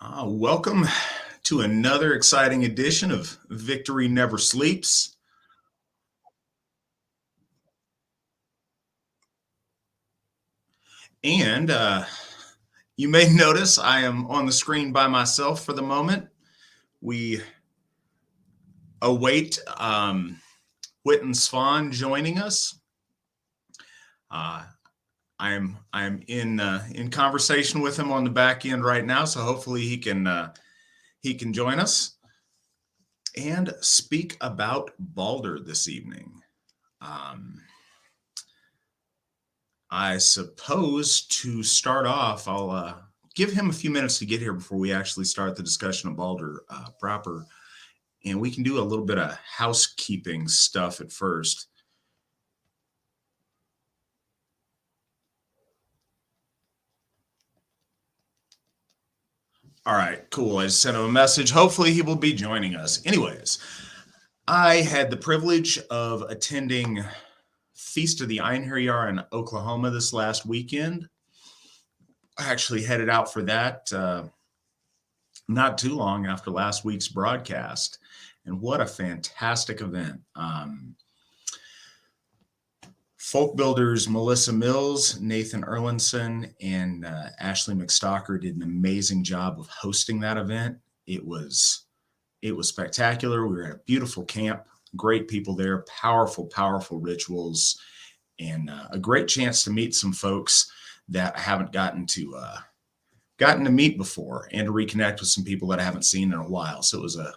Welcome to another exciting edition of Victory Never Sleeps. And you may notice I am on the screen by myself for the moment. We await Witan Svan joining us. I'm in conversation with him on the back end right now, so hopefully he can join us and speak about Baldr this evening. I suppose to start off, I'll give him a few minutes to get here before we actually start the discussion of Baldr proper. And we can do a little bit of housekeeping stuff at first. All right, cool. I just sent him a message. Hopefully he will be joining us. Anyways, I had the privilege of attending Feast of the Einherjar in Oklahoma this last weekend. I actually headed out for that not too long after last week's broadcast. And what a fantastic event. Folk builders Melissa Mills, Nathan Erlinson, and Ashley McStalker did an amazing job of hosting that event. It was spectacular. We were at a beautiful camp, great people there, powerful rituals, and a great chance to meet some folks that I haven't gotten to meet before, and to reconnect with some people that I haven't seen in a while. So it was a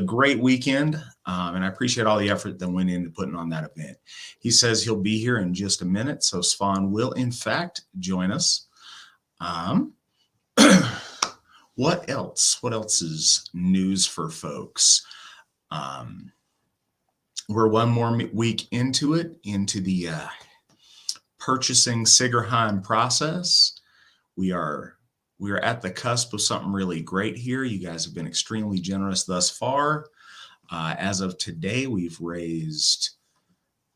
great weekend, and I appreciate all the effort that went into putting on that event. He says he'll be here in just a minute, so Svan will in fact join us. What else? What else is news for folks? We're one more week into the purchasing Sigerheim process. We are at the cusp of something really great here. You guys have been extremely generous thus far. As of today, we've raised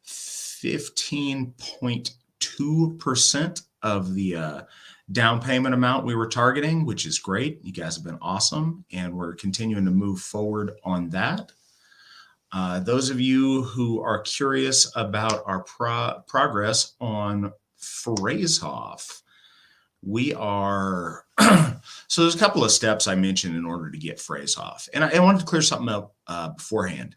15.2% of the down payment amount we were targeting, which is great. You guys have been awesome, and we're continuing to move forward on that. Those of you who are curious about our progress on Phrasehoff, we are so there's a couple of steps I mentioned in order to get Phrasehoff, and I wanted to clear something up beforehand.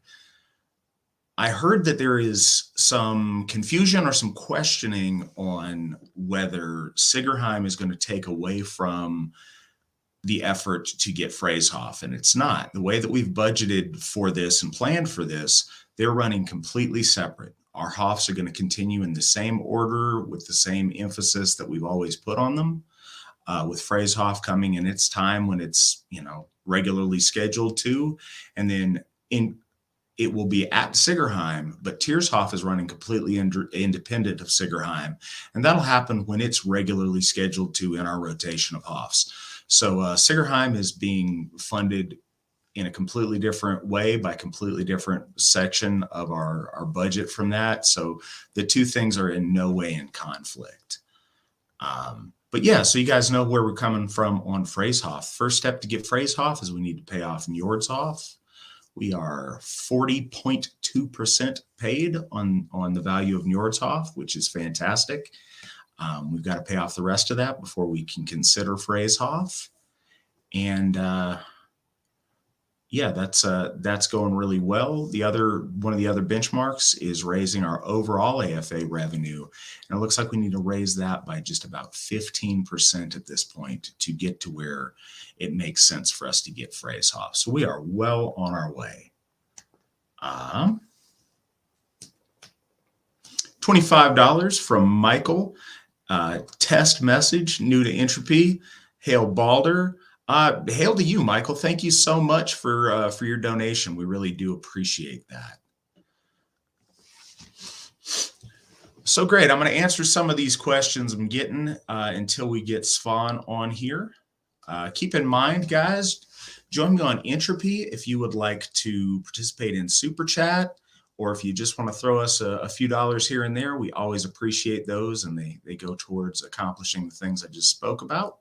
I heard that there is some confusion or some questioning on whether Sigerheim is going to take away from the effort to get Phrasehoff, and it's not. The way that we've budgeted for this and planned for this, they're running completely separate. Our Hoffs are going to continue in the same order with the same emphasis that we've always put on them, with Phrasehoff coming in its time when it's, regularly scheduled to, and then it will be at Sigerheim, but Tiershoff is running completely independent of Sigerheim, and that'll happen when it's regularly scheduled to in our rotation of Hoffs. So Sigerheim is being funded in a completely different way by completely different section of our budget from that. So the two things are in no way in conflict. But yeah, so you guys know where we're coming from on Phrasehoff. First step to get Phrasehoff is we need to pay off Njordshoff. We are 40.2% paid on the value of Njordshoff, which is fantastic. We've got to pay off the rest of that before we can consider Phrasehoff. And yeah, that's going really well. One of the other benchmarks is raising our overall AFA revenue, and it looks like we need to raise that by just about 15% at this point to get to where it makes sense for us to get Phrasehoff. So we are well on our way. $25 from Michael. Test message, new to Entropy. Hail Baldr. Hail to you, Michael. Thank you so much for your donation. We really do appreciate that. So great. I'm going to answer some of these questions I'm getting until we get Svan on here. Keep in mind, guys, join me on Entropy if you would like to participate in Super Chat, or if you just want to throw us a few dollars here and there. We always appreciate those, and they go towards accomplishing the things I just spoke about.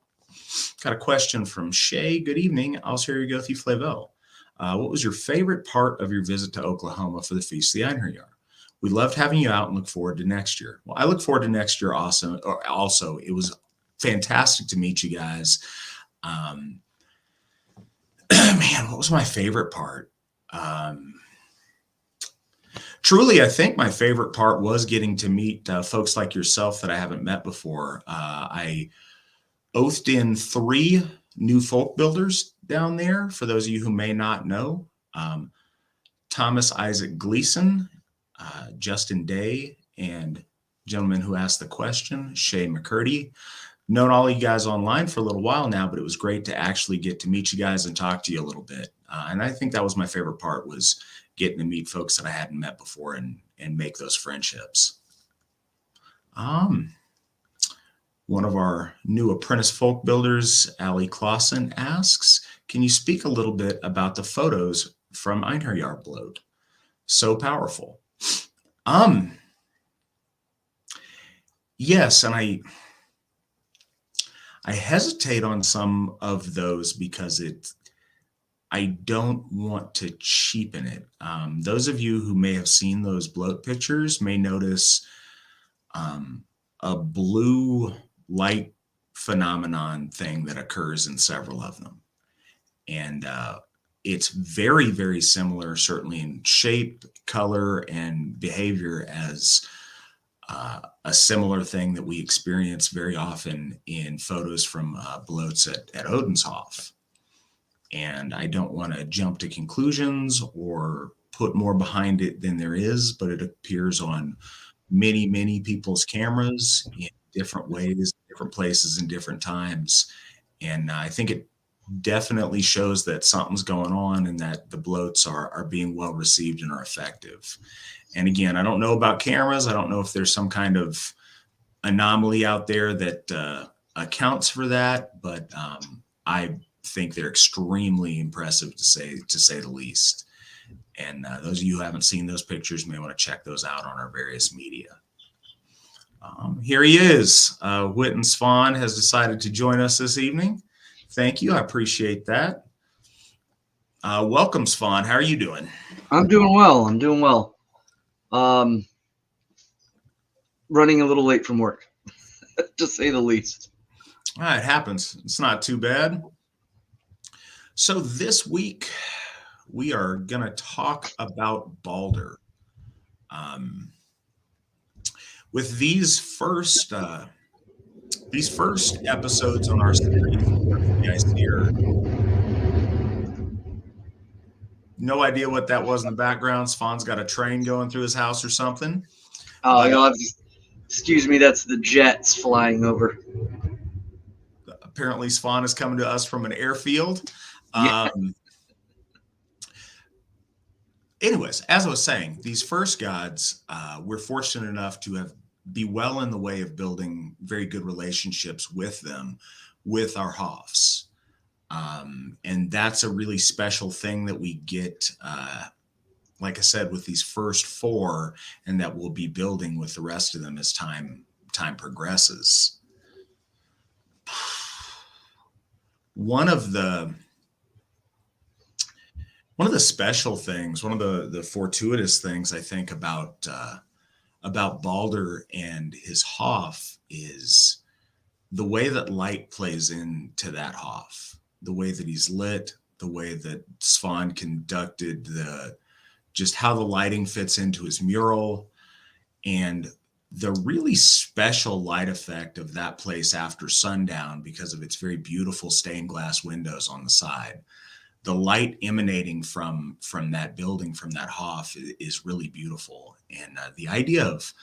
Got a question from Shay. Good evening. I'll share your Gothi Flavel. What was your favorite part of your visit to Oklahoma for the Feast of the Einherjar? We loved having you out and look forward to next year. Well, I look forward to next year also. It was fantastic to meet you guys. Man, what was my favorite part? Truly, I think my favorite part was getting to meet folks like yourself that I haven't met before. I oathed in 3 new folk builders down there. For those of you who may not know, Thomas Isaac Gleason, Justin Day, and gentleman who asked the question, Shay McCurdy. Known all of you guys online for a little while now, but it was great to actually get to meet you guys and talk to you a little bit. And I think that was my favorite part, was getting to meet folks that I hadn't met before and make those friendships. One of our new apprentice folk builders, Allie Clausen, asks, can you speak a little bit about the photos from Einherjar Bloat? So powerful. Yes, and I hesitate on some of those because I don't want to cheapen it. Those of you who may have seen those bloat pictures may notice a blue light phenomenon thing that occurs in several of them. And it's very, very similar, certainly in shape, color, and behavior, as a similar thing that we experience very often in photos from bloats at Odenshof. And I don't want to jump to conclusions or put more behind it than there is, but it appears on many, many people's cameras in different ways, different places, and different times. And I think it definitely shows that something's going on and that the bloats are being well received and are effective. And again, I don't know about cameras. I don't know if there's some kind of anomaly out there that accounts for that, but I think they're extremely impressive to say the least. And those of you who haven't seen those pictures may want to check those out on our various media. Here he is. Witan Svan has decided to join us this evening. Thank you. I appreciate that. Welcome, Svan. How are you doing? I'm doing well. Running a little late from work, to say the least. It happens. It's not too bad. So this week, we are going to talk about Baldr. With these first episodes on our series, you guys hear, no idea what that was in the background. Svan's got a train going through his house or something. Oh, you'll have to excuse me. That's the jets flying over. Apparently, Svan is coming to us from an airfield. Yeah. Anyways, as I was saying, these first gods, we're fortunate enough to be well in the way of building very good relationships with them, with our Hofs. And that's a really special thing that we get, like I said, with these first 4, and that we'll be building with the rest of them as time progresses. One of the special things, one of the fortuitous things I think about Baldr and his Hof is the way that light plays into that Hof, the way that he's lit, the way that Svan conducted just how the lighting fits into his mural, and the really special light effect of that place after sundown because of its very beautiful stained glass windows on the side. The light emanating from that building, from that Hof, is really beautiful. And the idea of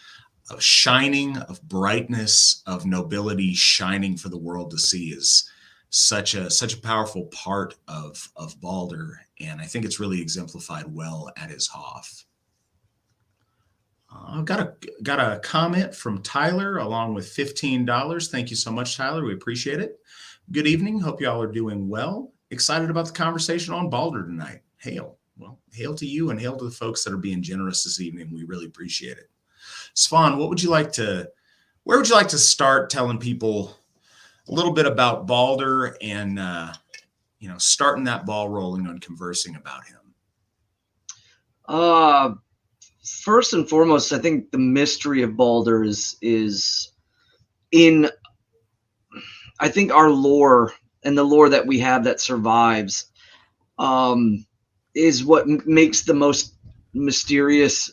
shining, of brightness, of nobility shining for the world to see is such a powerful part of Baldr. And I think it's really exemplified well at his Hof. I've got a comment from Tyler along with $15. Thank you so much, Tyler. We appreciate it. Good evening. Hope y'all are doing well. Excited about the conversation on Baldr tonight. Hail. Well, hail to you and hail to the folks that are being generous this evening. We really appreciate it. Svan, where would you like to start telling people a little bit about Baldr and starting that ball rolling on conversing about him. First and foremost, I think the mystery of Baldr is in, I think, our lore, and the lore that we have that survives is what makes the most mysterious,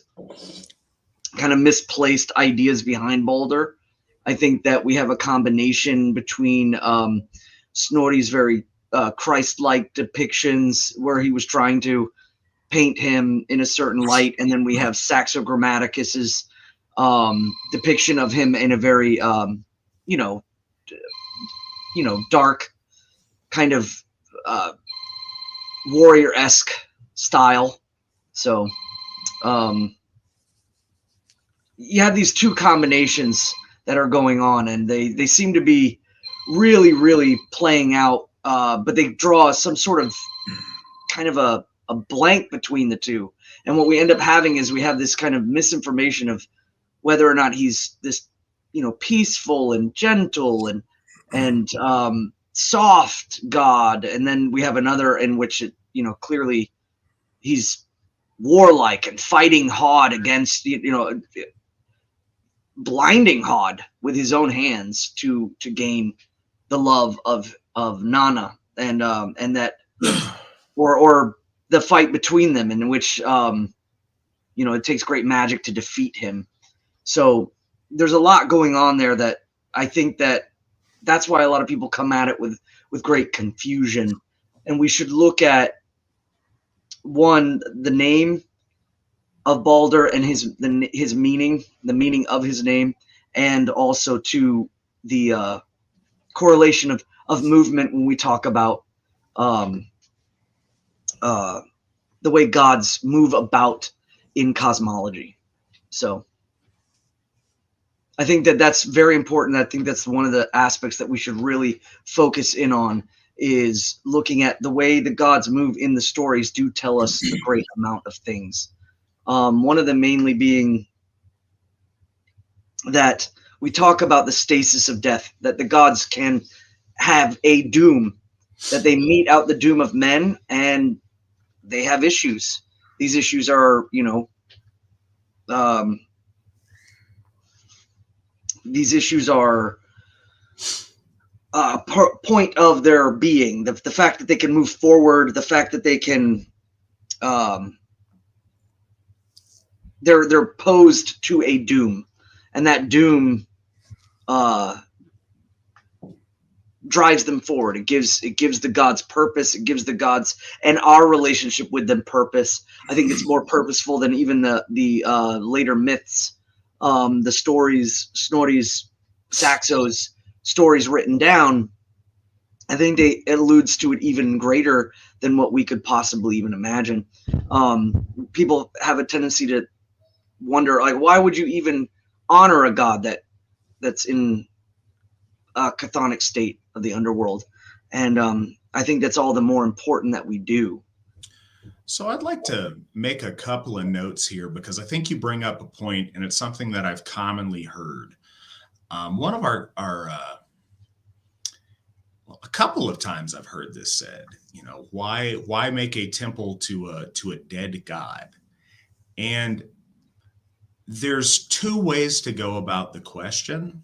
kind of misplaced ideas behind Baldr. I think that we have a combination between Snorri's very Christ-like depictions where he was trying to paint him in a certain light, and then we have Saxo Grammaticus's depiction of him in a very dark kind of warrior-esque style. So you have these two combinations that are going on, and they seem to be really, really playing out, but they draw some sort of kind of a blank between the two. And what we end up having is we have this kind of misinformation of whether or not he's this, peaceful and gentle and soft God. And then we have another in which clearly he's warlike and fighting hard against, blinding Hod with his own hands to gain the love of Nana, and that or the fight between them, in which it takes great magic to defeat him. So there's a lot going on there that I think that's why a lot of people come at it with great confusion. And we should look at, one, the name of Baldr and his meaning, the meaning of his name, and also to the correlation of movement when we talk about the way gods move about in cosmology. So I think that's very important. I think that's one of the aspects that we should really focus in on, is looking at the way the gods move in the stories do tell us a great amount of things. One of them mainly being that we talk about the stasis of death, that the gods can have a doom, that they mete out the doom of men, and they have issues. These issues are, point of their being, the fact that they can move forward, the fact that they can, they're posed to a doom, and that doom drives them forward. It gives the gods purpose. It gives the gods and our relationship with them purpose. I think it's more purposeful than even the later myths, the stories, Snorri's, Saxo's stories written down. I think it alludes to it even greater than what we could possibly even imagine. People have a tendency to wonder, like, why would you even honor a god that's in a chthonic state of the underworld? And I think that's all the more important that we do. So I'd like to make a couple of notes here, because I think you bring up a point, and it's something that I've commonly heard. One of a couple of times I've heard this said, why make a temple to a dead god? And there's two ways to go about the question.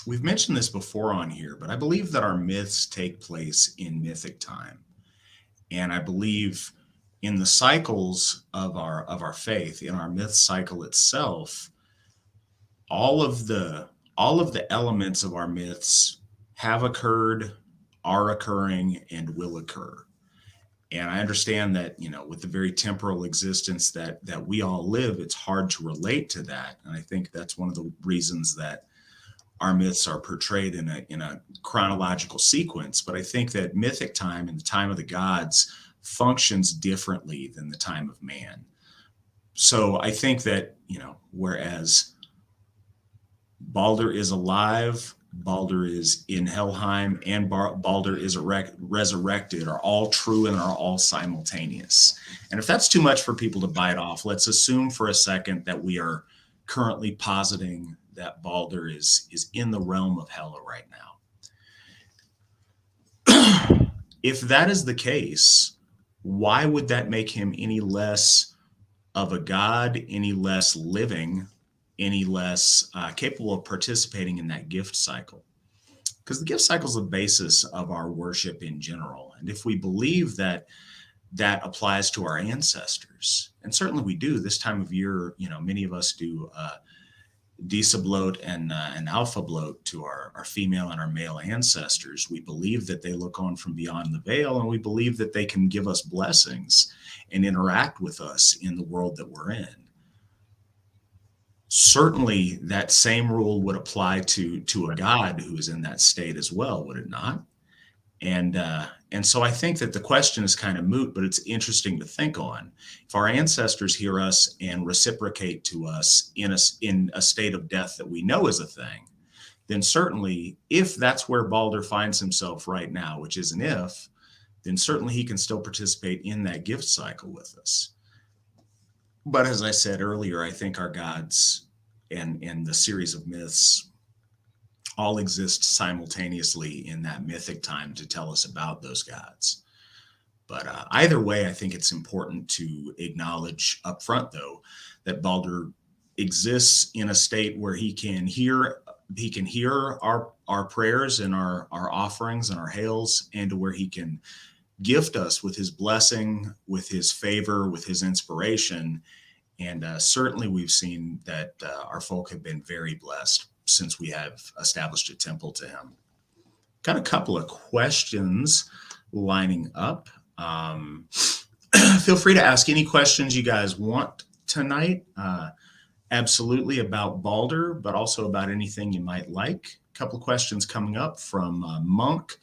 We've mentioned this before on here, but I believe that our myths take place in mythic time. And I believe in the cycles of our faith, in our myth cycle itself, all of the elements of our myths have occurred, are occurring, and will occur. And I understand that, with the very temporal existence that we all live, it's hard to relate to that. And I think that's one of the reasons that our myths are portrayed in a chronological sequence. But I think that mythic time and the time of the gods functions differently than the time of man. So I think that, whereas Baldr is alive, Baldr is in Helheim, and Baldr is resurrected are all true and are all simultaneous. And if that's too much for people to bite off, let's assume for a second that we are currently positing that Baldr is in the realm of Hela right now. If that is the case, why would that make him any less of a god, any less living, any less capable of participating in that gift cycle? Because the gift cycle is the basis of our worship in general. And if we believe that that applies to our ancestors, and certainly we do this time of year, many of us do desubloat and alpha bloat to our female and our male ancestors. We believe that they look on from beyond the veil, and we believe that they can give us blessings and interact with us in the world that we're in. Certainly that same rule would apply to a god who is in that state as well, would it not? And so I think that the question is kind of moot, but it's interesting to think on. If our ancestors hear us and reciprocate to us in a state of death that we know is a thing, then certainly if that's where Baldr finds himself right now, which is an if, then certainly he can still participate in that gift cycle with us. But as I said earlier, I think our gods and the series of myths all exist simultaneously in that mythic time to tell us about those gods. But either way, I think it's important to acknowledge up front, though, that Baldr exists in a state where he can hear our prayers and our offerings and our hails, and to where he can gift us with his blessing, with his favor, with his inspiration. And certainly we've seen that our folk have been very blessed since we have established a temple to him. Got a couple of questions lining up. Feel free to ask any questions you guys want tonight. Absolutely about Baldr, but also about anything you might like. A couple of questions coming up from Monk.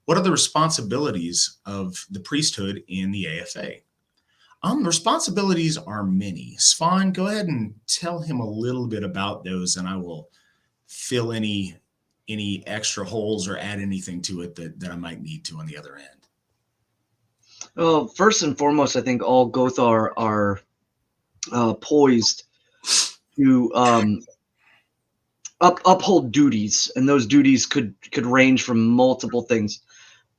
What are the responsibilities of the priesthood in the AFA? Responsibilities are many. Svan, go ahead and tell him a little bit about those, and I will fill any extra holes or add anything to it that I might need to on the other end. Well, first and foremost, I think all Gothar are poised to uphold duties, and those duties could range from multiple things.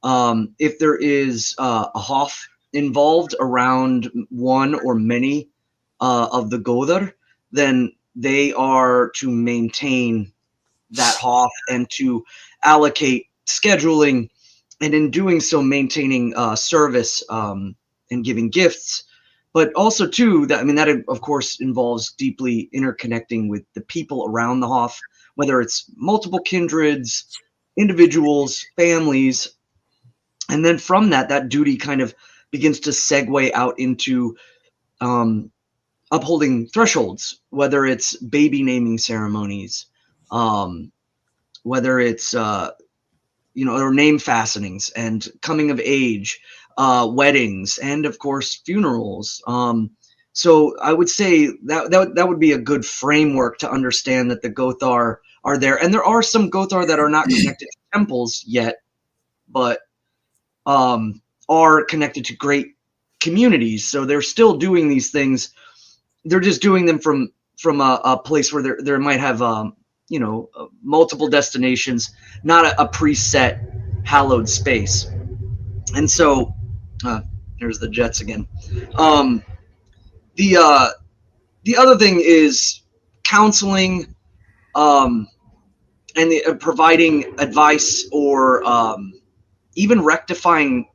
If there is a Hoff involved around one or many of the Gothar, then they are to maintain that Hoff and to allocate scheduling, and in doing so maintaining service and giving gifts. But also too, that of course involves deeply interconnecting with the people around the Hoff, whether it's multiple kindreds, individuals, families. And then from that duty kind of begins to segue out into upholding thresholds, whether it's baby naming ceremonies, whether it's or name fastenings and coming of age, weddings, and of course funerals. So I would say that would be a good framework to understand that the Gothar are there, and there are some Gothar that are not connected to temples yet, but are connected to great communities. So they're still doing these things. They're just doing them from a place where there might have multiple destinations, not a preset hallowed space. And so there's the Jets again. The other thing is counseling, and providing advice, or even rectifying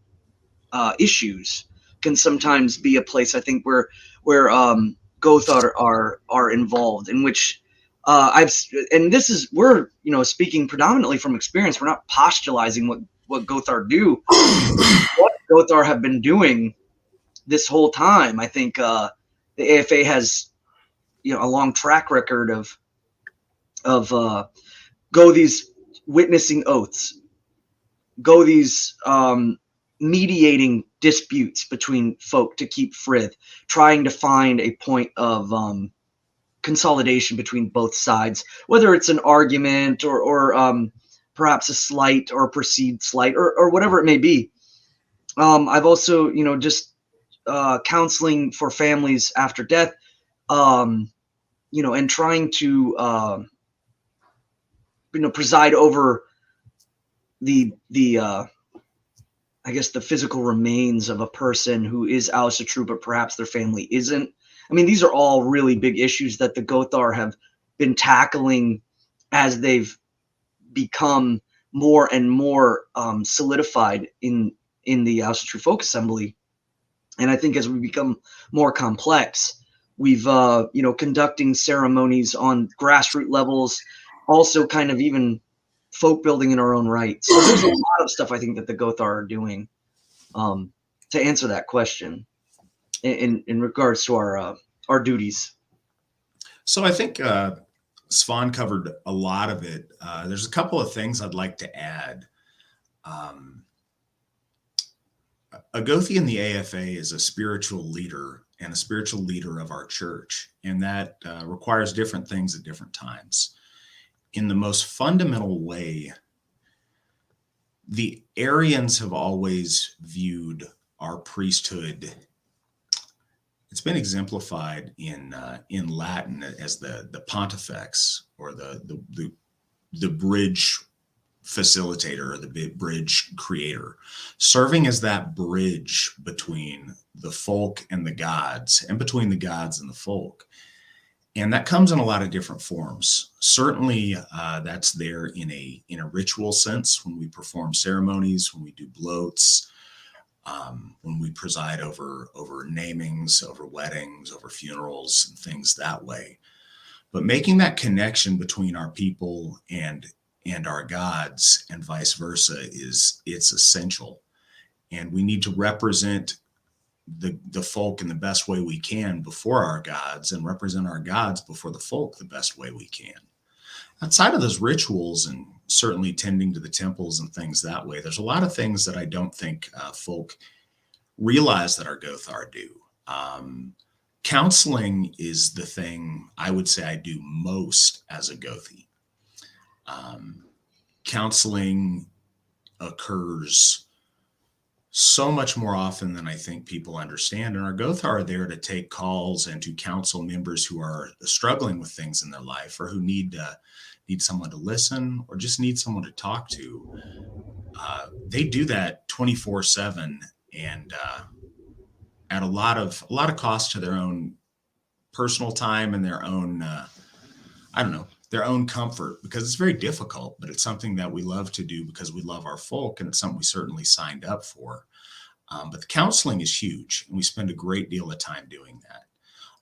issues can sometimes be a place, I think, where Gothar are involved, in which we're speaking predominantly from experience. We're not postulating what Gothar do. What Gothar have been doing this whole time. I think the AFA has a long track record of go these witnessing oaths, go these mediating disputes between folk to keep frith, trying to find a point of consolidation between both sides, whether it's an argument or perhaps a slight or a perceived slight, or whatever it may be. I've also just counseling for families after death, and trying to preside over the I guess the physical remains of a person who is Asatru, but perhaps their family isn't. I mean, these are all really big issues that the Gothar have been tackling as they've become more and more solidified in the Asatru Folk Assembly. And I think as we become more complex, we've conducting ceremonies on grassroots levels, also kind of even folk building in our own right. So there's a lot of stuff I think that the Gothar are doing to answer that question in regards to our duties. So I think Svan covered a lot of it. There's a couple of things I'd like to add. A Gothi in the AFA is a spiritual leader and a spiritual leader of our church, and that requires different things at different times. In the most fundamental way, the Arians have always viewed our priesthood. It's been exemplified in Latin as the pontifex, or the bridge facilitator, or the bridge creator, serving as that bridge between the folk and the gods, and between the gods and the folk. And that comes in a lot of different forms. Certainly, that's there in a ritual sense, when we perform ceremonies, when we do bloats, when we preside over namings, over weddings, over funerals, and things that way. But making that connection between our people and our gods, and vice versa, it's essential. And we need to represent the folk in the best way we can before our gods, and represent our gods before the folk the best way we can. Outside of those rituals, and certainly tending to the temples and things that way, there's a lot of things that I don't think folk realize that our Gothar do. Counseling is the thing I would say I do most as a Gothi. Counseling occurs so much more often than I think people understand. And our Gothar are there to take calls and to counsel members who are struggling with things in their life, or who need someone to listen, or just need someone to talk to. They do that 24/7, and at a lot of cost to their own personal time, and their own their own comfort, because it's very difficult, but it's something that we love to do because we love our folk, and it's something we certainly signed up for. But the counseling is huge, and we spend a great deal of time doing that.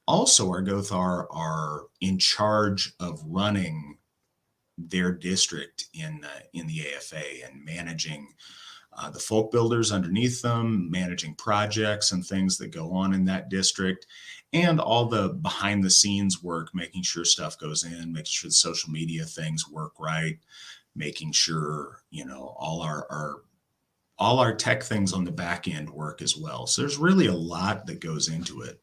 Also, our Gothar are in charge of running their district in the AFA, and managing the folk builders underneath them, managing projects and things that go on in that district, and all the behind the scenes work, making sure stuff goes in, making sure the social media things work right, making sure, all our tech things on the back end work as well. So there's really a lot that goes into it.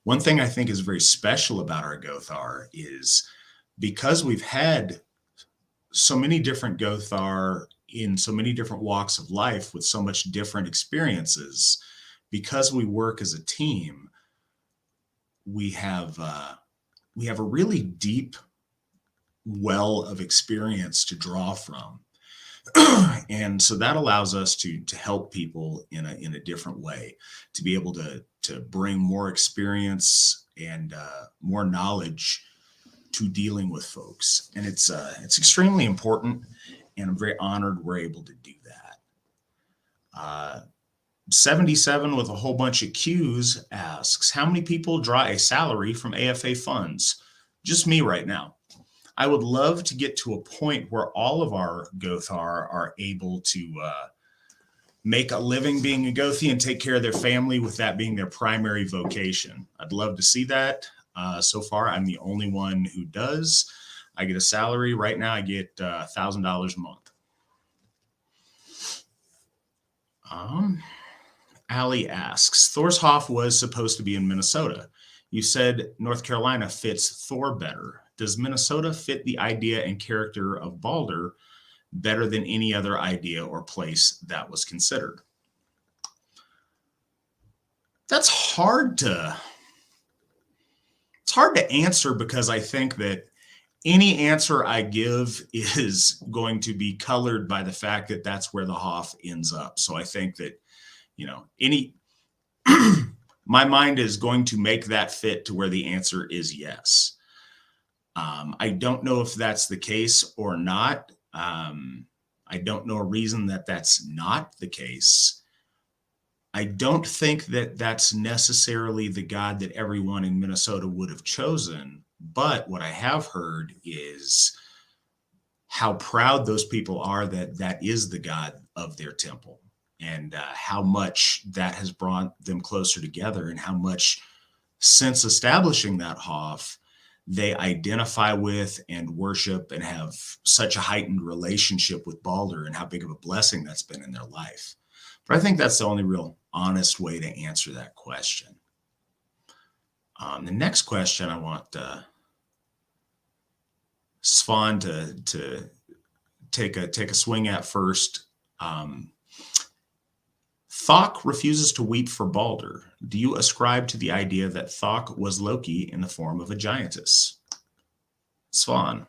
One thing I think is very special about our Gothar is, because we've had so many different Gothar in so many different walks of life with so much different experiences, because we work as a team, we have a really deep well of experience to draw from. And so that allows us to help people in a different way, to be able to bring more experience and more knowledge to dealing with folks. And it's extremely important, and I'm very honored we're able to do that. 77 with a whole bunch of Qs asks, how many people draw a salary from AFA funds? Just me right now. I would love to get to a point where all of our Gothar are able to make a living being a Gothi, and take care of their family with that being their primary vocation. I'd love to see that. So far, I'm the only one who does. I get a salary. Right now, I get $1,000 a month. Allie asks, Thorshoff was supposed to be in Minnesota. You said North Carolina fits Thor better. Does Minnesota fit the idea and character of Baldr better than any other idea or place that was considered? That's hard to answer, because I think that any answer I give is going to be colored by the fact that that's where the Hoff ends up. So I think that, any my mind is going to make that fit to where the answer is yes. I don't know if that's the case or not. I don't know a reason that that's not the case. I don't think that that's necessarily the God that everyone in Minnesota would have chosen. But what I have heard is how proud those people are that that is the God of their temple, and how much that has brought them closer together, and how much since establishing that Hoff, they identify with and worship and have such a heightened relationship with Baldr, and how big of a blessing that's been in their life. But I think that's the only real honest way to answer that question. The next question I want Svan to take a swing at first. Thok refuses to weep for Baldr. Do you ascribe to the idea that Thok was Loki in the form of a giantess? Svan.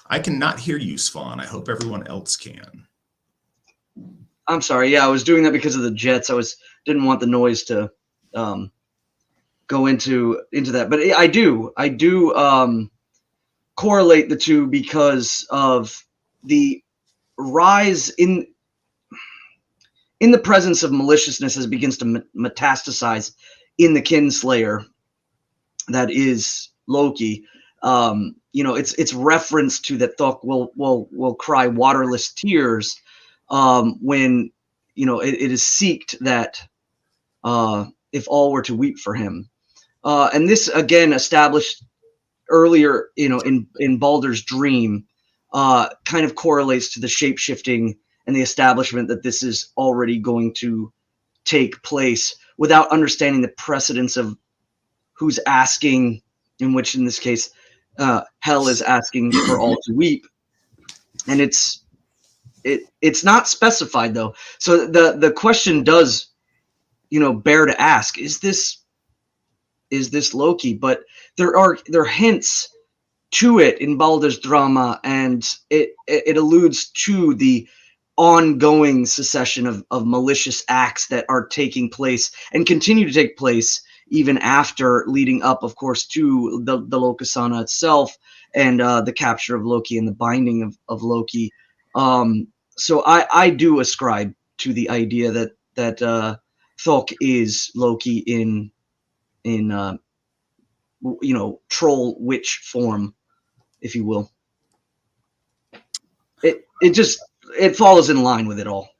I cannot hear you, Svan. I hope everyone else can. I'm sorry. Yeah, I was doing that because of the jets. Didn't want the noise to go into that, but I do correlate the two because of the rise in the presence of maliciousness as it begins to metastasize in the kinslayer that is Loki. It's reference to that Thok will cry waterless tears when it is seeked that if all were to weep for him, and this again established earlier in Baldr's dream kind of correlates to the shape-shifting and the establishment that this is already going to take place without understanding the precedence of who's asking, in this case Hel is asking for all to weep, and it's not specified though. So the question does bear to ask, is this Loki? But there are hints to it in Baldr's drama, and it alludes to the ongoing succession of malicious acts that are taking place and continue to take place even after, leading up, of course, to the Lokasana itself and the capture of Loki and the binding of Loki. So I do ascribe to the idea that Thok is Loki in troll witch form, if you will. It follows in line with it all.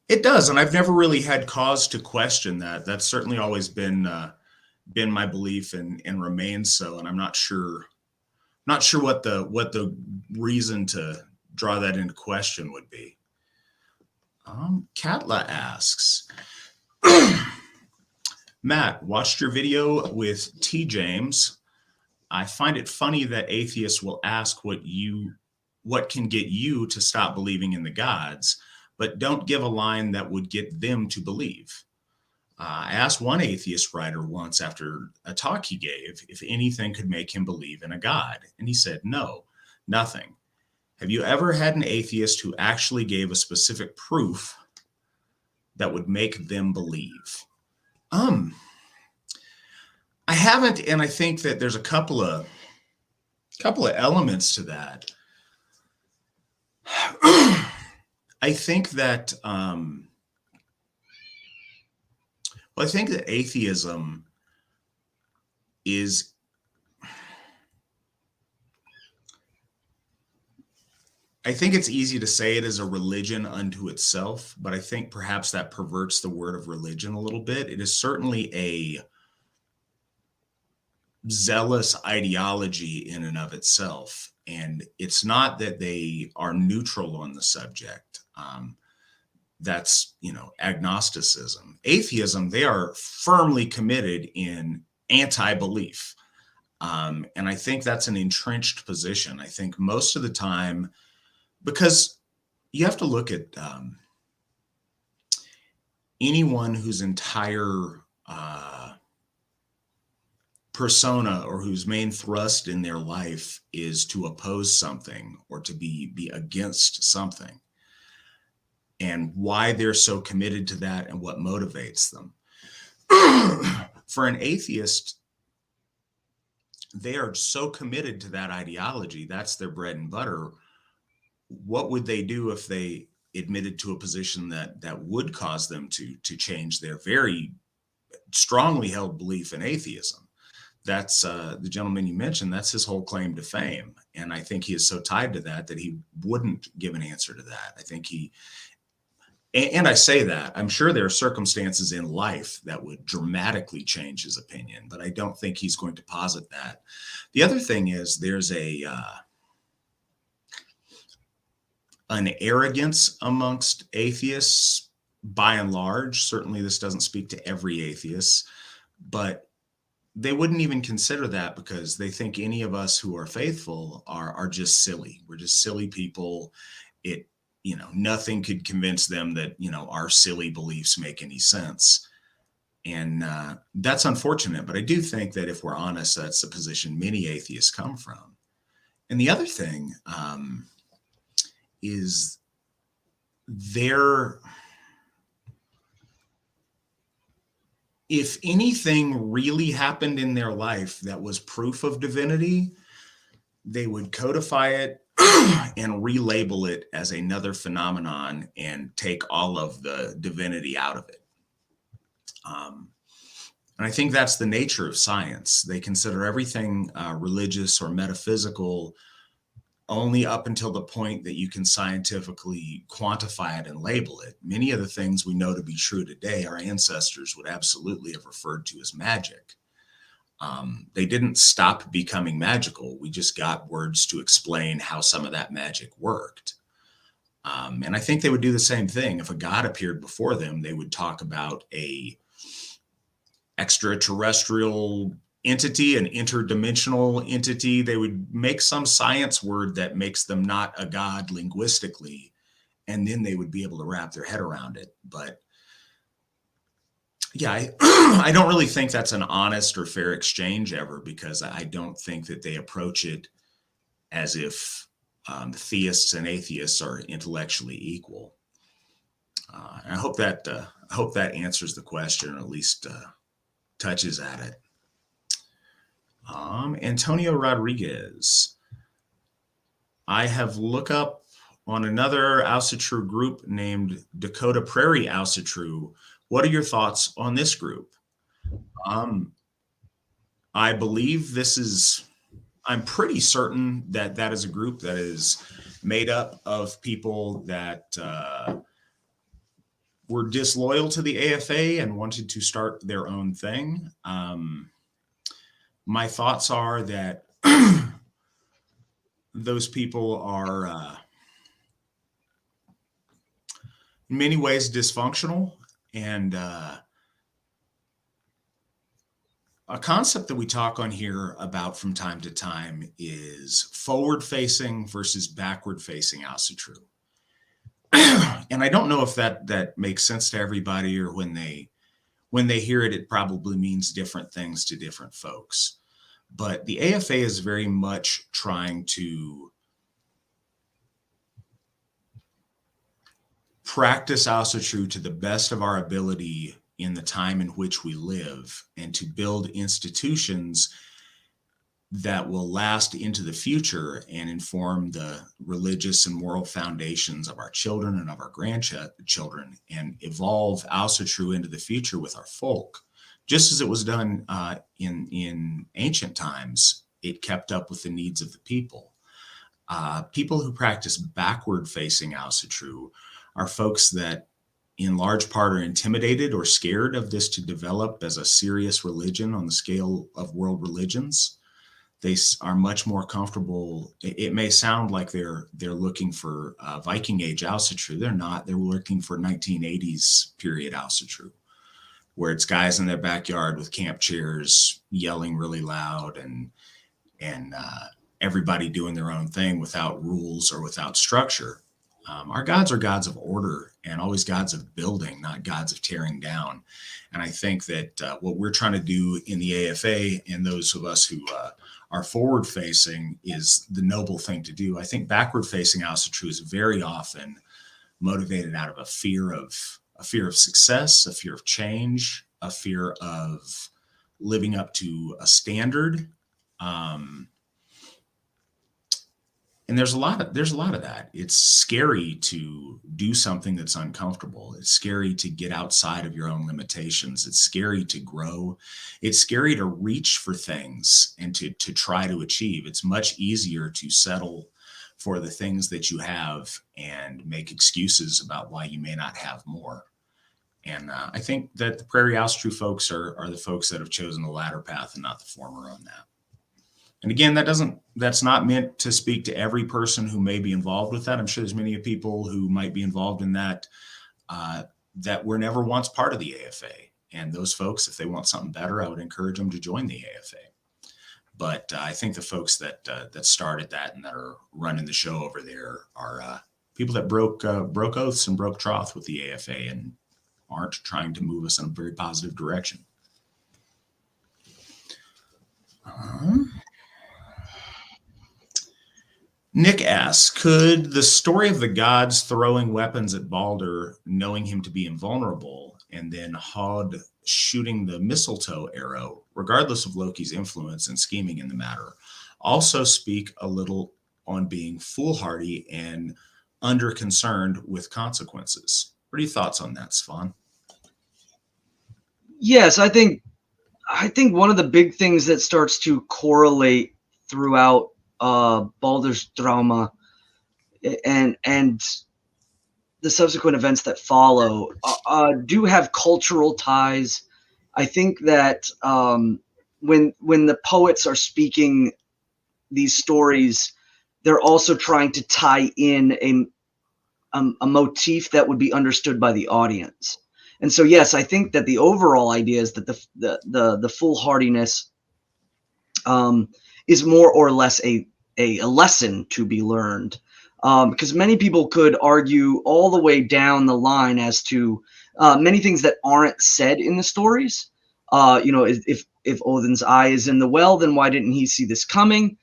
It does, and I've never really had cause to question that. That's certainly always been my belief, and remains so. And I'm not sure what the reason to draw that into question would be. Katla asks, Matt, watched your video with T. James. I find it funny that atheists will ask what can get you to stop believing in the gods, but don't give a line that would get them to believe. I asked one atheist writer once after a talk he gave if anything could make him believe in a god, and he said, no, nothing. Have you ever had an atheist who actually gave a specific proof that would make them believe? I haven't, and I think that there's a couple of elements to that. I think that atheism is, I think it's easy to say it is a religion unto itself, but I think perhaps that perverts the word of religion a little bit. It is certainly a zealous ideology in and of itself. And it's not that they are neutral on the subject. That's, agnosticism. Atheism, they are firmly committed in anti-belief. And I think that's an entrenched position. I think most of the time, because you have to look at anyone whose entire persona or whose main thrust in their life is to oppose something or to be against something, and why they're so committed to that and what motivates them. For an atheist, they are so committed to that ideology. That's their bread and butter. What would they do if they admitted to a position that would cause them to change their very strongly held belief in atheism? That's the gentleman you mentioned. That's his whole claim to fame. And I think he is so tied to that he wouldn't give an answer to that. I think and I say that, I'm sure there are circumstances in life that would dramatically change his opinion, but I don't think he's going to posit that. The other thing is there's an arrogance amongst atheists by and large. Certainly this doesn't speak to every atheist, but they wouldn't even consider that because they think any of us who are faithful are just silly. We're just silly people. Nothing could convince them that, our silly beliefs make any sense. And that's unfortunate. But I do think that if we're honest, that's the position many atheists come from. And the other thing is if anything really happened in their life that was proof of divinity, they would codify it and relabel it as another phenomenon and take all of the divinity out of it. And I think that's the nature of science. They consider everything religious or metaphysical only up until the point that you can scientifically quantify it and label it. Many of the things we know to be true today, our ancestors would absolutely have referred to as magic. They didn't stop becoming magical. We just got words to explain how some of that magic worked. And I think they would do the same thing. If a god appeared before them, they would talk about a extraterrestrial entity, an interdimensional entity. They would make some science word that makes them not a god linguistically, and then they would be able to wrap their head around it. But yeah, I don't really think that's an honest or fair exchange ever, because I don't think that they approach it as if theists and atheists are intellectually equal. And I hope that answers the question, or at least touches at it. Antonio Rodriguez. I have looked up on another Asatru group named Dakota Prairie Asatru. What are your thoughts on this group? I believe I'm pretty certain that is a group that is made up of people that were disloyal to the AFA and wanted to start their own thing. My thoughts are that those people are in many ways dysfunctional, and a concept that we talk on here about from time to time is forward-facing versus backward-facing Asatru. And I don't know if that makes sense to everybody, or when they hear it, it probably means different things to different folks. But the AFA is very much trying to practice Asatru to the best of our ability in the time in which we live, and to build institutions that will last into the future and inform the religious and moral foundations of our children and of our grandchildren, and evolve Asatru into the future with our folk. Just as it was done in ancient times, it kept up with the needs of the people. People who practice backward-facing Asatru are folks that in large part are intimidated or scared of this to develop as a serious religion on the scale of world religions. They are much more comfortable. It may sound like they're looking for Viking Age Asatru. They're not. They're looking for 1980s period Asatru. where it's guys in their backyard with camp chairs yelling really loud and everybody doing their own thing without rules or without structure. Our gods are gods of order and always gods of building, not gods of tearing down. And I think that what we're trying to do in the AFA and those of us who are forward facing is the noble thing to do. I think backward facing Asatru is very often motivated out of a fear of success, a fear of change, a fear of living up to a standard. And there's a lot of that. It's scary to do something that's uncomfortable. It's scary to get outside of your own limitations. It's scary to grow. It's scary to reach for things and to try to achieve. It's much easier to settle for the things that you have and make excuses about why you may not have more. And I think that the Prairie Asatru folks are the folks that have chosen the latter path and not the former on that. And again, that's not meant to speak to every person who may be involved with that. I'm sure there's many people who might be involved in that that were never once part of the AFA. And those folks, if they want something better, I would encourage them to join the AFA. But I think the folks that started that and that are running the show over there are people that broke oaths and broke troth with the AFA and aren't trying to move us in a very positive direction. Nick asks, could the story of the gods throwing weapons at Baldr, knowing him to be invulnerable, and then Hod shooting the mistletoe arrow, regardless of Loki's influence and scheming in the matter, also speak a little on being foolhardy and under-concerned with consequences? What are your thoughts on that, Svan? Yes, I think one of the big things that starts to correlate throughout Baldr's drama and the subsequent events that follow do have cultural ties. I think that when the poets are speaking these stories, they're also trying to tie in a motif that would be understood by the audience. And so, yes, I think that the overall idea is that the foolhardiness is more or less a lesson to be learned, because many people could argue all the way down the line as to many things that aren't said in the stories. If Odin's eye is in the well, then why didn't he see this coming?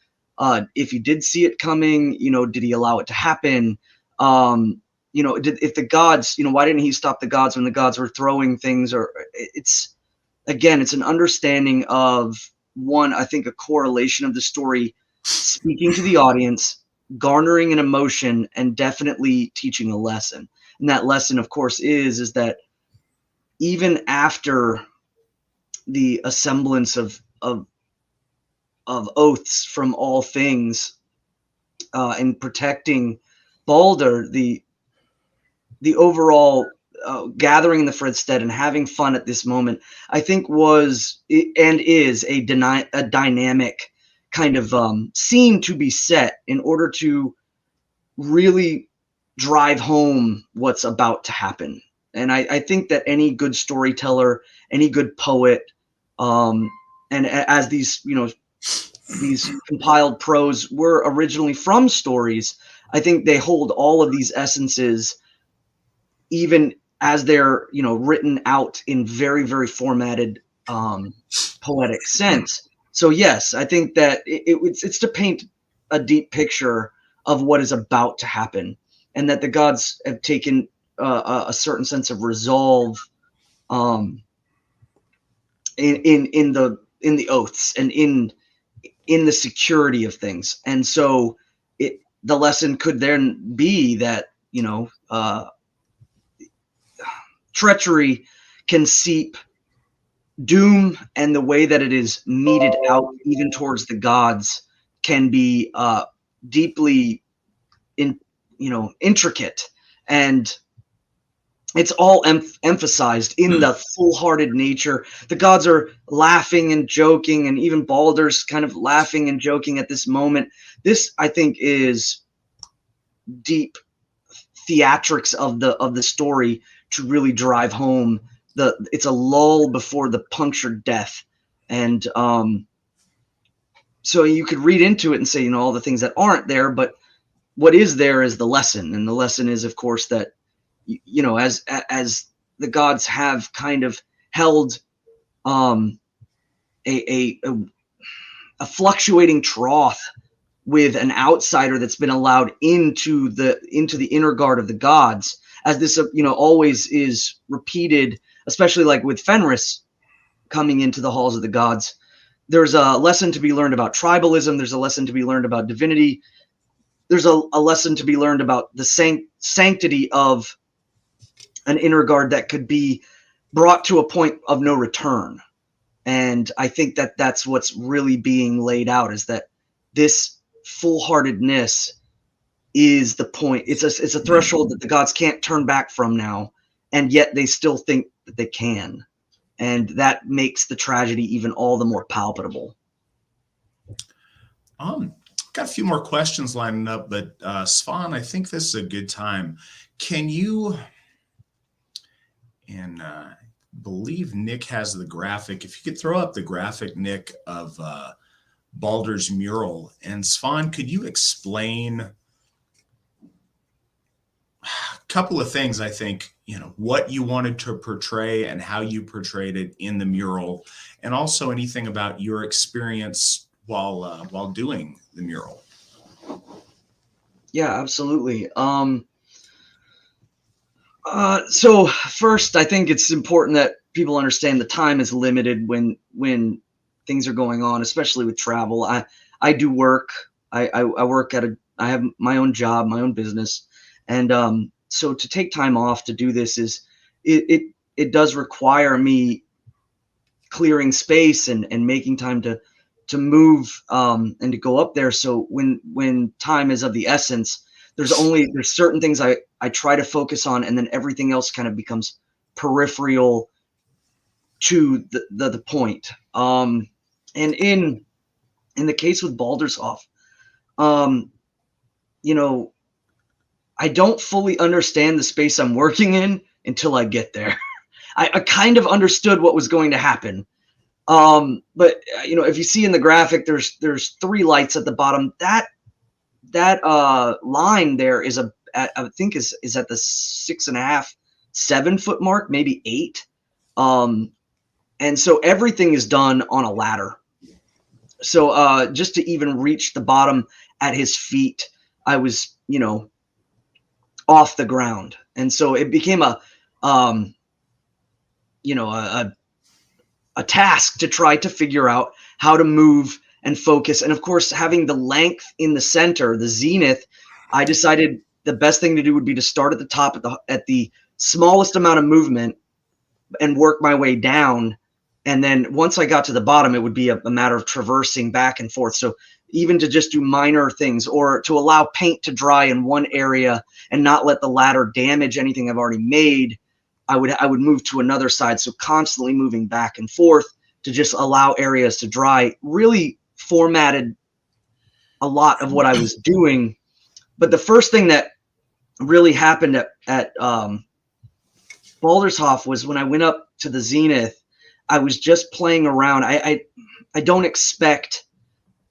If he did see it coming, did he allow it to happen? If the gods, why didn't he stop the gods when the gods were throwing things? Or it's an understanding of one, I think, a correlation of the story speaking to the audience, garnering an emotion, and definitely teaching a lesson. And that lesson, of course, is that even after the assemblance of oaths from all things and protecting Baldr, the overall gathering in the Fredstead and having fun at this moment, I think was and is a dynamic kind of scene to be set in order to really drive home what's about to happen. And I think that any good storyteller, any good poet, and as these compiled prose were originally from stories, I think they hold all of these essences, even as they're written out in very, very formatted poetic sense. So yes, I think that it's to paint a deep picture of what is about to happen, and that the gods have taken a certain sense of resolve in the oaths and in the security of things. And so the lesson could then be that treachery can seep doom, and the way that it is meted out even towards the gods can be deeply intricate, and it's all emphasized in the foolhardy nature. The gods are laughing and joking, and even Baldr's kind of laughing and joking at this moment. This, I think, is deep theatrics of the story to really drive home it's a lull before the punctured death. And so you could read into it and say, all the things that aren't there, but what is there is the lesson. And the lesson is, of course, that, as the gods have kind of held a fluctuating trough with an outsider that's been allowed into the inner guard of the gods, as this always is repeated, especially like with Fenris coming into the halls of the gods. There's a lesson to be learned about tribalism. There's a lesson to be learned about divinity. There's a lesson to be learned about the sanctity of an inner guard that could be brought to a point of no return. And I think that that's what's really being laid out, is that this full-heartedness is the point. It's a threshold that the gods can't turn back from now, and yet they still think that they can. And that makes the tragedy even all the more palpable. Got a few more questions lining up, but Svan, I think this is a good time. Can you, and I believe Nick has the graphic. If you could throw up the graphic, Nick, of Baldr's mural. And Svan, could you explain a couple of things, I think, what you wanted to portray and how you portrayed it in the mural, and also anything about your experience while doing the mural? Yeah, absolutely. So first, I think it's important that people understand the time is limited when things are going on, especially with travel. I do work. I work I have my own job, my own business, and so to take time off to do this it does require me clearing space and making time to move and to go up there. So when time is of the essence, there's certain things I try to focus on, and then everything else kind of becomes peripheral to the point. And in the case with Baldershof, I don't fully understand the space I'm working in until I get there. I kind of understood what was going to happen. But if you see in the graphic, there's 3 lights at the bottom. That line there is I think is at the 6.5, 7 foot mark, maybe 8. And so everything is done on a ladder. So just to even reach the bottom at his feet, I was, off the ground. And so it became a task to try to figure out how to move and focus. And of course, having the length in the center, the zenith, I decided the best thing to do would be to start at the top at the smallest amount of movement and work my way down. And then once I got to the bottom, it would be a matter of traversing back and forth. So even to just do minor things, or to allow paint to dry in one area and not let the ladder damage anything I've already made, I would move to another side. So constantly moving back and forth to just allow areas to dry really formatted a lot of what I was doing. But the first thing that really happened at Baldershof was when I went up to the zenith. I was just playing around. I don't expect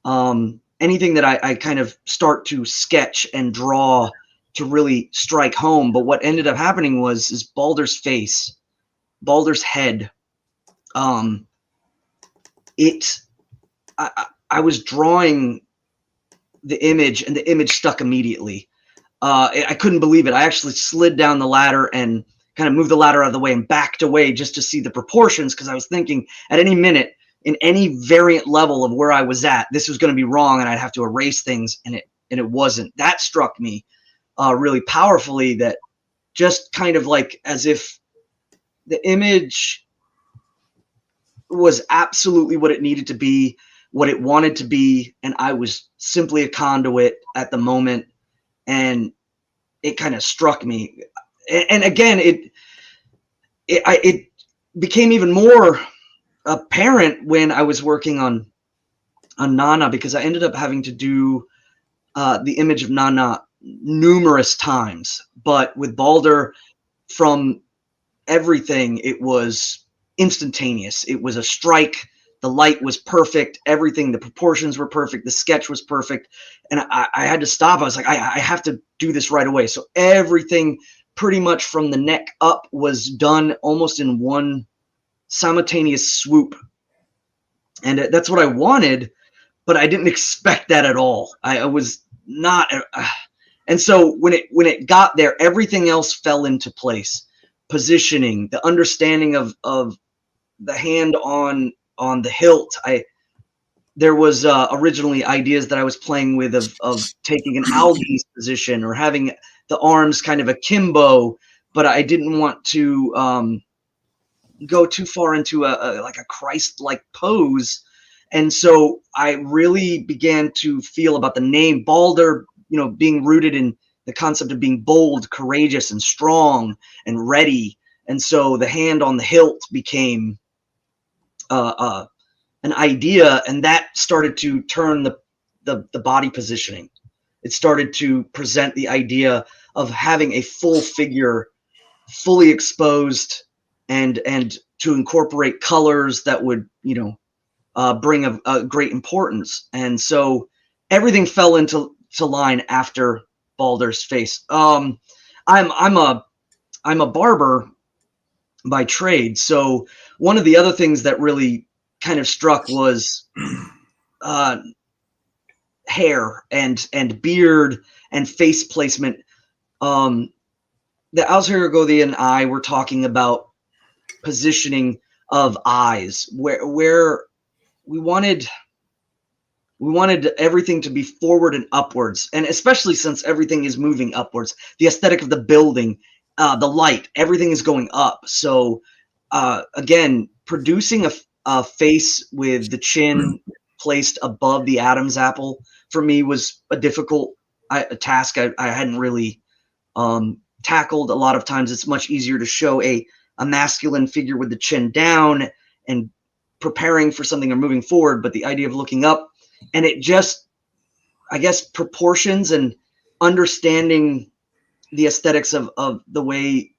anything that I kind of start to sketch and draw to really strike home. But what ended up happening is Baldr's face, Baldr's head. I was drawing the image, and the image stuck immediately. I couldn't believe it. I actually slid down the ladder and kind of moved the ladder out of the way and backed away just to see the proportions, because I was thinking at any minute, in any variant level of where I was at, this was going to be wrong and I'd have to erase things, and it wasn't. That struck me really powerfully, that just kind of like as if the image was absolutely what it needed to be, what it wanted to be, and I was simply a conduit at the moment, and it kind of struck me. And again, it became even more apparent when I was working on Nana, because I ended up having to do the image of Nana numerous times. But with Baldr, from everything, it was instantaneous. It was a strike. The light was perfect. Everything, the proportions were perfect. The sketch was perfect. And I had to stop. I was like, I have to do this right away. So everything pretty much from the neck up was done almost in one simultaneous swoop. And that's what I wanted, but I didn't expect that at all. I was not. And so when it got there, everything else fell into place. Positioning, the understanding of the hand on the hilt. There was originally ideas that I was playing with of taking an algae's position or having the arms kind of akimbo, but I didn't want to go too far into like a Christ-like pose. And so I really began to feel about the name Baldr, being rooted in the concept of being bold, courageous, and strong and ready. And so the hand on the hilt became an idea, and that started to turn the body positioning. It started to present the idea of having a full figure, fully exposed, and to incorporate colors that would bring a great importance. And so everything fell into line after Baldr's face. I'm a barber by trade, so one of the other things that really kind of struck was hair and beard and face placement. The Alzhirogothian and I were talking about positioning of eyes, where we wanted everything to be forward and upwards, and especially since everything is moving upwards, the aesthetic of the building, the light, everything is going up. So again, producing a face with the chin placed above the Adam's apple for me was a difficult task. I hadn't really tackled. A lot of times it's much easier to show a masculine figure with the chin down and preparing for something or moving forward, but the idea of looking up, and it just, I guess, proportions and understanding the aesthetics of the way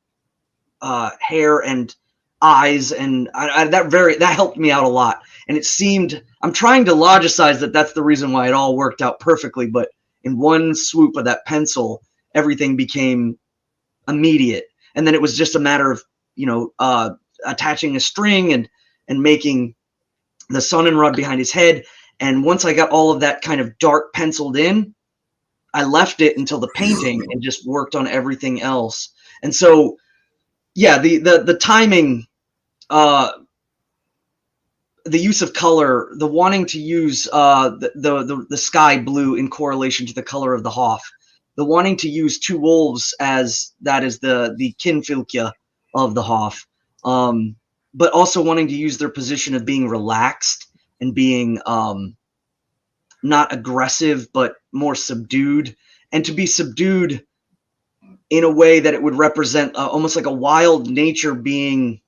hair and eyes, and that helped me out a lot. And it seemed, I'm trying to logicize that that's the reason why it all worked out perfectly, but in one swoop of that pencil, everything became immediate. And then it was just a matter of attaching a string and making the Sonnenrod behind his head. And once I got all of that kind of dark penciled in, I left it until the painting and just worked on everything else. And so, yeah, the timing, the use of color, the wanting to use the sky blue in correlation to the color of the Hoff, the wanting to use two wolves as that is the kinfylkja of the Hoff, but also wanting to use their position of being relaxed and being not aggressive, but more subdued, and to be subdued in a way that it would represent almost like a wild nature being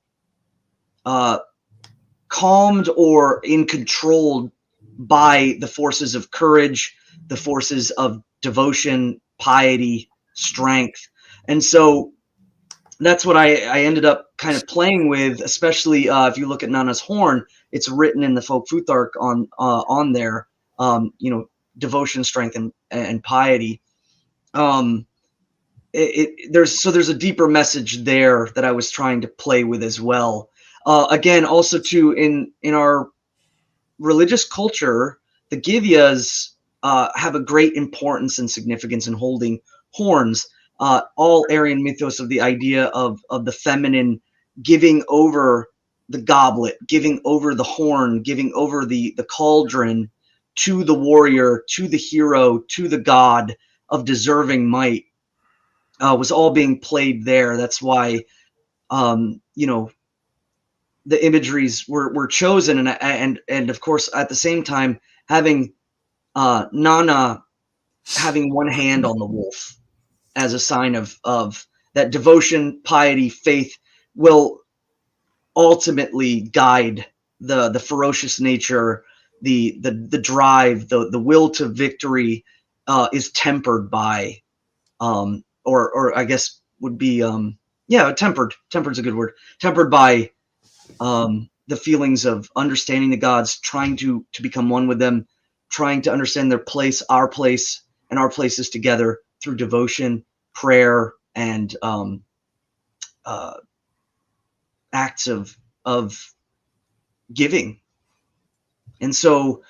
calmed or in control by the forces of courage, the forces of devotion, piety, strength. And so that's what I ended up kind of playing with, especially if you look at Nana's horn, it's written in the folk futhark on there, devotion, strength, and piety. There's a deeper message there that I was trying to play with as well. Again, also too, in our religious culture, the Givyas have a great importance and significance in holding horns. All Aryan mythos of the idea of the feminine giving over the goblet, giving over the horn, giving over the cauldron to the warrior, to the hero, to the god of deserving might, was all being played there. That's why, the imageries were chosen, and of course at the same time having Nana having one hand on the wolf as a sign of that devotion, piety, faith will ultimately guide the ferocious nature, the drive, the will to victory is tempered by or I guess would be yeah, tempered's a good word. Tempered by the feelings of understanding the gods, trying to become one with them, trying to understand their place, and our places together through devotion, prayer, and uh, acts of giving. And so,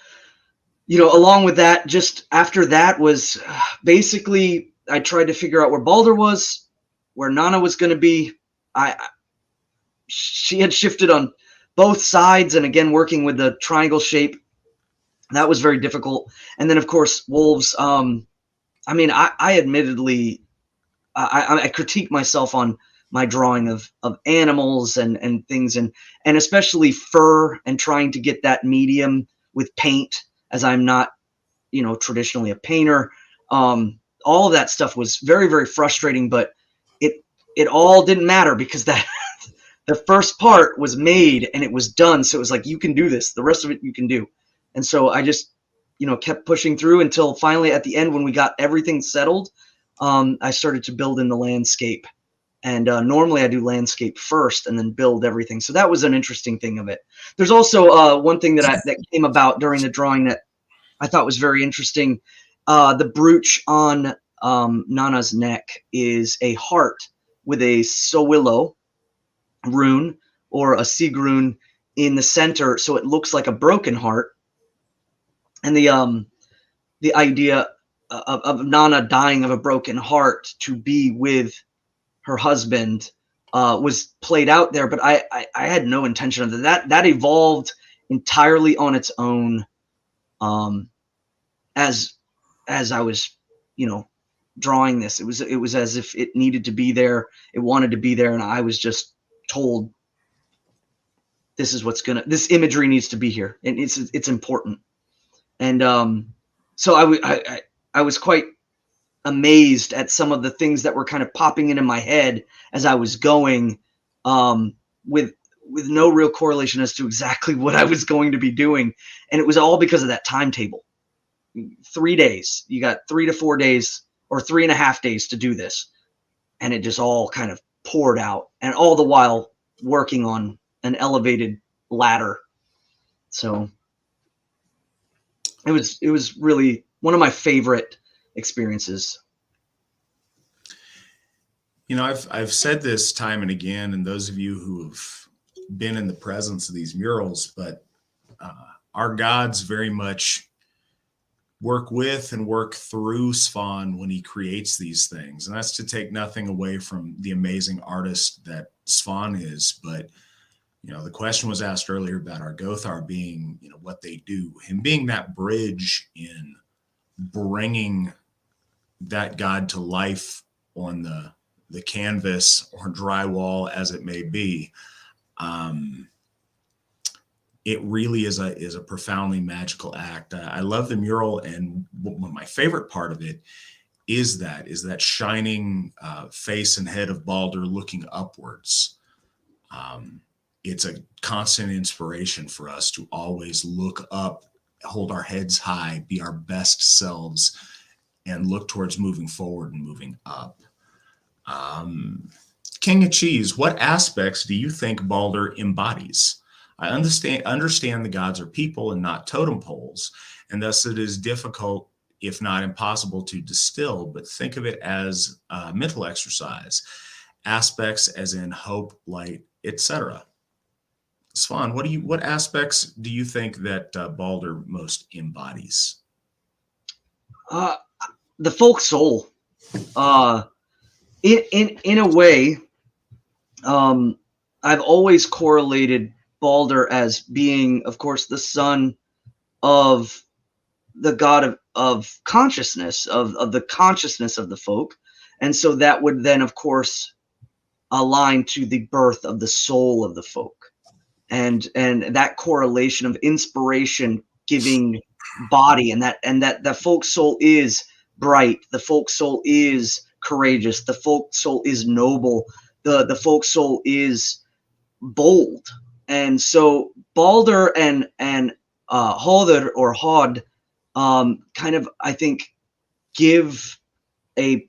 along with that, just after that was basically I tried to figure out where Baldr was, where Nana was going to be. She had shifted on both sides, and again working with the triangle shape, that was very difficult. And then of course wolves. I admittedly I critique myself on my drawing of animals and things, and especially fur, and trying to get that medium with paint, as I'm not traditionally a painter. All of that stuff was very, very frustrating, but it all didn't matter because that the first part was made and it was done. So it was like, you can do this. The rest of it you can do. And so I just, kept pushing through until finally at the end, when we got everything settled, I started to build in the landscape. And normally I do landscape first and then build everything. So that was an interesting thing of it. There's also one thing that came about during the drawing that I thought was very interesting. The brooch on Nana's neck is a heart with a Sowilo rune or a Sig rune in the center, so it looks like a broken heart. And the idea of Nana dying of a broken heart to be with her husband was played out there, but I had no intention of that. That evolved entirely on its own, as I was, drawing this. It was as if it needed to be there. It wanted to be there, and I was just told, this imagery needs to be here, and it's important. And so I was quite amazed at some of the things that were kind of popping into my head as I was going, with no real correlation as to exactly what I was going to be doing. And it was all because of that timetable. 3 days. You got 3 to 4 days or 3.5 days to do this. And it just all kind of poured out, and all the while working on an elevated ladder. So it was really one of my favorite experiences. I've said this time and again, and those of you who have been in the presence of these murals, but our gods very much work with and work through Svan when he creates these things. And that's to take nothing away from the amazing artist that Svan is. But, the question was asked earlier about our Gothar being, what they do. Him being that bridge in bringing that god to life on the canvas or drywall, as it may be. It really is a profoundly magical act. I love the mural, and one of my favorite part of it is that shining face and head of Baldr looking upwards. It's a constant inspiration for us to always look up, hold our heads high, be our best selves, and look towards moving forward and moving up. King of Cheese, what aspects do you think Baldr embodies? I understand the gods are people and not totem poles, and thus it is difficult, if not impossible, to distill, but think of it as a mental exercise. Aspects as in hope, light, etc. Svan, what aspects do you think that Baldr most embodies? The folk soul. In a way, I've always correlated Baldr as being, of course, the son of the god of consciousness, of the consciousness of the folk. And so that would then, of course, align to the birth of the soul of the folk. And that correlation of inspiration giving body, and that the folk soul is bright, the folk soul is courageous, the folk soul is noble, the folk soul is bold. And so Baldr and Haldr or Hod kind of, I think, give a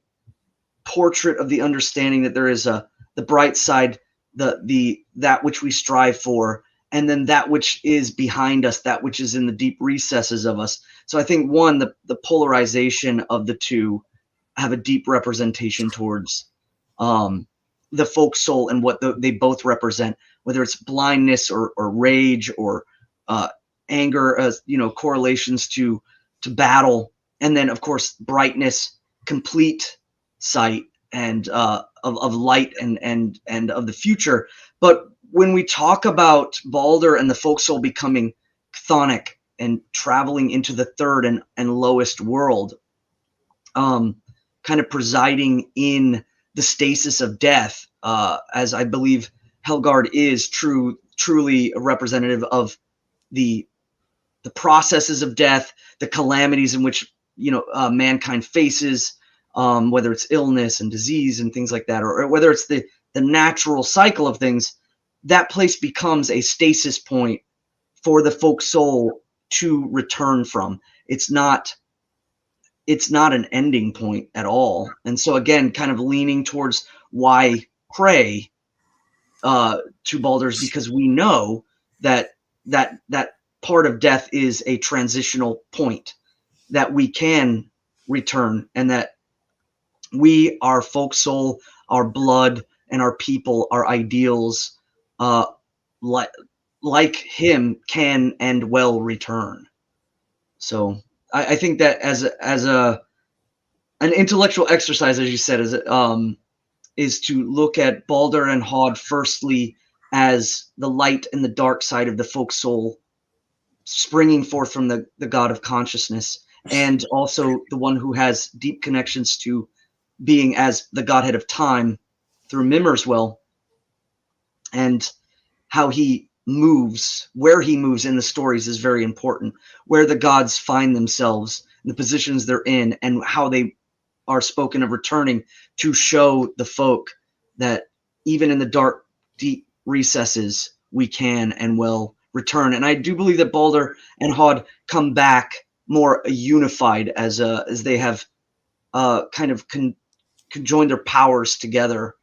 portrait of the understanding that there is a the bright side, that which we strive for, and then that which is behind us, that which is in the deep recesses of us. So I think the polarization of the two have a deep representation towards the folk soul and what they both represent, whether it's blindness or rage or anger, correlations to battle, and then of course brightness, complete sight, and of light and of the future. But when we talk about Baldr and the folk soul becoming chthonic and traveling into the third and lowest world, kind of presiding in the stasis of death, as I believe Helgard is truly a representative of the processes of death, the calamities in which mankind faces, whether it's illness and disease and things like that, or whether it's the natural cycle of things. That place becomes a stasis point for the folk soul to return from. It's not an ending point at all. And so again, kind of leaning towards why pray to Baldr's, because we know that part of death is a transitional point, that we can return, and that we, our folk soul, our blood, and our people, our ideals, like him, can and will return. So I think that as an intellectual exercise, as you said, is to look at Baldr and Hod firstly as the light and the dark side of the folk soul, springing forth from the God of consciousness, and also the one who has deep connections to being as the Godhead of time through Mimmir's well, and how he moves, where he moves in the stories is very important, where the gods find themselves, the positions they're in, and how they are spoken of returning to show the folk that even in the dark, deep recesses, we can and will return. And I do believe that Baldr and Hod come back more unified as they have kind of conjoined their powers together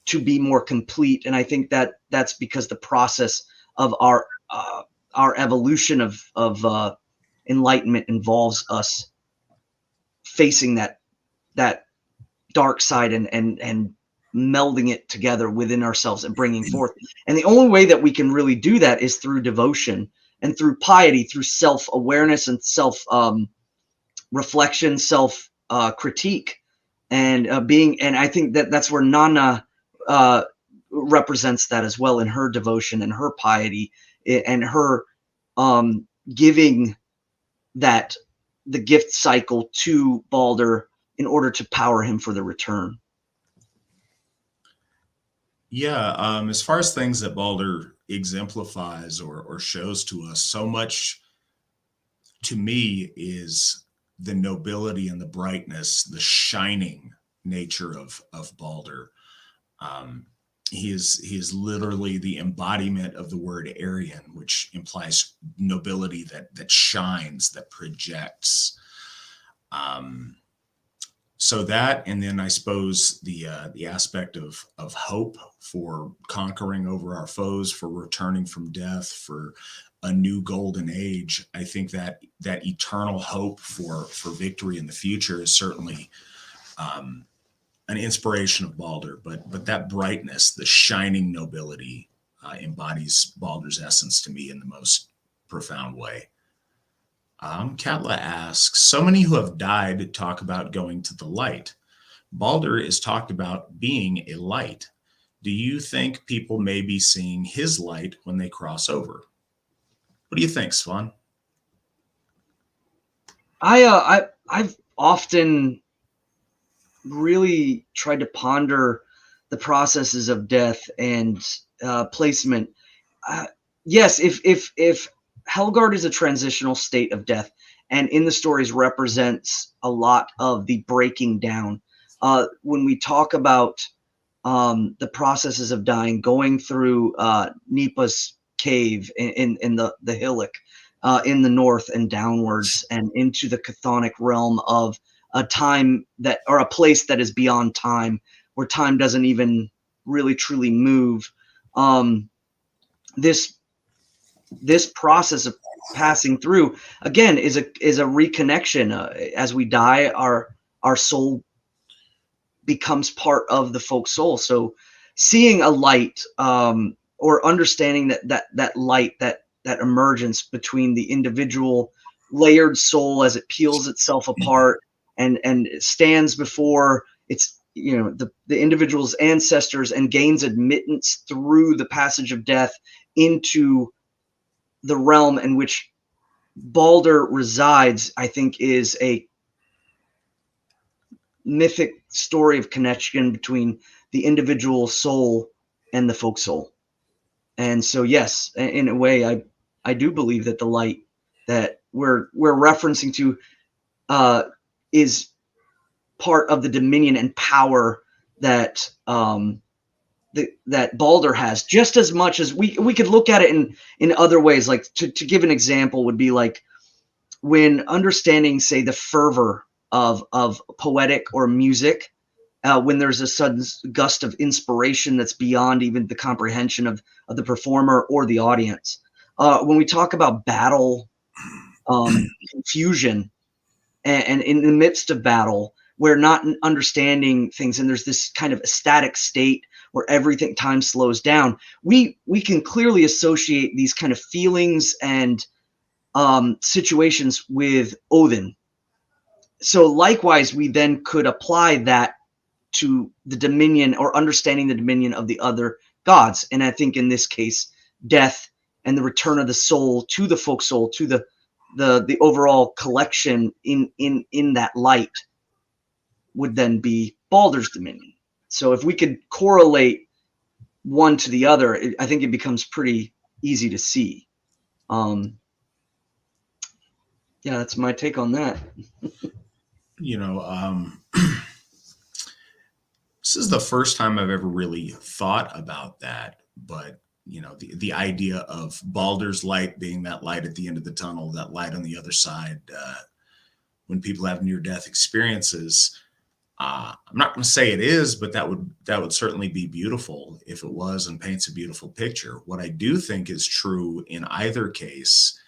to be more complete. And I think that that's because the process of our evolution of enlightenment involves us facing that dark side and melding it together within ourselves and bringing forth. And the only way that we can really do that is through devotion and through piety, through self-awareness and self-reflection, self-critique, and and I think that that's where Nana represents that as well, in her devotion and her piety and her giving that the gift cycle to Baldr in order to power him for the return. Yeah, as far as things that Baldr exemplifies or shows to us, so much to me is the nobility and the brightness, the shining nature of Baldr. He is literally the embodiment of the word Aryan, which implies nobility that shines, that projects. So that, and then I suppose the aspect of hope for conquering over our foes, for returning from death, for a new golden age. I think that eternal hope for victory in the future is certainly an inspiration of Baldr, but that brightness, the shining nobility, embodies Baldr's essence to me in the most profound way. Katla asks, so many who have died talk about going to the light. Baldr is talked about being a light. Do you think people may be seeing his light when they cross over? What do you think, Svan? I've often really tried to ponder the processes of death and placement. Yes, if Helgard is a transitional state of death, and in the stories represents a lot of the breaking down. When we talk about the processes of dying, going through Nipa's cave in the hillock in the north and downwards, and into the chthonic realm of a time that, or a place that is beyond time, where time doesn't even really truly move. This process of passing through again is a reconnection. As we die, our soul becomes part of the folk soul. So seeing a light, or understanding that light, that emergence between the individual layered soul as it peels itself apart and it stands before its, the individual's ancestors, and gains admittance through the passage of death into the realm in which Baldr resides, I think is a mythic story of connection between the individual soul and the folk soul. And so, yes, in a way, I do believe that the light that we're referencing to is part of the dominion and power that that Baldr has, just as much as we could look at it in other ways. Like to give an example would be like when understanding, say, the fervor of poetic or music, when there's a sudden gust of inspiration that's beyond even the comprehension of the performer or the audience. When we talk about battle, confusion, and in the midst of battle, we're not understanding things, and there's this kind of ecstatic state where everything, time slows down. We can clearly associate these kind of feelings and situations with Odin. So likewise, we then could apply that to the dominion, or understanding the dominion of the other gods. And I think in this case, death and the return of the soul to the folk soul, to the overall collection in that light, would then be Baldr's dominion. So if we could correlate one to the other, I think it becomes pretty easy to see. Yeah, that's my take on that. This is the first time I've ever really thought about that, but the idea of Baldr's light being that light at the end of the tunnel, that light on the other side, when people have near-death experiences. I'm not going to say it is, but that would certainly be beautiful if it was, and paints a beautiful picture. What I do think is true in either case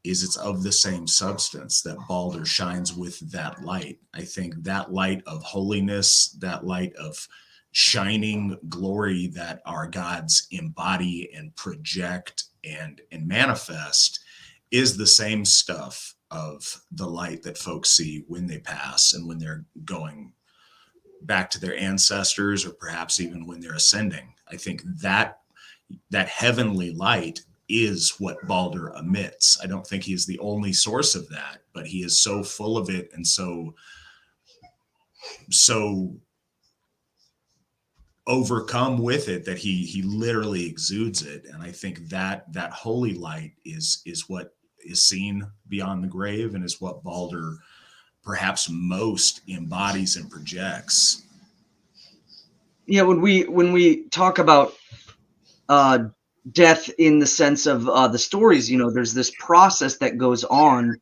is it's of the same substance, that Baldr shines with that light. I think that light of holiness, that light of shining glory that our gods embody and project and manifest, is the same stuff of the light that folks see when they pass, and when they're going back to their ancestors, or perhaps even when they're ascending. I think that heavenly light is what Baldr emits. I don't think he's the only source of that, but he is so full of it, and so overcome with it, that he literally exudes it. And I think that holy light is what is seen beyond the grave, and is what Baldr perhaps most embodies and projects. Yeah, when we talk about death in the sense of the stories, there's this process that goes on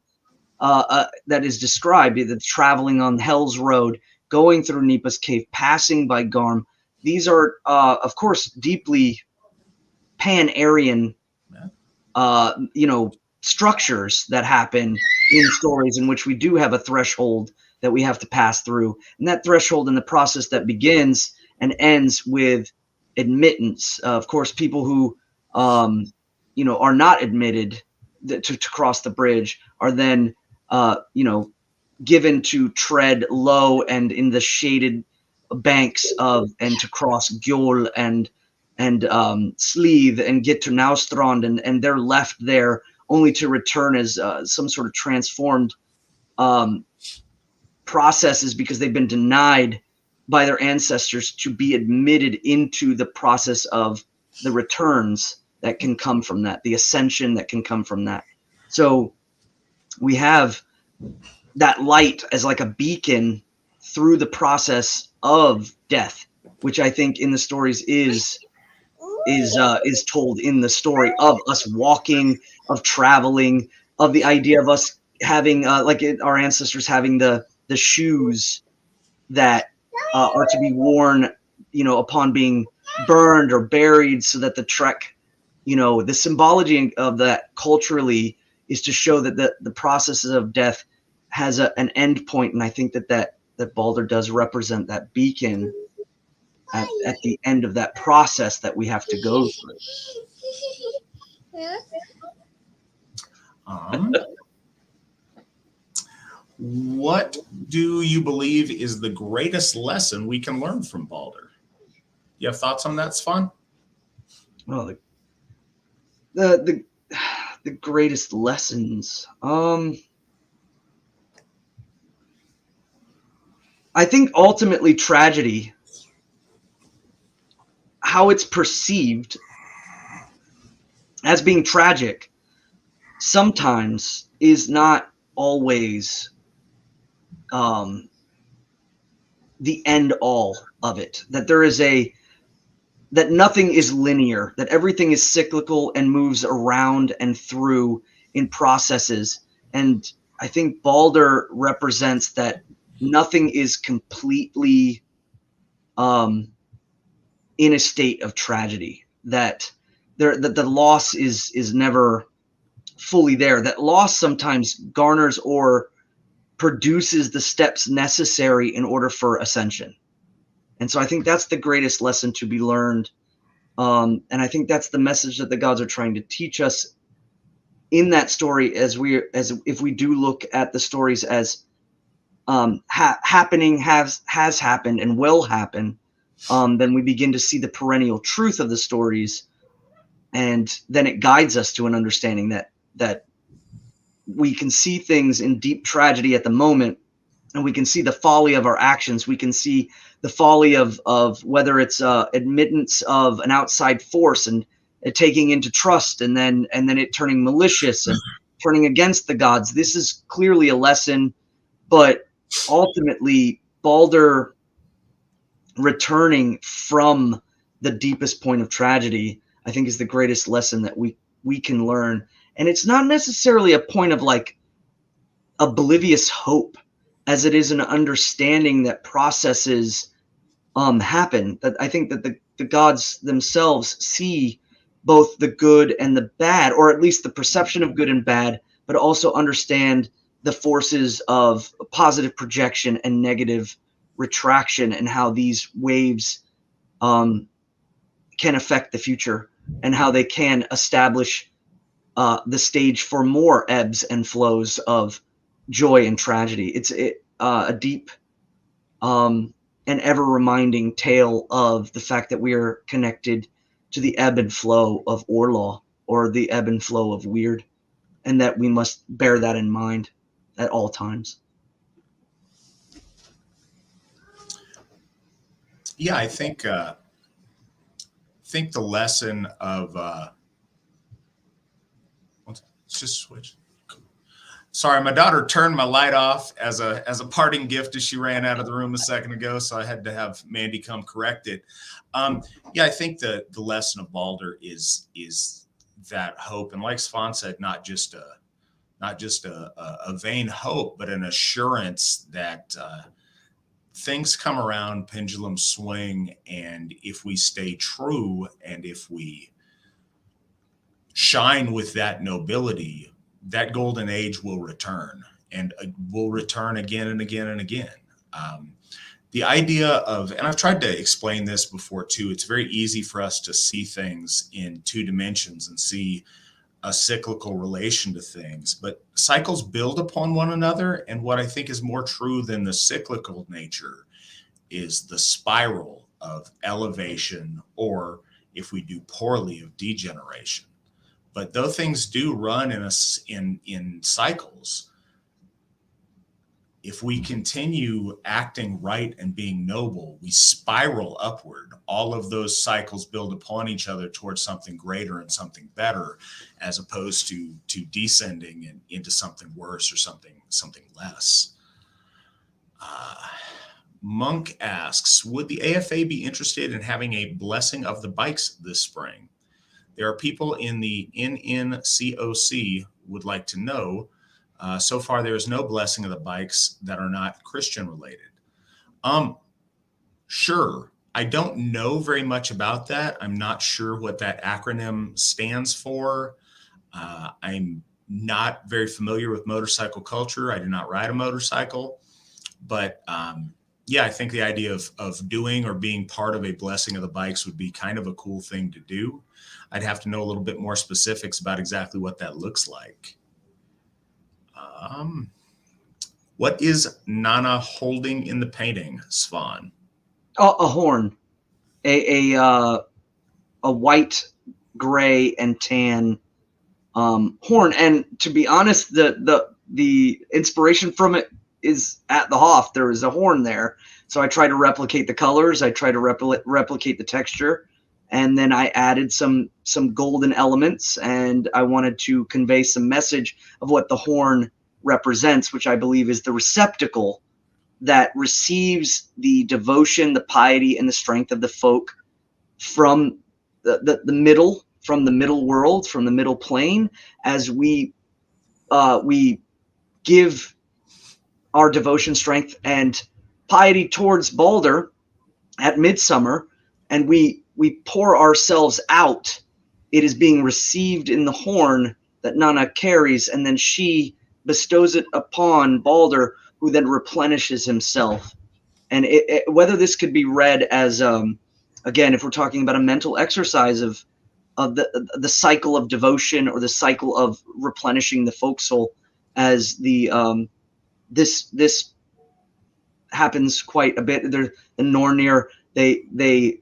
that is described, the traveling on Hell's Road, going through Nipa's cave, passing by Garm. These are, of course, deeply Pan-Aryan, structures that happen in stories, in which we do have a threshold that we have to pass through, and that threshold in the process that begins and ends with admittance. Of course, people who are not admitted to cross the bridge are then given to tread low and in the shaded banks and to cross Gjol and Sleeve and get to Naustrand, and they're left there only to return as some sort of transformed processes, because they've been denied by their ancestors to be admitted into the process of the returns that can come from that, the ascension that can come from that. So we have that light as like a beacon through the process of death, which I think in the stories is told in the story of us walking, of traveling, of the idea of us having our ancestors having the shoes that are to be worn upon being burned or buried, so that the trek, the symbology of that culturally is to show that the processes of death has an end point. And I think that Baldr does represent that beacon at the end of that process that we have to go through. What do you believe is the greatest lesson we can learn from Baldr? You have thoughts on that, Svan? Well, the greatest lessons. I think ultimately tragedy, how it's perceived as being tragic, sometimes is not always the end all of it. That nothing is linear, that everything is cyclical and moves around and through in processes. And I think Baldr represents that nothing is completely in a state of tragedy, that the loss is never fully there, that loss sometimes garners or produces the steps necessary in order for ascension. And so I think that's the greatest lesson to be learned. And I think that's the message that the gods are trying to teach us in that story, as if we do look at the stories as happening, has happened and will happen, then we begin to see the perennial truth of the stories, and then it guides us to an understanding that we can see things in deep tragedy at the moment, and we can see the folly of our actions. We can see the folly of whether it's admittance of an outside force and it taking into trust, and then it turning malicious and turning against the gods. This is clearly a lesson, but ultimately Baldr returning from the deepest point of tragedy, I think, is the greatest lesson that we can learn. And it's not necessarily a point of like oblivious hope, as it is an understanding that processes happen. That I think that the gods themselves see both the good and the bad, or at least the perception of good and bad, but also understand the forces of positive projection and negative retraction, and how these waves can affect the future, and how they can establish the stage for more ebbs and flows of joy and tragedy. It's a deep and ever reminding tale of the fact that we are connected to the ebb and flow of Orlaw, or the ebb and flow of Weird, and that we must bear that in mind at all times. Yeah, I think the lesson of let's just switch. Sorry, my daughter turned my light off as a parting gift as she ran out of the room a second ago, so I had to have Mandy come correct it. Yeah, I think the lesson of Baldr is that hope, and like Svan said, not just a vain hope, but an assurance that things come around, pendulums swing, and if we stay true and if we shine with that nobility, that golden age will return, and will return again and again and again. The idea of, and I've tried to explain this before too, it's very easy for us to see things in two dimensions and see a cyclical relation to things, but cycles build upon one another. And what I think is more true than the cyclical nature is the spiral of elevation, or if we do poorly, of degeneration. But though things do run in cycles, if we continue acting right and being noble, we spiral upward. All of those cycles build upon each other towards something greater and something better, as opposed to descending into something worse or something less. Monk asks, would the AFA be interested in having a blessing of the bikes this spring? There are people in the NNCOC would like to know. So far, there is no blessing of the bikes that are not Christian related. Sure. I don't know very much about that. I'm not sure what that acronym stands for. I'm not very familiar with motorcycle culture. I do not ride a motorcycle, but yeah, I think the idea of doing or being part of a blessing of the bikes would be kind of a cool thing to do. I'd have to know a little bit more specifics about exactly what that looks like. Um, what is Nana holding in the painting, Svan? Oh, a horn, a white, gray, and tan horn. And to be honest, the inspiration from it is at the Hoff. There is a horn there, so I try to replicate the colors. I try to replicate the texture, and then I added some golden elements, and I wanted to convey some message of what the horn represents, which I believe is the receptacle that receives the devotion, the piety, and the strength of the folk from the middle, from the middle world, from the middle plane, as we give our devotion, strength, and piety towards Baldr at midsummer, and we pour ourselves out. It is being received in the horn that Nana carries, and then she bestows it upon Baldr, who then replenishes himself. And whether this could be read as again, if we're talking about a mental exercise of the cycle of devotion or the cycle of replenishing the folk soul, as the this happens quite a bit. The Nornir, they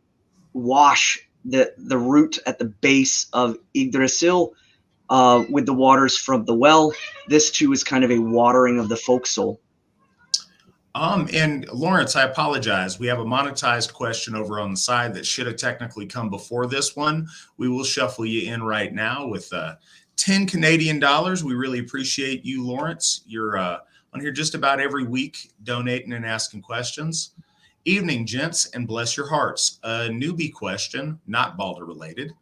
wash the root at the base of Yggdrasil with the waters from the well. This too is kind of a watering of the folk soul. And Lawrence, I apologize. We have a monetized question over on the side that should have technically come before this one. We will shuffle you in right now with 10 Canadian dollars. We really appreciate you, Lawrence. You're on here just about every week, donating and asking questions. Evening, gents, and bless your hearts. A newbie question, not Baldr related.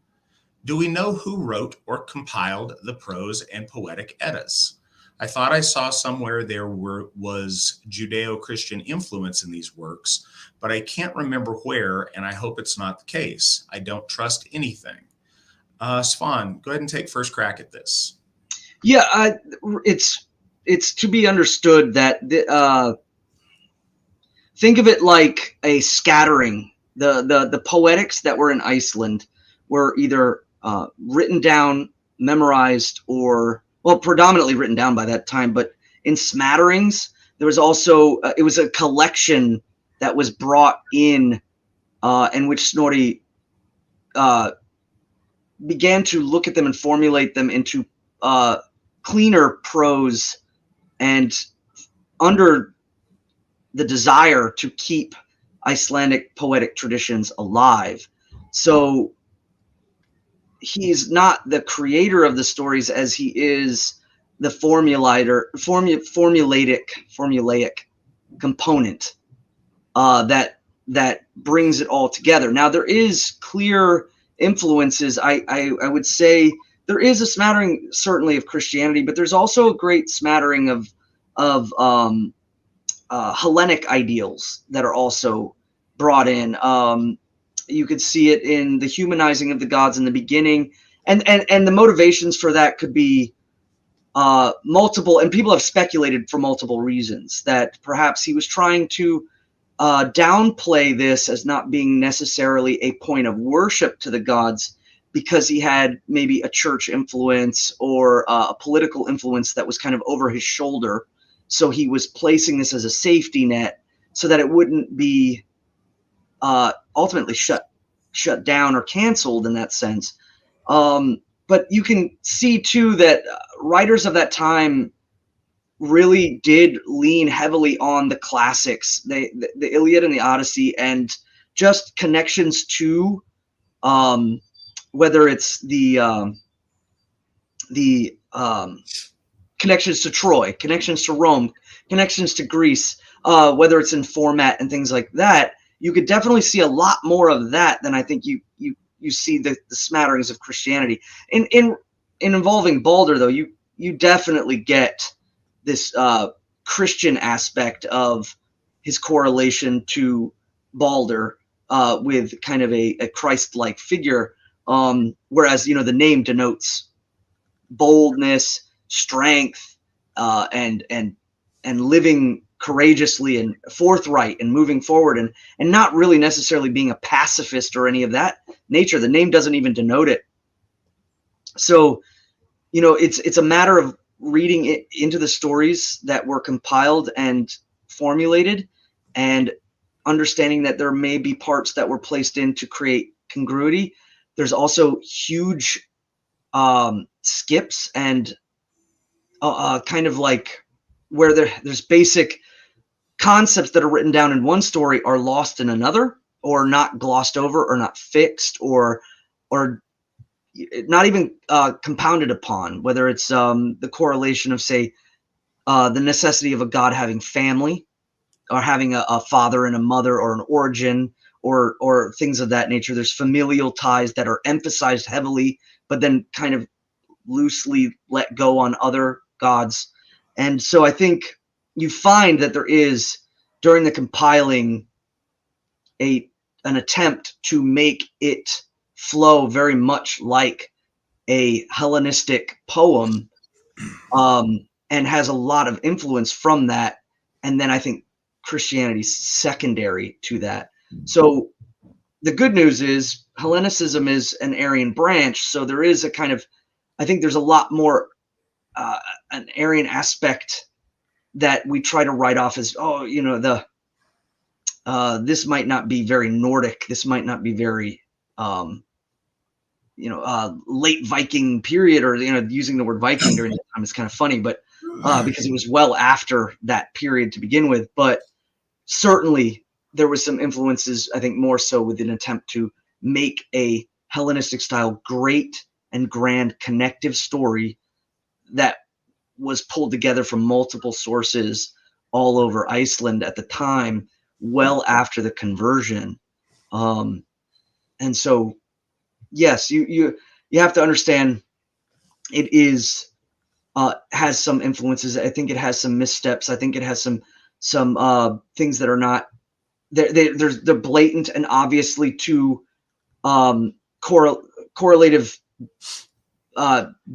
Do we know who wrote or compiled the prose and poetic Eddas? I thought I saw somewhere there was Judeo-Christian influence in these works, but I can't remember where, and I hope it's not the case. I don't trust anything. Svan, go ahead and take first crack at this. Yeah, it's to be understood that think of it like a scattering. The poetics that were in Iceland were either written down, memorized, or predominantly written down by that time, but in smatterings. There was also it was a collection that was brought in which Snorri began to look at them and formulate them into cleaner prose, and under the desire to keep Icelandic poetic traditions alive. So he's not the creator of the stories as he is the formulaic component that brings it all together. Now there is clear influences. I would say there is a smattering certainly of Christianity, but there's also a great smattering of Hellenic ideals that are also brought in. You could see it in the humanizing of the gods in the beginning, and the motivations for that could be multiple, and people have speculated for multiple reasons that perhaps he was trying to downplay this as not being necessarily a point of worship to the gods, because he had maybe a church influence or a political influence that was kind of over his shoulder. So he was placing this as a safety net so that it wouldn't be ultimately shut down or canceled in that sense. But you can see too that writers of that time really did lean heavily on the classics, the Iliad and the Odyssey, and just connections to whether it's the connections to Troy, connections to Rome, connections to Greece, whether it's in format and things like that. You could definitely see a lot more of that than I think you see the smatterings of Christianity. In involving Baldr, though, you definitely get this Christian aspect of his correlation to Baldr, with kind of a Christ-like figure. Whereas, the name denotes boldness, strength, and living courageously and forthright and moving forward, and not really necessarily being a pacifist or any of that nature. The name doesn't even denote it. So, it's a matter of reading it into the stories that were compiled and formulated, and understanding that there may be parts that were placed in to create congruity. There's also huge skips and kind of like where there's basic concepts that are written down in one story are lost in another, or not glossed over, or not fixed, or not even compounded upon, whether it's the correlation of, say, the necessity of a god having family, or having a father and a mother, or an origin, or things of that nature. There's familial ties that are emphasized heavily, but then kind of loosely let go on other gods. And so I think you find that there is, during the compiling, an attempt to make it flow very much like a Hellenistic poem, and has a lot of influence from that. And then I think Christianity's secondary to that. So the good news is Hellenicism is an Arian branch, so there is a kind of, I think there's a lot more an Arian aspect that we try to write off as, this might not be very Nordic, this might not be very late Viking period, or using the word Viking during that time is kind of funny, but because it was well after that period to begin with. But certainly there was some influences, I think more so with an attempt to make a Hellenistic style great and grand connective story that was pulled together from multiple sources all over Iceland at the time, well after the conversion. And so, yes, you have to understand it is has some influences. I think it has some missteps. I think it has some things that are not, they're blatant and obviously too correlative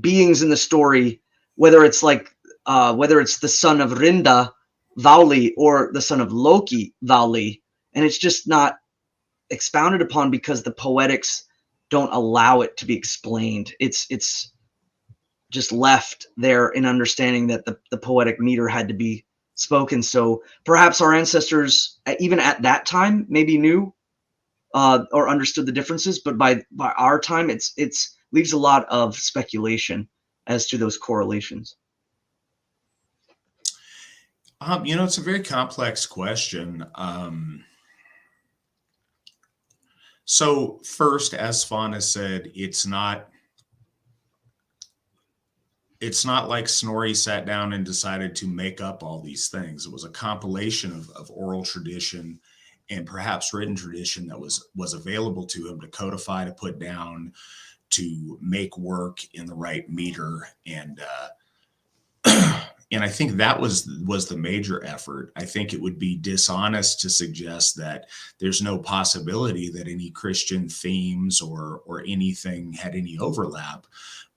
beings in the story, whether it's the son of Rinda, Vauli, or the son of Loki, Vauli, and it's just not expounded upon because the poetics don't allow it to be explained. It's just left there in understanding that the poetic meter had to be spoken. So perhaps our ancestors, even at that time, maybe knew or understood the differences, but by our time, it's leaves a lot of speculation as to those correlations. It's a very complex question. So first, as Svan has said, it's not like Snorri sat down and decided to make up all these things. It was a compilation of oral tradition and perhaps written tradition that was available to him to codify, to put down, to make work in the right meter. And and I think that was the major effort. I think it would be dishonest to suggest that there's no possibility that any Christian themes or anything had any overlap.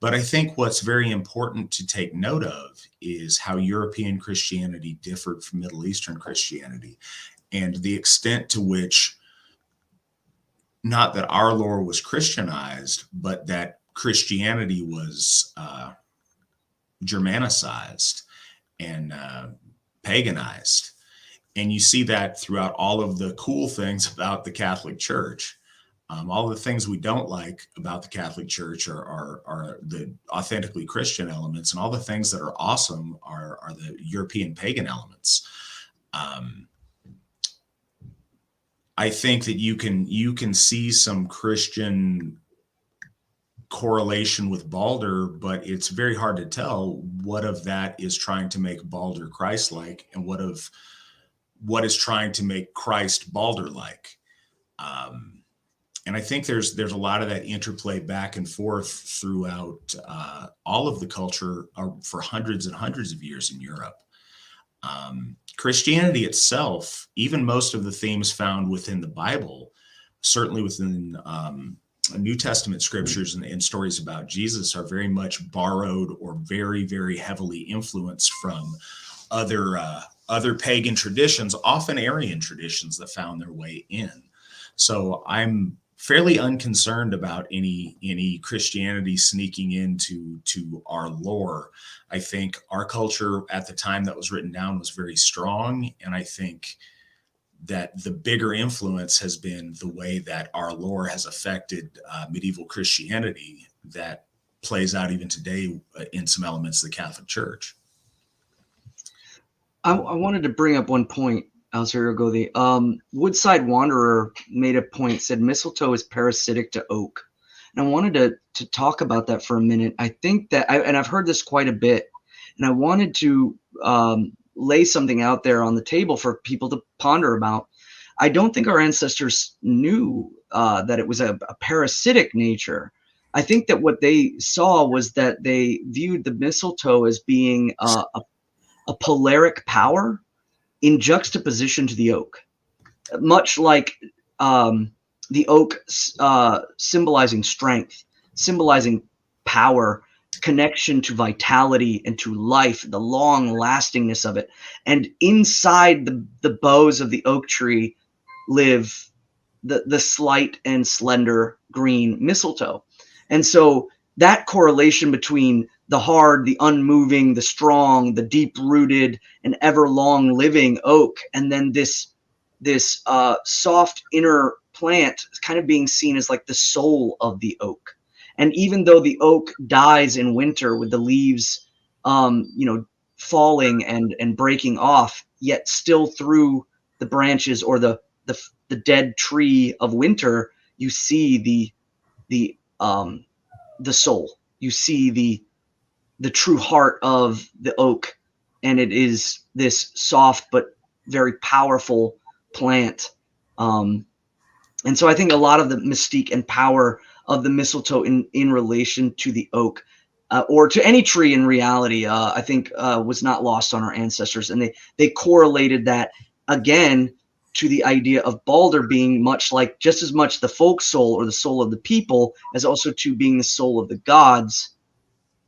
But I think what's very important to take note of is how European Christianity differed from Middle Eastern Christianity, and the extent to which, not that our lore was Christianized, but that Christianity was Germanicized and paganized. And you see that throughout all of the cool things about the Catholic Church. All the things we don't like about the Catholic Church are the authentically Christian elements, and all the things that are awesome are the European pagan elements. I think that you can see some Christian correlation with Baldr, but it's very hard to tell what of that is trying to make Baldr Christ-like and what is trying to make Christ Baldr-like. And I think there's a lot of that interplay back and forth throughout all of the culture for hundreds and hundreds of years in Europe. Christianity itself, even most of the themes found within the Bible, certainly within New Testament scriptures and stories about Jesus, are very much borrowed or very, very heavily influenced from other pagan traditions, often Aryan traditions that found their way in. So I'm fairly unconcerned about any Christianity sneaking into our lore. I think our culture at the time that was written down was very strong, and I think that the bigger influence has been the way that our lore has affected medieval Christianity that plays out even today in some elements of the Catholic Church. I wanted to bring up one point. Gothi. Woodside Wanderer made a point, said mistletoe is parasitic to oak. And I wanted to talk about that for a minute. I think that, and I've heard this quite a bit, and I wanted to lay something out there on the table for people to ponder about. I don't think our ancestors knew that it was a parasitic nature. I think that what they saw was that they viewed the mistletoe as being a polaric power in juxtaposition to the oak, much like the oak symbolizing strength, symbolizing power, connection to vitality and to life, the long lastingness of it. And inside the boughs of the oak tree live the slight and slender green mistletoe. And so that correlation between the hard, the unmoving, the strong, the deep-rooted, and ever long-living oak, and then this soft inner plant is kind of being seen as like the soul of the oak. And even though the oak dies in winter with the leaves, falling and breaking off, yet still through the branches or the dead tree of winter, you see the soul. You see the true heart of the oak, and it is this soft but very powerful plant. And so I think a lot of the mystique and power of the mistletoe in relation to the oak, or to any tree in reality, I think was not lost on our ancestors. And they correlated that again to the idea of Baldr being just as much the folk soul or the soul of the people, as also to being the soul of the gods.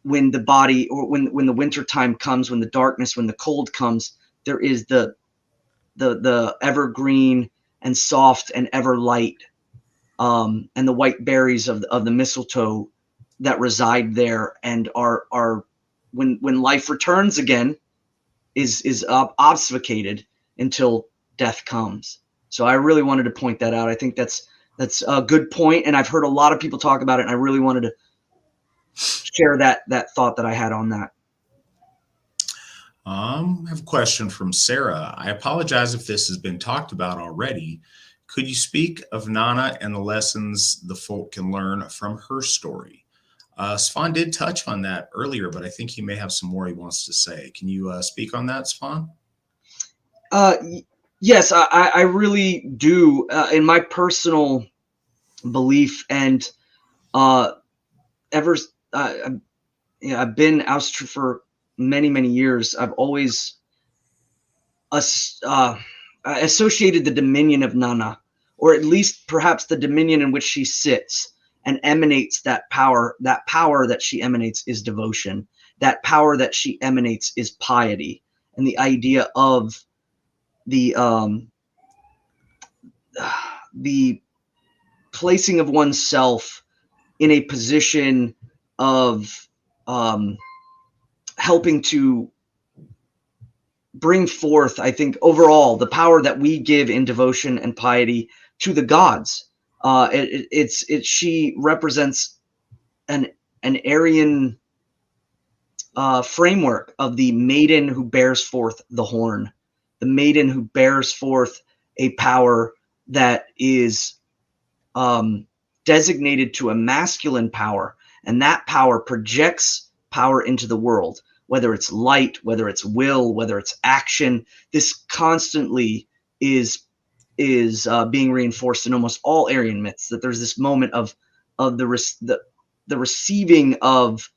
When the body, or when the winter time comes, when the darkness, when the cold comes, there is the evergreen and soft and ever light, and the white berries of the mistletoe that reside there and are when life returns again is obfuscated until death comes. So I really wanted to point that out. I think that's a good point, and I've heard a lot of people talk about it, and I really wanted to share that thought that I had on that. I have a question from Sarah. I apologize if this has been talked about already. Could you speak of Nana and the lessons the folk can learn from her story? Svan did touch on that earlier, but I think he may have some more he wants to say. Can you speak on that, Svan? Yes, I really do. In my personal belief, and I've been Asatru for many, many years. I've always associated the dominion of Nana, or at least perhaps the dominion in which she sits and emanates that power. That power that she emanates is devotion. That power that she emanates is piety. And the idea of the placing of oneself in a position of helping to bring forth, I think, overall the power that we give in devotion and piety to the gods. She represents an Aryan framework of the maiden who bears forth the horn, the maiden who bears forth a power that is designated to a masculine power, and that power projects power into the world, whether it's light, whether it's will, whether it's action. This constantly is being reinforced in almost all Aryan myths, that there's this moment of the receiving of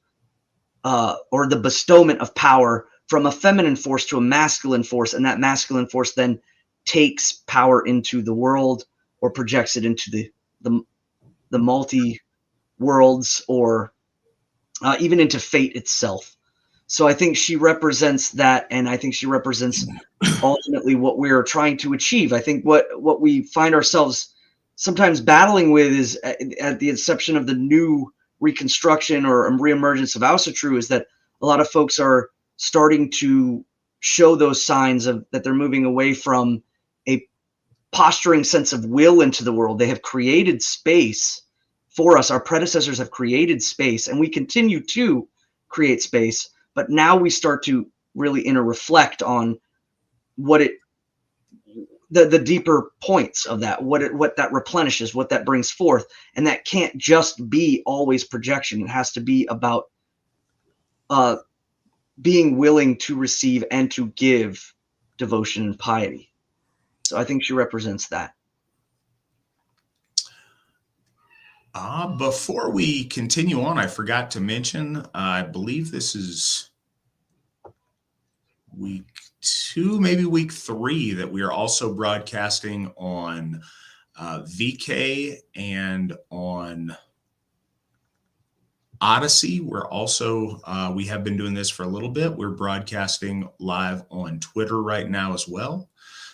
or the bestowment of power from a feminine force to a masculine force, and that masculine force then takes power into the world or projects it into the multi worlds, or even into fate itself. So I think she represents that, and I think she represents ultimately what we're trying to achieve. I think what we find ourselves sometimes battling with is at the inception of the new reconstruction or reemergence of Asatru, is that a lot of folks are starting to show those signs of that they're moving away from a posturing sense of will into the world. They have created space for us. Our predecessors have created space, and we continue to create space. But now we start to really reflect on what the deeper points of that, what that replenishes, what that brings forth, and that can't just be always projection. It has to be about being willing to receive and to give devotion and piety. So I think she represents that. Before we continue on, I forgot to mention, I believe this is week 2, maybe week 3, that we are also broadcasting on VK and on Odyssey. We're also, we have been doing this for a little bit. We're broadcasting live on Twitter right now as well.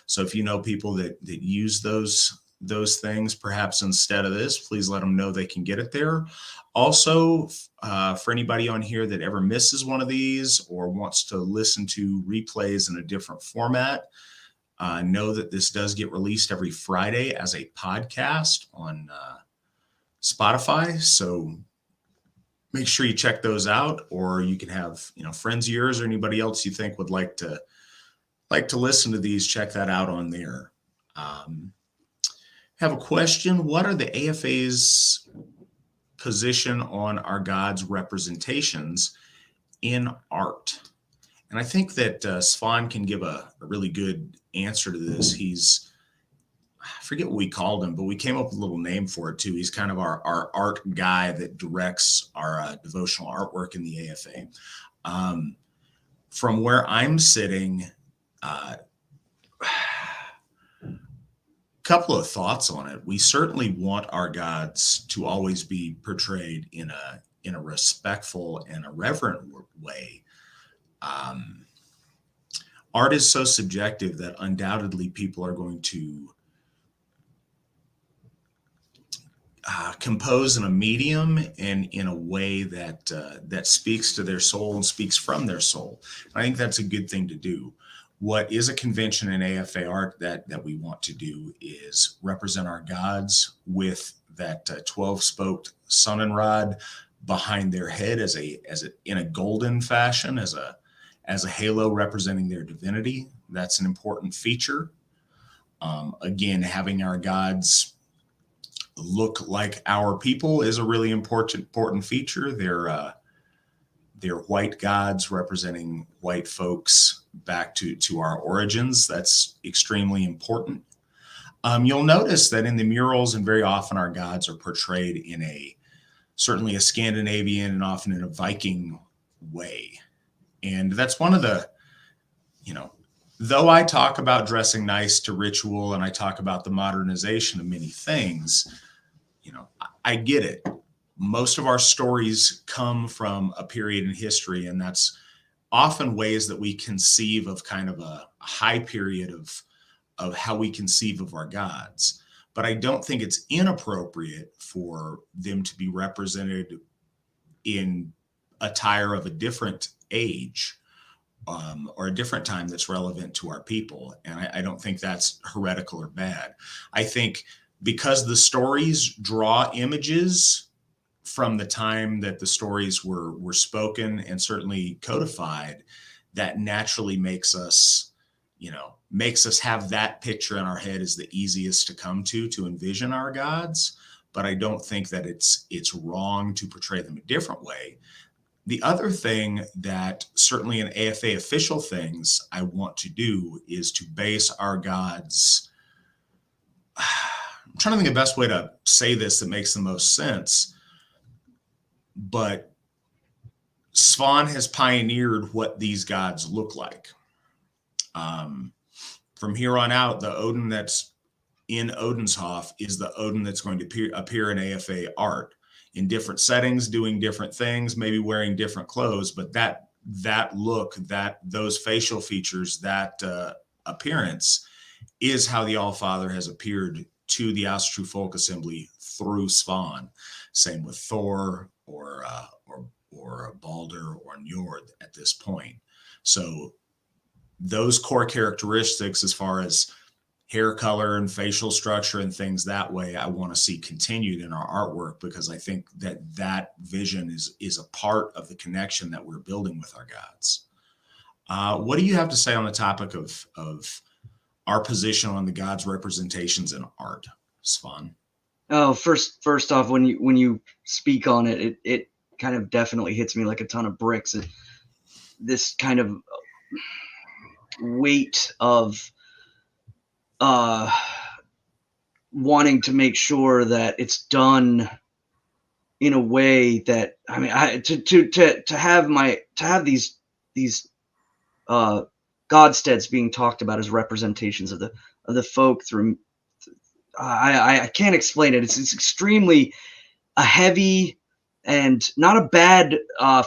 So if you know people that use those things, perhaps instead of this, please let them know they can get it there. Also, for anybody on here that ever misses one of these or wants to listen to replays in a different format, know that this does get released every Friday as a podcast on Spotify. So make sure you check those out, or you can have, friends of yours or anybody else you think would like to listen to these, check that out on there. Have a question. What are the AFA's position on our God's representations in art? And I think that Svan can give a really good answer to this. I forget what we called him, but we came up with a little name for it too. He's kind of our art guy that directs our devotional artwork in the AFA. From where I'm sitting, couple of thoughts on it. We certainly want our gods to always be portrayed in a respectful and a reverent way. Art is so subjective that undoubtedly people are going to compose in a medium and in a way that speaks to their soul and speaks from their soul. I think that's a good thing to do. What is a convention in AFA art that we want to do is represent our gods with that 12-spoked sun and rod behind their head as in a golden fashion, as a halo representing their divinity. That's an important feature. Again, having our gods look like our people is a really important feature. They're white gods representing white folks back to our origins. That's extremely important. You'll notice that in the murals, and very often our gods are portrayed in certainly a Scandinavian and often in a Viking way. And that's one of the, though I talk about dressing nice to ritual and I talk about the modernization of many things, I get it. Most of our stories come from a period in history, and that's often ways that we conceive of kind of a high period of how we conceive of our gods. But I don't think it's inappropriate for them to be represented in attire of a different age or a different time that's relevant to our people. And I don't think that's heretical or bad. I think because the stories draw images from the time that the stories were spoken and certainly codified, that naturally makes us have that picture in our head as the easiest to come to envision our gods. But I don't think that it's wrong to portray them a different way. The other thing that certainly in AFA official things I want to do is to base our gods. I'm trying to think of the best way to say this that makes the most sense. But Svan has pioneered what these gods look like. From here on out, the Odin that's in Odin's is the Odin that's going to appear in AFA art in different settings, doing different things, maybe wearing different clothes, but that look, those facial features, that appearance is how the Allfather has appeared to the Asatru folk assembly through Svan. Same with Thor or Baldr or Njord at this point. So those core characteristics, as far as hair color and facial structure and things that way, I want to see continued in our artwork, because I think that vision is a part of the connection that we're building with our gods. What do you have to say on the topic of our position on the gods' representations in art, Svan? Oh, first off, when you speak on it, it kind of definitely hits me like a ton of bricks. This kind of weight of wanting to make sure that it's done in a way that, I mean, to have these godsteads being talked about as representations of the folk through, I can't explain it. It's extremely a heavy and not a bad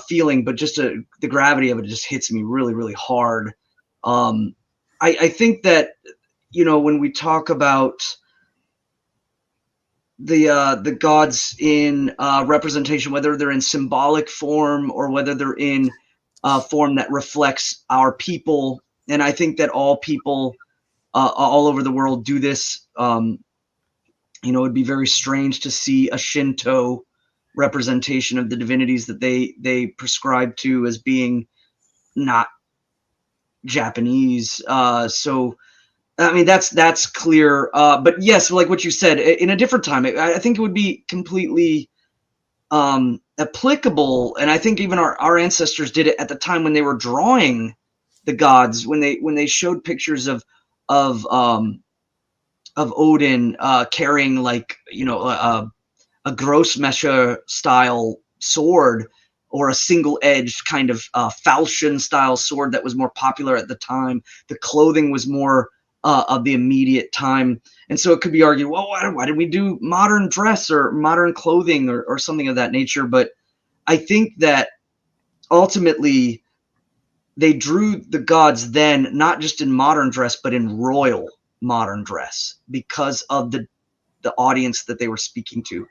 feeling, but just the gravity of it just hits me really, really hard. I think that, when we talk about the gods in representation, whether they're in symbolic form or whether they're in form that reflects our people, and I think that all people all over the world do this. It'd be very strange to see a Shinto representation of the divinities that they prescribe to as being not Japanese. So, I mean, that's clear. But yes, like what you said, in a different time, I think it would be completely applicable. And I think even our ancestors did it at the time when they were drawing the gods, when they showed pictures of Odin carrying, like, a Grossmesser style sword, or a single-edged kind of falchion style sword that was more popular at the time. The clothing was more of the immediate time. And so it could be argued, well, why did we do modern dress or modern clothing or something of that nature? But I think that ultimately they drew the gods then, not just in modern dress, but in royal modern dress, because of the audience that they were speaking to.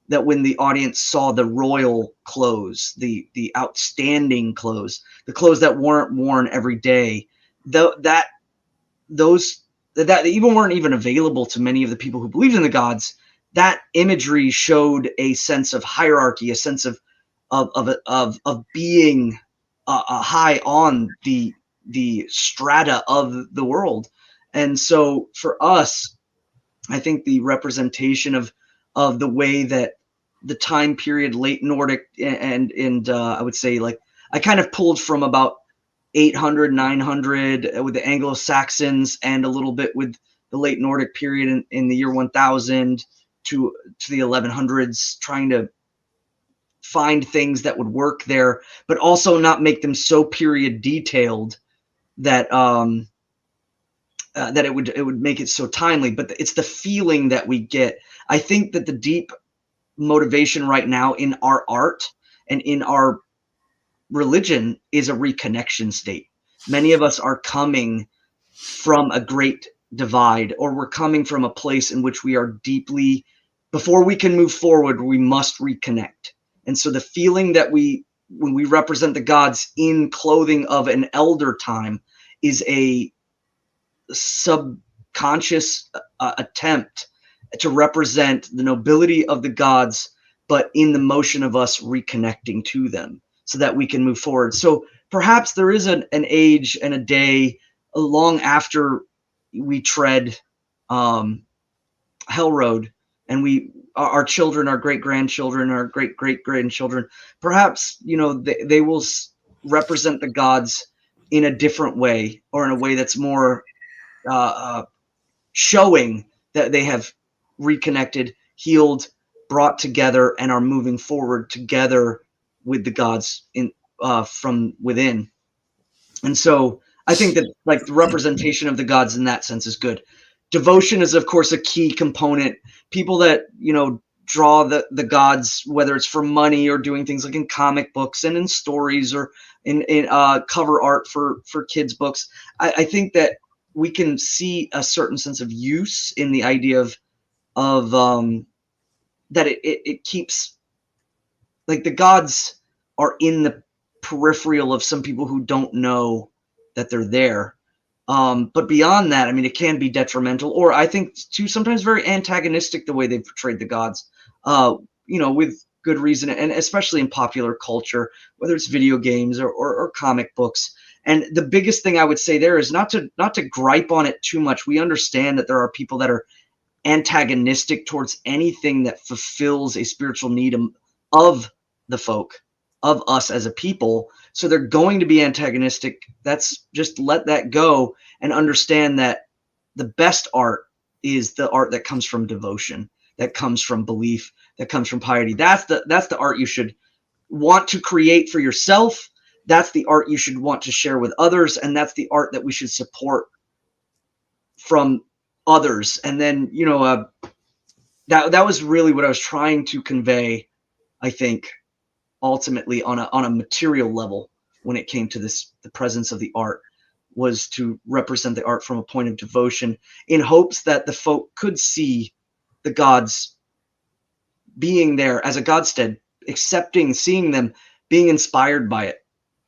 That when the audience saw the royal clothes, the outstanding clothes, the clothes that weren't worn every day, that even weren't even available to many of the people who believed in the gods, that imagery showed a sense of hierarchy, a sense of being high on the strata of the world. And so for us, I think the representation of the way that the time period, late Nordic, and I would say, like, I kind of pulled from about 800, 900 with the Anglo-Saxons, and a little bit with the late Nordic period in the year 1000 to the 1100s, trying to find things that would work there, but also not make them so period detailed that that it would make it so timely. But it's the feeling that we get. I think that the deep motivation right now in our art and in our religion is a reconnection state. Many of us are coming from a great divide, or we're coming from a place in which we are deeply, before we can move forward, we must reconnect. And so the feeling that when we represent the gods in clothing of an elder time, is a subconscious attempt to represent the nobility of the gods, but in the motion of us reconnecting to them so that we can move forward. So perhaps there is an age and a day long after we tread Hell Road, and our children, our great-grandchildren, our great-great-grandchildren, perhaps, they will represent the gods in a different way, or in a way that's more showing that they have reconnected, healed, brought together, and are moving forward together with the gods from within. And so I think that, like, the representation of the gods in that sense is good. devotion is, of course, a key component. People that, draw the gods, whether it's for money or doing things like in comic books and in stories or in cover art for kids' books. I think that we can see a certain sense of use in the idea of that it keeps, like, the gods are in the peripheral of some people who don't know that they're there. But beyond that, I mean, it can be detrimental, or I think too sometimes very antagonistic the way they've portrayed the gods. With good reason, and especially in popular culture, whether it's video games or comic books. And the biggest thing I would say there is not to gripe on it too much. We understand that there are people that are antagonistic towards anything that fulfills a spiritual need of the folk, of us as a people. So they're going to be antagonistic. That's just let that go and understand that the best art is the art that comes from devotion, that comes from belief, that comes from piety. That's the art you should want to create for yourself. That's the art you should want to share with others, and that's the art that we should support from others. And then, that was really what I was trying to convey, I think, ultimately on a material level when it came to the presence of the art, was to represent the art from a point of devotion, in hopes that the folk could see the gods being there as a godstead, accepting, seeing them, being inspired by it.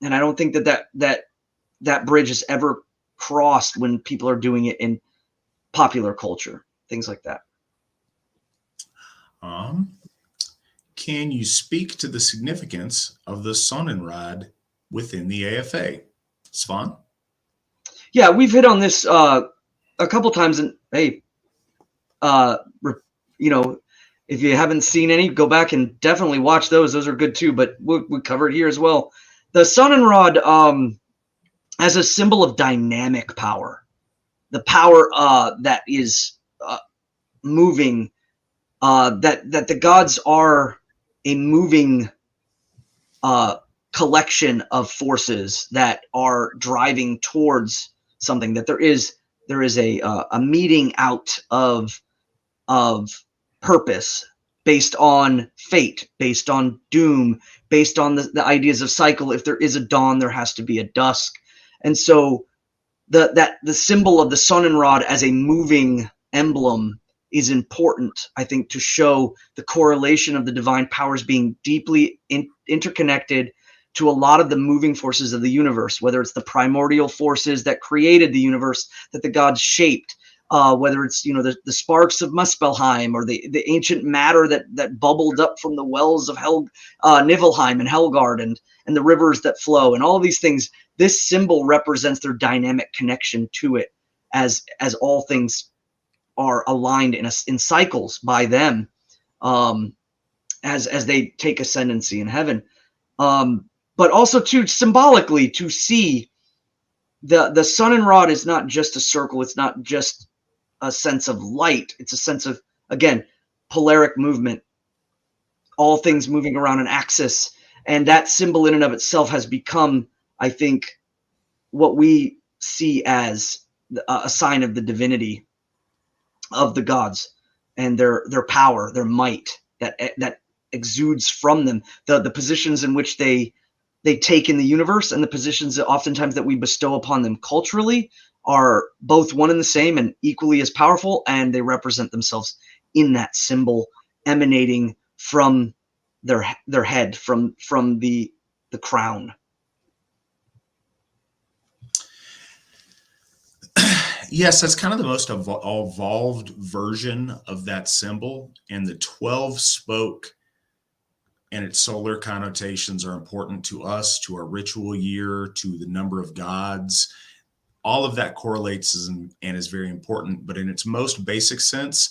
And I don't think that bridge is ever crossed when people are doing it in popular culture, things like that. Can you speak to the significance of the Sonnenrad within the AFA? Svan? Yeah, we've hit on this a couple times, and hey, if you haven't seen any, go back and definitely watch those. Those are good too, but we cover it here as well. The Sonnenrad, as a symbol of dynamic power, the power that is moving, that the gods are a moving collection of forces that are driving towards something, that there is a meeting out of purpose, based on fate, based on doom, based on the ideas of cycle. If there is a dawn, there has to be a dusk. And so the symbol of the Sonnenrad as a moving emblem is important, I think, to show the correlation of the divine powers being deeply interconnected to a lot of the moving forces of the universe, whether it's the primordial forces that created the universe, that the gods shaped, whether it's the sparks of Muspelheim, or the ancient matter that bubbled up from the wells of Niflheim and Helgard, and the rivers that flow, and all these things. This symbol represents their dynamic connection to it, as all things are aligned in cycles by them, as they take ascendancy in heaven. But also too symbolically, to see the Sonnenrad is not just a circle. It's not just a sense of light. It's a sense of, again, polaric movement, all things moving around an axis. And that symbol in and of itself has become, I think, what we see as a sign of the divinity of the gods, and their power, their might that exudes from them, the positions in which they take in the universe, and the positions that oftentimes that we bestow upon them culturally are both one and the same and equally as powerful, and they represent themselves in that symbol emanating from their head, from the crown. Yes, that's kind of the most evolved version of that symbol. And the 12 spoke and its solar connotations are important to us, to our ritual year, to the number of gods. All of that correlates and is very important. But in its most basic sense,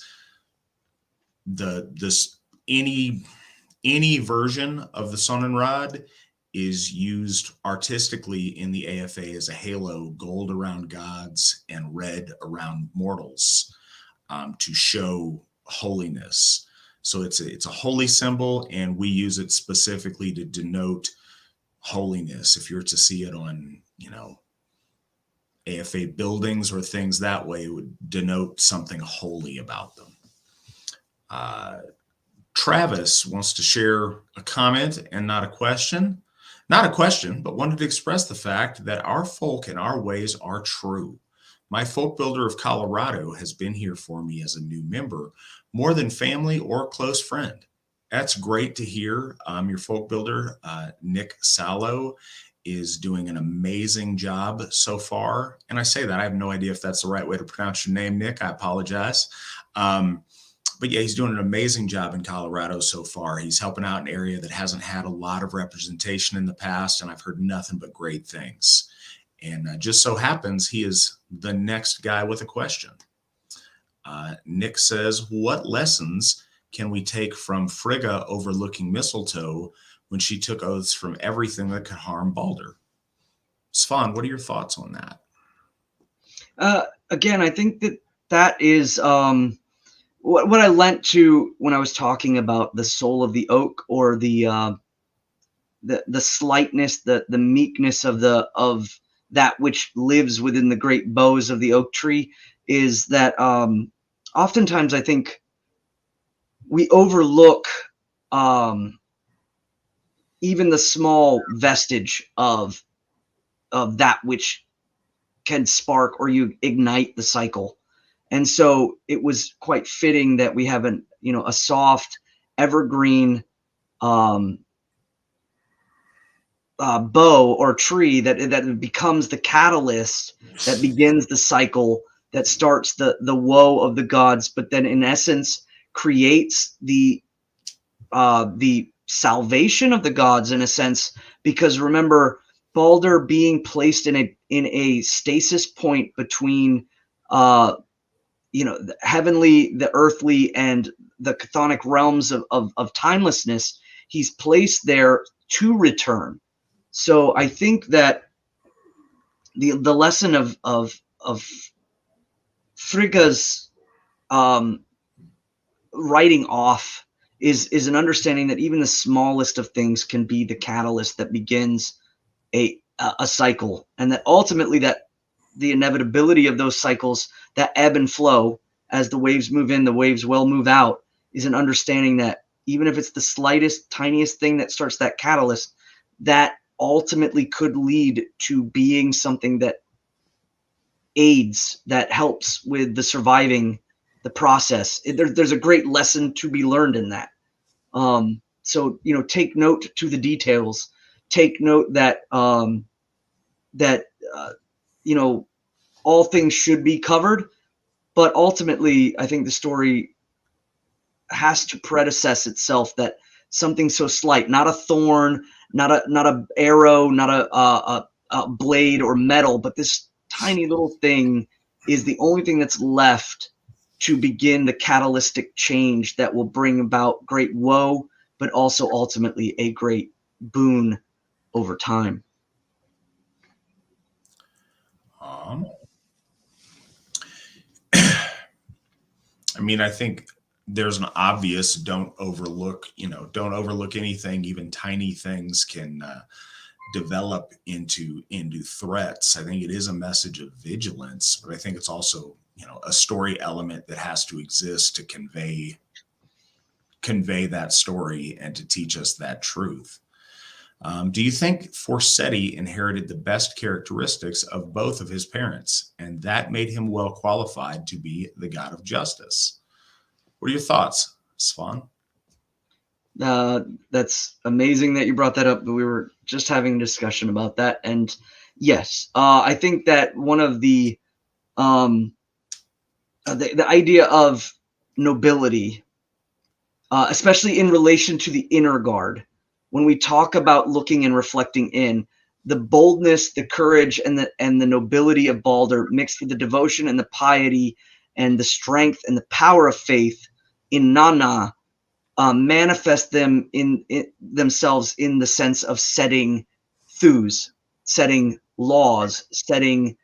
any version of the Sonnenrad is used artistically in the AFA as a halo, gold around gods and red around mortals, to show holiness. So it's a holy symbol, and we use it specifically to denote holiness. If you're to see it on, AFA buildings or things that way would denote something holy about them. Travis wants to share a comment and not a question. Not a question, but wanted to express the fact that our folk and our ways are true. My folk builder of Colorado has been here for me as a new member, more than family or close friend. That's great to hear. Your folk builder, Nick Sallow, is doing an amazing job so far. And I say that, I have no idea if that's the right way to pronounce your name, Nick. I apologize. But yeah, he's doing an amazing job in Colorado so far. He's helping out an area that hasn't had a lot of representation in the past, and I've heard nothing but great things. And just so happens he is the next guy with a question. Nick says, what lessons can we take from Frigga overlooking mistletoe when she took oaths from everything that could harm Baldr? Svan, what are your thoughts on that? Again, I think that is what I lent to when I was talking about the soul of the oak, or the slightness, the meekness of that which lives within the great boughs of the oak tree, is that oftentimes I think we overlook even the small vestige of that which can spark or you ignite the cycle. And so it was quite fitting that we have a soft evergreen bow or tree that becomes the catalyst that begins the cycle, that starts the woe of the gods, but then in essence creates the salvation of the gods in a sense. Because remember, Baldr being placed in a stasis point between the heavenly, the earthly, and the chthonic realms of timelessness, he's placed there to return. So I think that the lesson of Frigga's writing off is an understanding that even the smallest of things can be the catalyst that begins a cycle, and that ultimately that the inevitability of those cycles that ebb and flow as the waves move in, the waves will move out, is an understanding that even if it's the slightest, tiniest thing that starts that catalyst, that ultimately could lead to being something that aids, that helps with the surviving the process. There's a great lesson to be learned in that. So take note to the details. Take note that all things should be covered, but ultimately I think the story has to predecess itself, that something so slight, not a thorn, not a arrow, not a blade or metal, but this tiny little thing is the only thing that's left to begin the catalytic change that will bring about great woe, but also ultimately a great boon over time. I think there's an obvious don't overlook anything. Even tiny things can develop into threats. I think it is a message of vigilance, but I think it's also a story element that has to exist to convey that story and to teach us that truth. Do you think Forseti inherited the best characteristics of both of his parents, and that made him well qualified to be the god of justice? What are your thoughts, Svan? That's amazing that you brought that up. We were just having a discussion about that, and yes, I think that one of the idea of nobility, especially in relation to the inner guard, when we talk about looking and reflecting in, the boldness, the courage, and the nobility of Baldr, mixed with the devotion and the piety and the strength and the power of faith in Nanna, manifest them in themselves in the sense of setting thews, setting laws, setting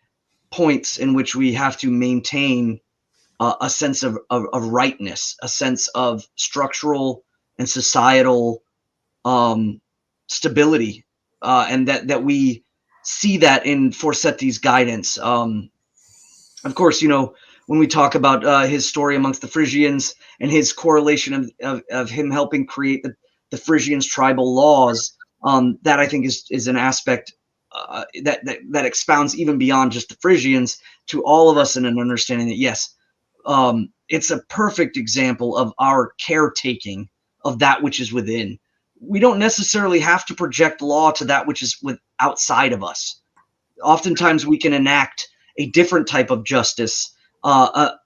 points in which we have to maintain a sense of rightness, a sense of structural and societal stability, and that we see that in Forseti's guidance. Of course, when we talk about his story amongst the Frisians and his correlation of him helping create the Frisians' tribal laws, that I think is an aspect that expounds even beyond just the Frisians to all of us in an understanding that, yes, it's a perfect example of our caretaking of that which is within. We don't necessarily have to project law to that which is outside of us. Oftentimes we can enact a different type of justice, an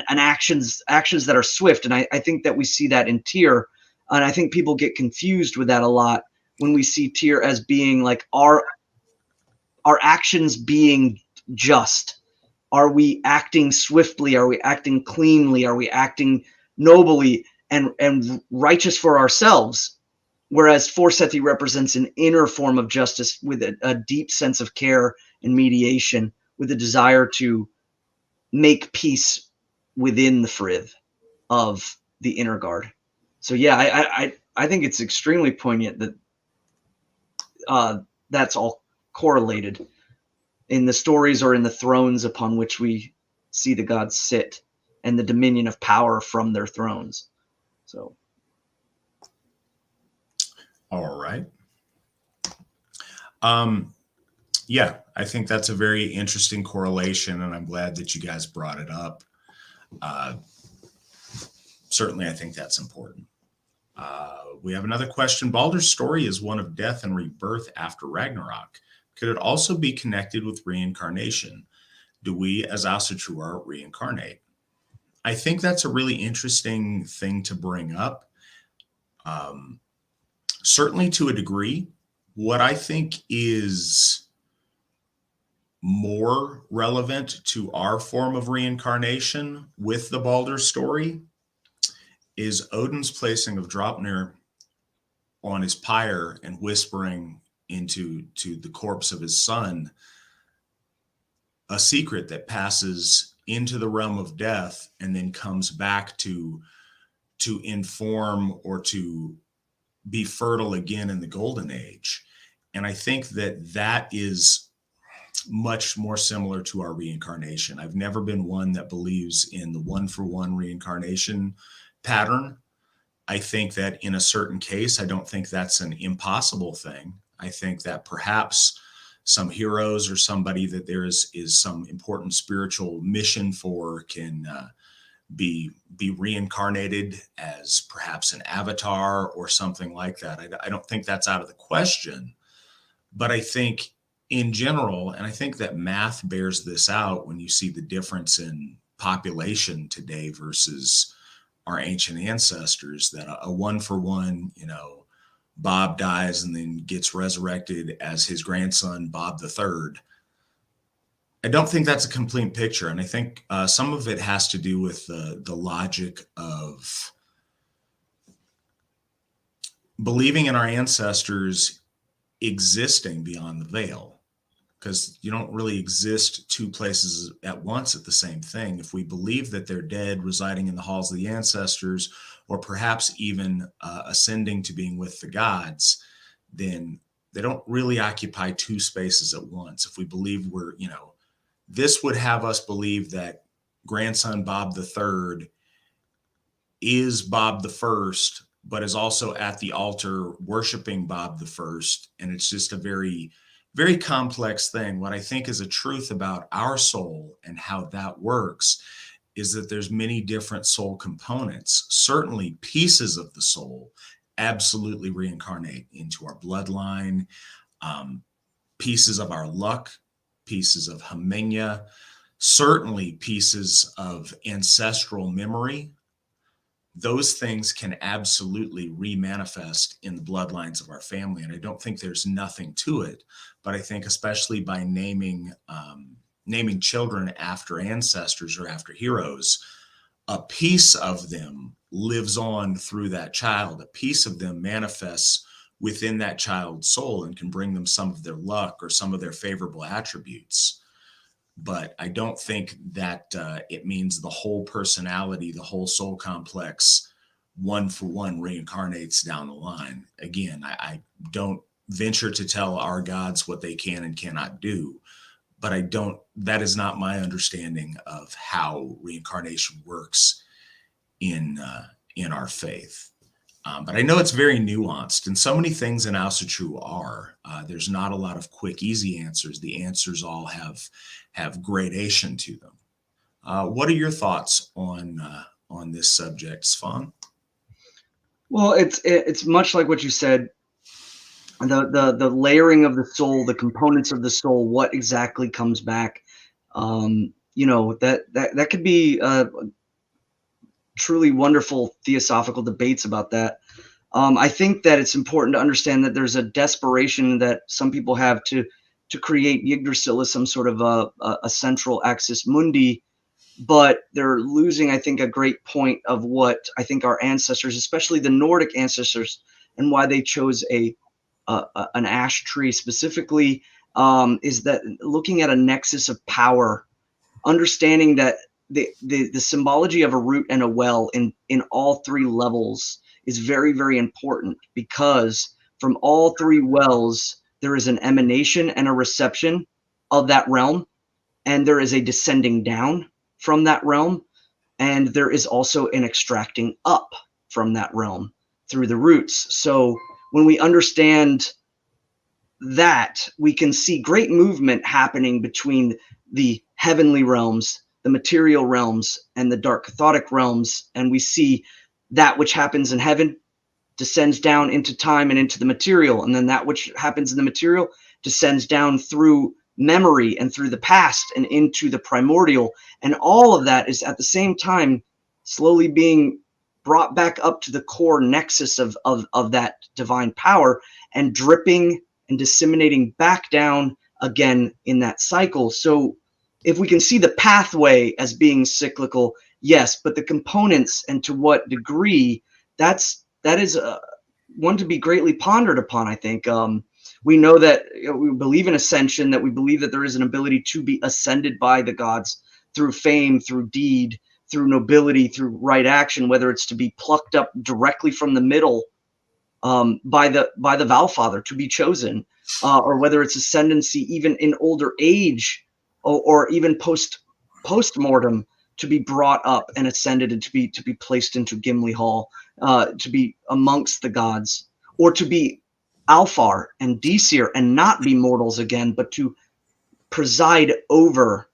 actions that are swift. And I think that we see that in Tyr. And I think people get confused with that a lot when we see Tyr as being like our actions being just. Are we acting swiftly? Are we acting cleanly? Are we acting nobly and righteous for ourselves? Whereas Forseti represents an inner form of justice with a deep sense of care and mediation, with a desire to make peace within the frith of the inner guard. So yeah, I think it's extremely poignant that that's all correlated in the stories or in the thrones upon which we see the gods sit and the dominion of power from their thrones. So. All right. Yeah, I think that's a very interesting correlation, and I'm glad that you guys brought it up. Certainly, I think that's important. We have another question. Baldr's story is one of death and rebirth after Ragnarok. Could it also be connected with reincarnation? Do we, as Asatru, reincarnate? I think that's a really interesting thing to bring up. Certainly to a degree. What I think is more relevant to our form of reincarnation with the Baldr story is Odin's placing of Draupnir on his pyre and whispering into the corpse of his son a secret that passes into the realm of death and then comes back to inform or to be fertile again in the golden age. And I think that is much more similar to our reincarnation. I've never been one that believes in the one-for-one reincarnation pattern. I think that in a certain case, I don't think that's an impossible thing. I think that perhaps some heroes or somebody that there is some important spiritual mission for can be reincarnated as perhaps an avatar or something like that. I don't think that's out of the question, but I think in general, and I think that math bears this out when you see the difference in population today versus our ancient ancestors, that a one-for-one, Bob dies and then gets resurrected as his grandson, Bob the Third. I don't think that's a complete picture. And I think some of it has to do with the logic of believing in our ancestors existing beyond the veil, because you don't really exist two places at once at the same thing. If we believe that they're dead, residing in the halls of the ancestors, or perhaps even ascending to being with the gods, then they don't really occupy two spaces at once. If we believe this would have us believe that grandson Bob the Third is Bob the First, but is also at the altar worshiping Bob the First. And it's just a very, very complex thing. What I think is a truth about our soul and how that works is that there's many different soul components. Certainly pieces of the soul absolutely reincarnate into our bloodline, pieces of our luck, pieces of Hamenya, certainly pieces of ancestral memory. Those things can absolutely remanifest in the bloodlines of our family. And I don't think there's nothing to it, but I think especially by naming children after ancestors or after heroes, a piece of them lives on through that child. A piece of them manifests within that child's soul and can bring them some of their luck or some of their favorable attributes. But I don't think that it means the whole personality, the whole soul complex, one for one reincarnates down the line. Again, I don't venture to tell our gods what they can and cannot do. But that is not my understanding of how reincarnation works in our faith. But I know it's very nuanced, and so many things in Asatru are. There's not a lot of quick, easy answers. The answers all have gradation to them. What are your thoughts on this subject, Svan? Well, it's much like what you said. The layering of the soul, the components of the soul, what exactly comes back. That could be truly wonderful theosophical debates about that. I think that it's important to understand that there's a desperation that some people have to create Yggdrasil as some sort of a central axis mundi, but they're losing, I think, a great point of what I think our ancestors, especially the Nordic ancestors, and why they chose an ash tree specifically, is that looking at a nexus of power, understanding that the symbology of a root and a well in all three levels is very, very important, because from all three wells, there is an emanation and a reception of that realm, and there is a descending down from that realm, and there is also an extracting up from that realm through the roots. So when we understand that, we can see great movement happening between the heavenly realms, the material realms, and the dark cathodic realms, and we see that which happens in heaven descends down into time and into the material, and then that which happens in the material descends down through memory and through the past and into the primordial, and all of that is at the same time slowly being brought back up to the core nexus of that divine power, and dripping and disseminating back down again in that cycle. So if we can see the pathway as being cyclical, yes, but the components and to what degree, that is one to be greatly pondered upon, I think. We know that we believe in ascension, that we believe that there is an ability to be ascended by the gods through fame, through deed, through nobility, through right action, whether it's to be plucked up directly from the middle by the Valfather to be chosen, or whether it's ascendancy even in older age, or even post-mortem, to be brought up and ascended and to be placed into Gimli Hall, to be amongst the gods, or to be Alfar and Disir and not be mortals again, but to preside over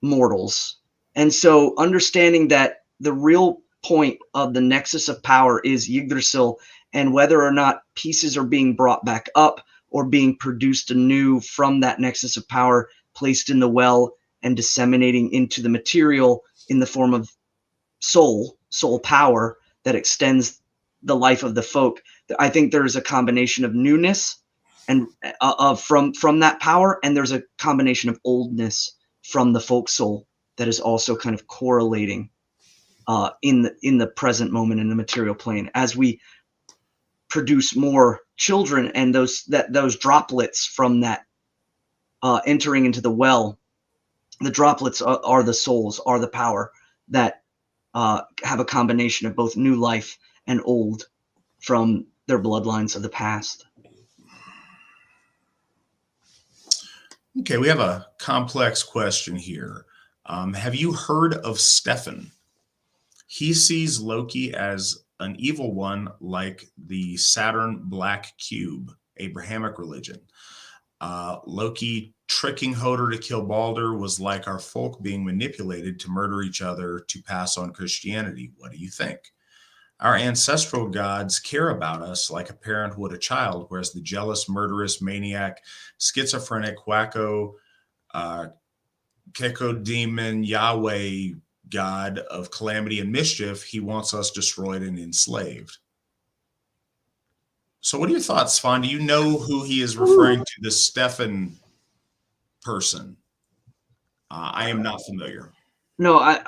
mortals. And so understanding that the real point of the nexus of power is Yggdrasil, and whether or not pieces are being brought back up or being produced anew from that nexus of power, placed in the well and disseminating into the material in the form of soul power that extends the life of the folk. I think there's a combination of newness and from that power, and there's a combination of oldness from the folk soul that is also kind of correlating in the present moment in the material plane as we produce more children, and those droplets from that entering into the well, the droplets are the souls, are the power that have a combination of both new life and old from their bloodlines of the past. Okay, we have a complex question here. Have you heard of Stefan? He sees Loki as an evil one, like the Saturn black cube, Abrahamic religion. Loki tricking Hodor to kill Baldr was like our folk being manipulated to murder each other to pass on Christianity. What do you think? Our ancestral gods care about us like a parent would a child, whereas the jealous, murderous, maniac, schizophrenic, wacko, Keko demon, Yahweh god of calamity and mischief, he wants us destroyed and enslaved. So what are your thoughts, Svan? Do you know who he is referring to, the Stefan person? I am not familiar. No, I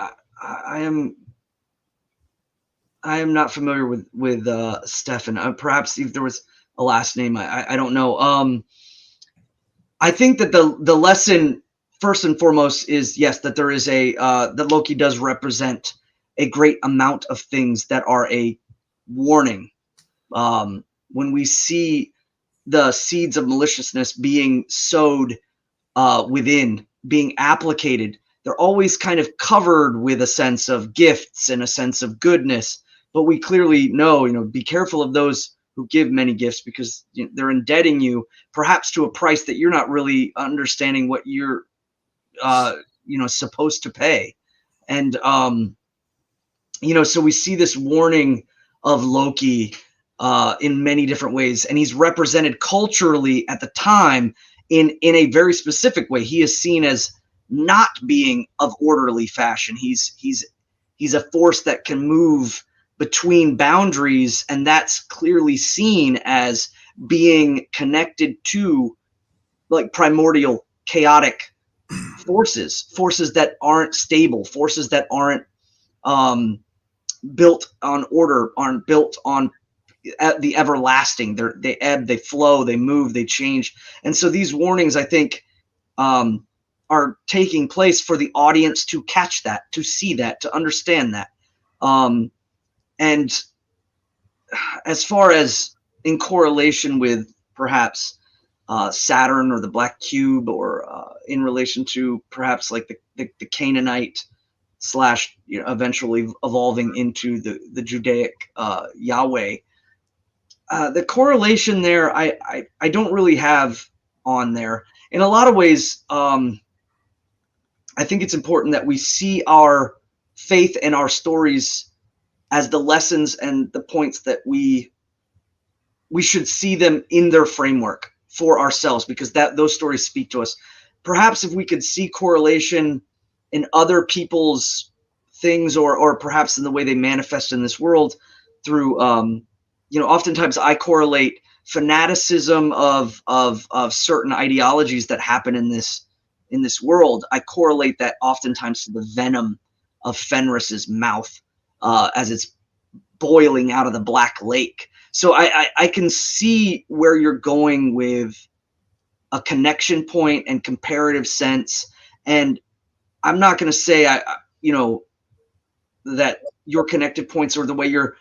am not familiar with Stefan. Perhaps if there was a last name, I don't know. I think that the lesson first and foremost is, yes, that there is that Loki does represent a great amount of things that are a warning. When we see the seeds of maliciousness being sowed within, being applicated. They're always kind of covered with a sense of gifts and a sense of goodness. But we clearly know, be careful of those who give many gifts, because they're indebting you perhaps to a price that you're not really understanding what you're, supposed to pay. And, so we see this warning of Loki in many different ways, and he's represented culturally at the time in a very specific way. He is seen as not being of orderly fashion. He's a force that can move between boundaries, and that's clearly seen as being connected to like primordial chaotic forces that aren't stable, forces that aren't built on order, aren't built on the everlasting. They ebb, they flow, they move, they change. And so these warnings, I think, are taking place for the audience to catch that, to see that, to understand that. And as far as in correlation with perhaps Saturn or the Black Cube, or in relation to perhaps like the Canaanite slash eventually evolving into the Judaic Yahweh, the correlation there, I don't really have on there. In a lot of ways, I think it's important that we see our faith and our stories as the lessons and the points that we should see them in their framework for ourselves, because those stories speak to us. Perhaps if we could see correlation in other people's things, or perhaps in the way they manifest in this world through, oftentimes I correlate fanaticism of certain ideologies that happen in this world. I correlate that oftentimes to the venom of Fenris's mouth as it's boiling out of the Black Lake. So I can see where you're going with a connection point and comparative sense. And I'm not going to say that your connected points or the way you're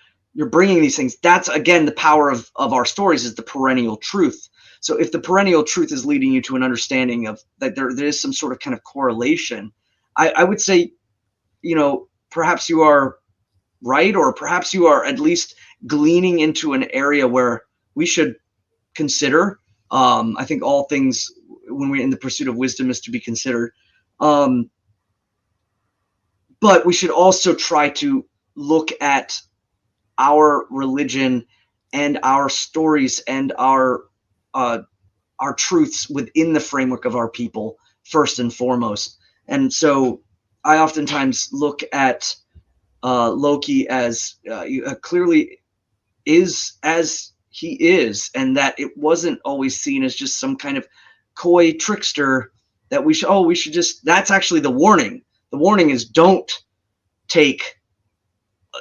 bringing these things, that's again the power of our stories, is the perennial truth. So if the perennial truth is leading you to an understanding of that there is some sort of kind of correlation, I would say, perhaps you are right, or perhaps you are at least gleaning into an area where we should consider. I think all things, when we're in the pursuit of wisdom, is to be considered. But we should also try to look at our religion and our stories and our truths within the framework of our people first and foremost. And so I oftentimes look at Loki as clearly is as he is, and that it wasn't always seen as just some kind of coy trickster that we should just, that's actually the warning. The warning is, don't take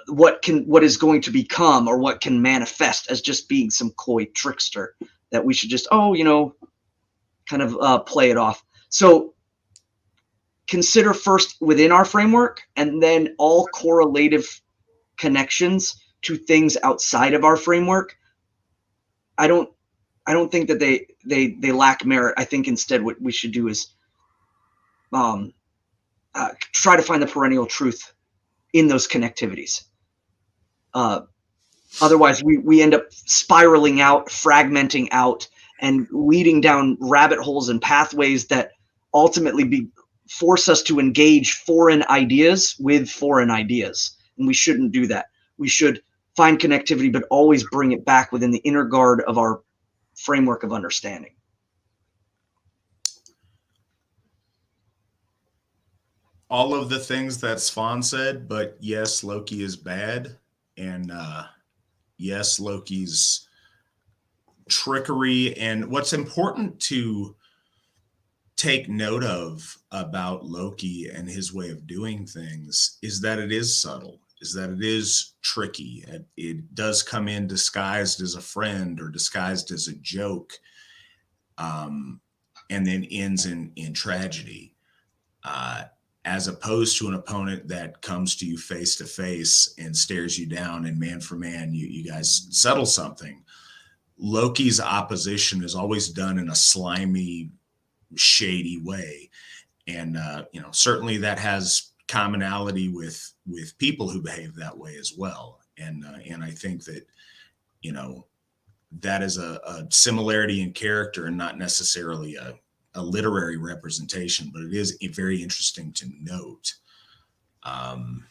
what is going to become or what can manifest as just being some coy trickster that we should just kind of play it off. So consider first within our framework, and then all correlative connections to things outside of our framework. I don't think that they lack merit. I think instead what we should do is try to find the perennial truth in those connectivities. Otherwise, we end up spiraling out, fragmenting out, and leading down rabbit holes and pathways that ultimately force us to engage foreign ideas with foreign ideas. And we shouldn't do that. We should find connectivity, but always bring it back within the inner guard of our framework of understanding. All of the things that Svan said, but yes, Loki is bad. And yes, Loki's trickery. And what's important to take note of about Loki and his way of doing things is that it is subtle, is that it is tricky. It does come in disguised as a friend or disguised as a joke, and then ends in tragedy, as opposed to an opponent that comes to you face to face and stares you down, and man for man, you guys settle something. Loki's opposition is always done in a slimy, shady way. And, certainly that has commonality with people who behave that way as well. And I think that, you know, that is a similarity in character and not necessarily a literary representation, but it is very interesting to note. Um,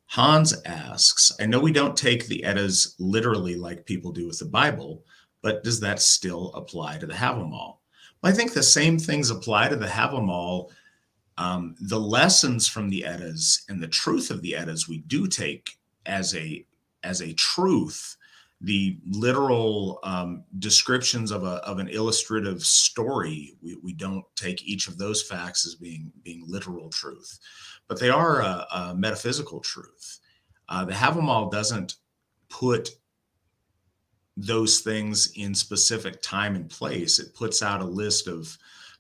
Hans asks, I know we don't take the Eddas literally like people do with the Bible, but does that still apply to the Havamal? Well, I think the same things apply to the Havamal. The lessons from the Eddas and the truth of the Eddas we do take as a truth. The literal descriptions of an illustrative story, we don't take each of those facts as being literal truth, but they are a metaphysical truth. The Havamal doesn't put those things in specific time and place. It puts out a list of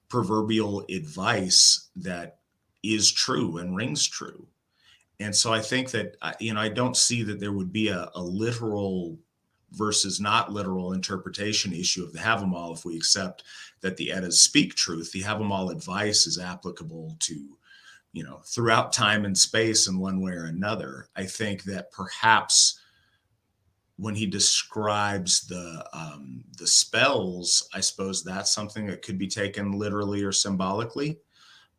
proverbial advice that is true and rings true. And so I think that, I don't see that there would be a literal versus not literal interpretation issue of the Havamal if we accept that the Eddas speak truth. The Havamal advice is applicable to, throughout time and space in one way or another. I think that perhaps when he describes the spells, I suppose that's something that could be taken literally or symbolically.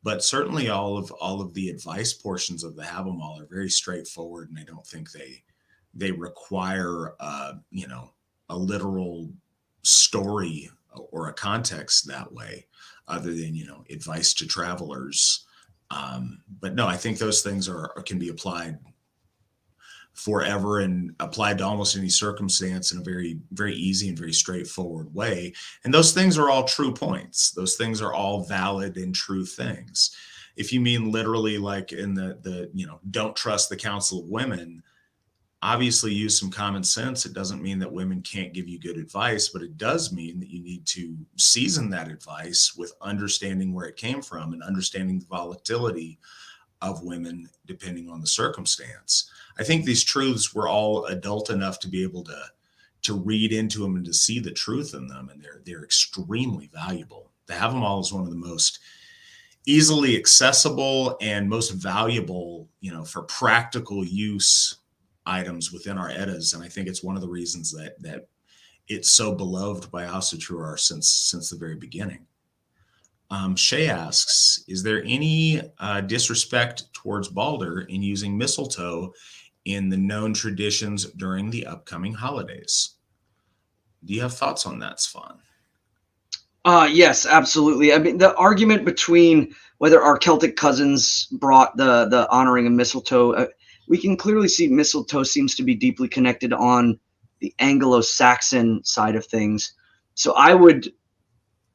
But certainly all of the advice portions of the Havamal are very straightforward, and I don't think they require a literal story or a context that way, other than advice to travelers. But no, I think those things can be applied forever and applied to almost any circumstance in a very, very easy and very straightforward way. And those things are all true points. Those things are all valid and true things. If you mean literally, like in the don't trust the counsel of women, obviously use some common sense. It doesn't mean that women can't give you good advice, but it does mean that you need to season that advice with understanding where it came from and understanding the volatility of women depending on the circumstance. I think these truths, we're all adult enough to be able to read into them and to see the truth in them, and they're extremely valuable. The Havamal is one of the most easily accessible and most valuable, for practical use items within our Eddas, and I think it's one of the reasons that it's so beloved by Asatru since the very beginning. Shay asks, is there any disrespect towards Baldr in using mistletoe in the known traditions during the upcoming holidays? Do you have thoughts on that, Svan? Yes, absolutely. I mean, the argument between whether our Celtic cousins brought the honoring of mistletoe, we can clearly see mistletoe seems to be deeply connected on the Anglo-Saxon side of things. So I would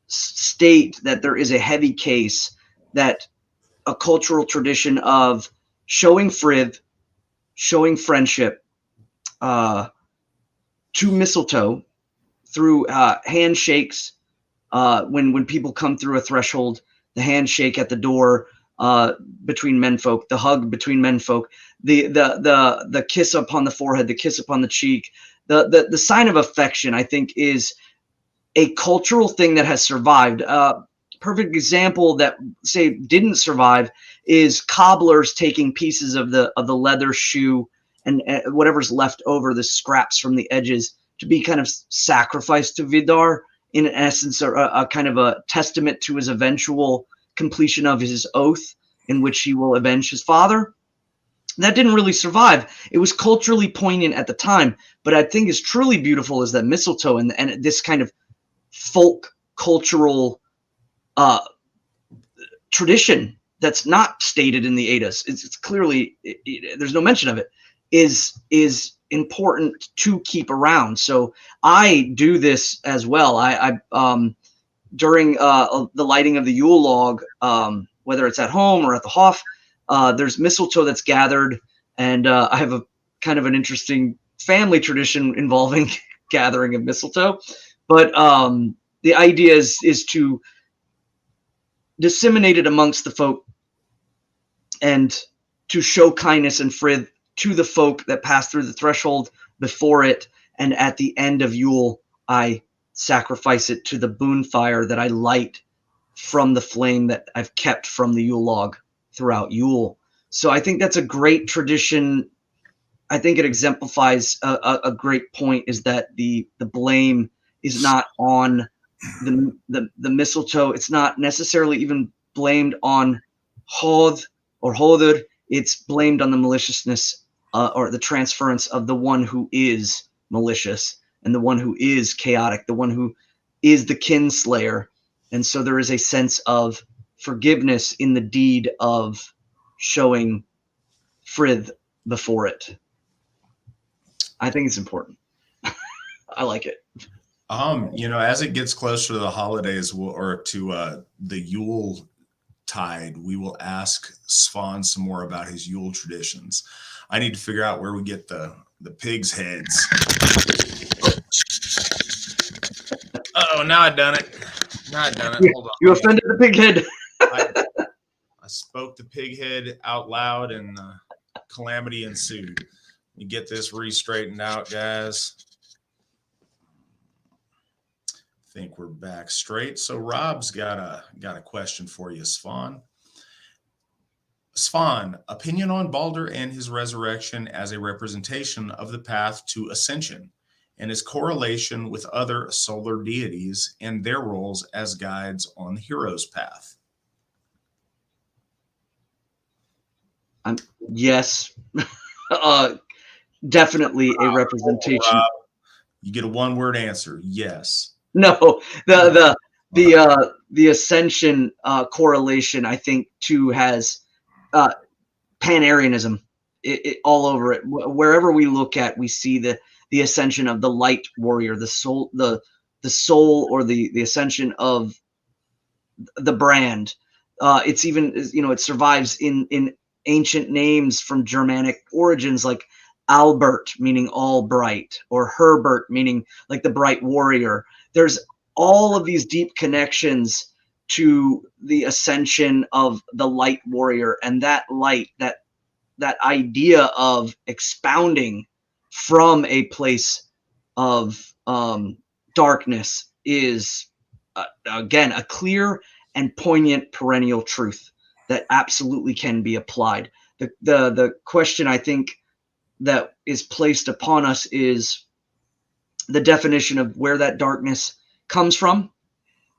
state that there is a heavy case that a cultural tradition of showing frith, showing friendship to mistletoe through handshakes, when people come through a threshold, the handshake at the door between menfolk, the hug between menfolk, the kiss upon the forehead, the kiss upon the cheek, the sign of affection, I think, is a cultural thing that has survived. Perfect example that, say, didn't survive is cobblers taking pieces of the leather shoe and whatever's left over, the scraps from the edges, to be kind of sacrificed to Vidar, in essence, a kind of a testament to his eventual completion of his oath in which he will avenge his father. That didn't really survive. It was culturally poignant at the time, but I think is truly beautiful is that mistletoe and this kind of folk cultural tradition that's not stated in the Eddas. It's clearly, there's no mention of it, is important to keep around. So I do this as well. I during the lighting of the Yule log, whether it's at home or at the Hof, there's mistletoe that's gathered, and I have a kind of an interesting family tradition involving gathering of mistletoe. But the idea is to disseminate it amongst the folk and to show kindness and frith to the folk that pass through the threshold before it, And at the end of Yule, I sacrifice it to the boon fire that I light from the flame that I've kept from the Yule log throughout Yule. So I think that's a great tradition. I think it exemplifies a great point, is that the blame is not on the mistletoe. It's not necessarily even blamed on Hod or Hodur. It's blamed on the maliciousness or the transference of the one who is malicious and the one who is chaotic, the one who is the kinslayer. And so there is a sense of forgiveness in the deed of showing Frith before it. I think it's important. I like it. As it gets closer to the holidays or to the Yule tide, we will ask Svan some more about his Yule traditions. I need to figure out where we get the pig's heads. Oh, now I done it. Hold on. You offended the pig head. I spoke the pig head out loud, and calamity ensued. You get this re-straightened out, guys. I think we're back straight. So Rob's got a question for you, Svan. Svan, opinion on Baldr and his resurrection as a representation of the path to ascension, and his correlation with other solar deities and their roles as guides on the hero's path. Yes, definitely a representation. Rob, you get a one-word answer. Yes. No, the ascension correlation, I think, too, has Pan-Aryanism all over it. Wherever we look at, we see the ascension of the light warrior, the soul, or the ascension of the brand. It's even, it survives in ancient names from Germanic origins, like Albert, meaning all bright, or Herbert, meaning like the bright warrior. There's all of these deep connections to the ascension of the light warrior, and that light, that idea of expounding from a place of darkness is again a clear and poignant perennial truth that absolutely can be applied. The question, I think, that is placed upon us is the definition of where that darkness comes from.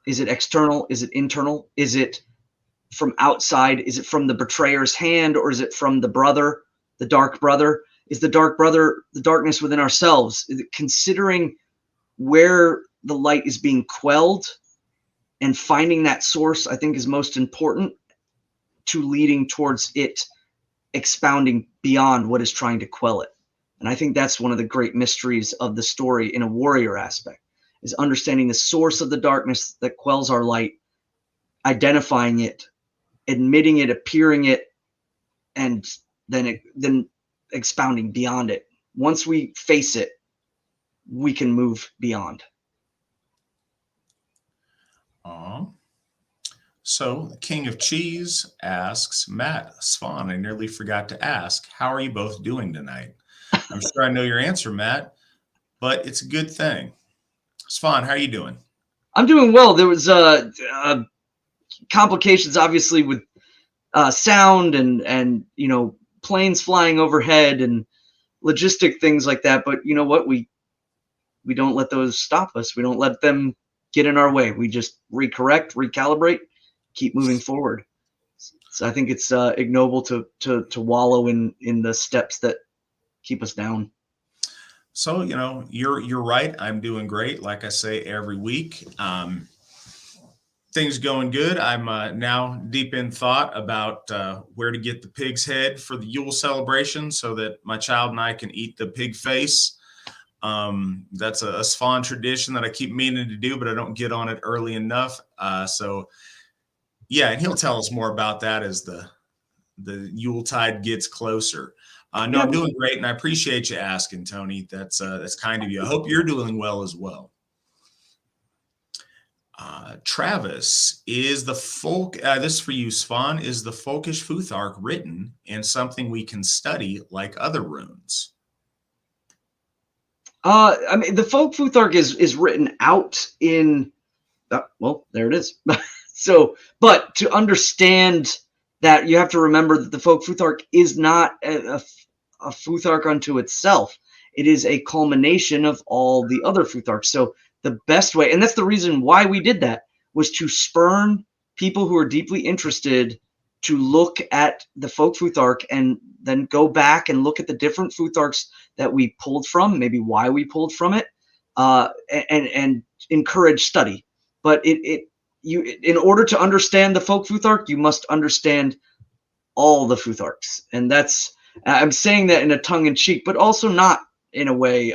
Is it external? Is it internal? Is it from outside? Is it from the betrayer's hand, or is it from the brother, the dark brother? Is the dark brother the darkness within ourselves? Considering where the light is being quelled and finding that source, I think, is most important to leading towards it expounding beyond what is trying to quell it. And I think that's one of the great mysteries of the story in a warrior aspect, is understanding the source of the darkness that quells our light, identifying it, admitting it, appearing it, and then expounding beyond it. Once we face it, we can move beyond. So the King of Cheese asks, Matt, Svan, I nearly forgot to ask, how are you both doing tonight? I'm sure I know your answer, Matt, but it's a good thing. Svan, how are you doing? I'm doing well. There was complications, obviously, with sound and planes flying overhead and logistic things like that. But you know what? We don't let those stop us. We don't let them get in our way. We just recorrect, recalibrate, keep moving forward. So I think it's ignoble to wallow in the steps that keep us down. So, you're right. I'm doing great. Like I say every week, things going good. I'm now deep in thought about where to get the pig's head for the Yule celebration so that my child and I can eat the pig face. That's a Svan tradition that I keep meaning to do, but I don't get on it early enough. Yeah, and he'll tell us more about that as the Yuletide gets closer. No, I'm doing great, and I appreciate you asking, Tony. That's kind of you. I hope you're doing well as well. Travis, is the folk, this is for you, Svan, is the Folkish Futhark written and something we can study like other runes? I mean, the folk Futhark is written out in. Well, there it is. So, but to understand that, you have to remember that the folk Futhark is not a Futhark unto itself. It is a culmination of all the other Futharks. So the best way, and that's the reason why we did that, was to spurn people who are deeply interested to look at the folk Futhark and then go back and look at the different Futharks that we pulled from, maybe why we pulled from it, and encourage study. But you, in order to understand the folk Futhark, you must understand all the Futharks, and that's, I'm saying that in a tongue in cheek, but also not in a way.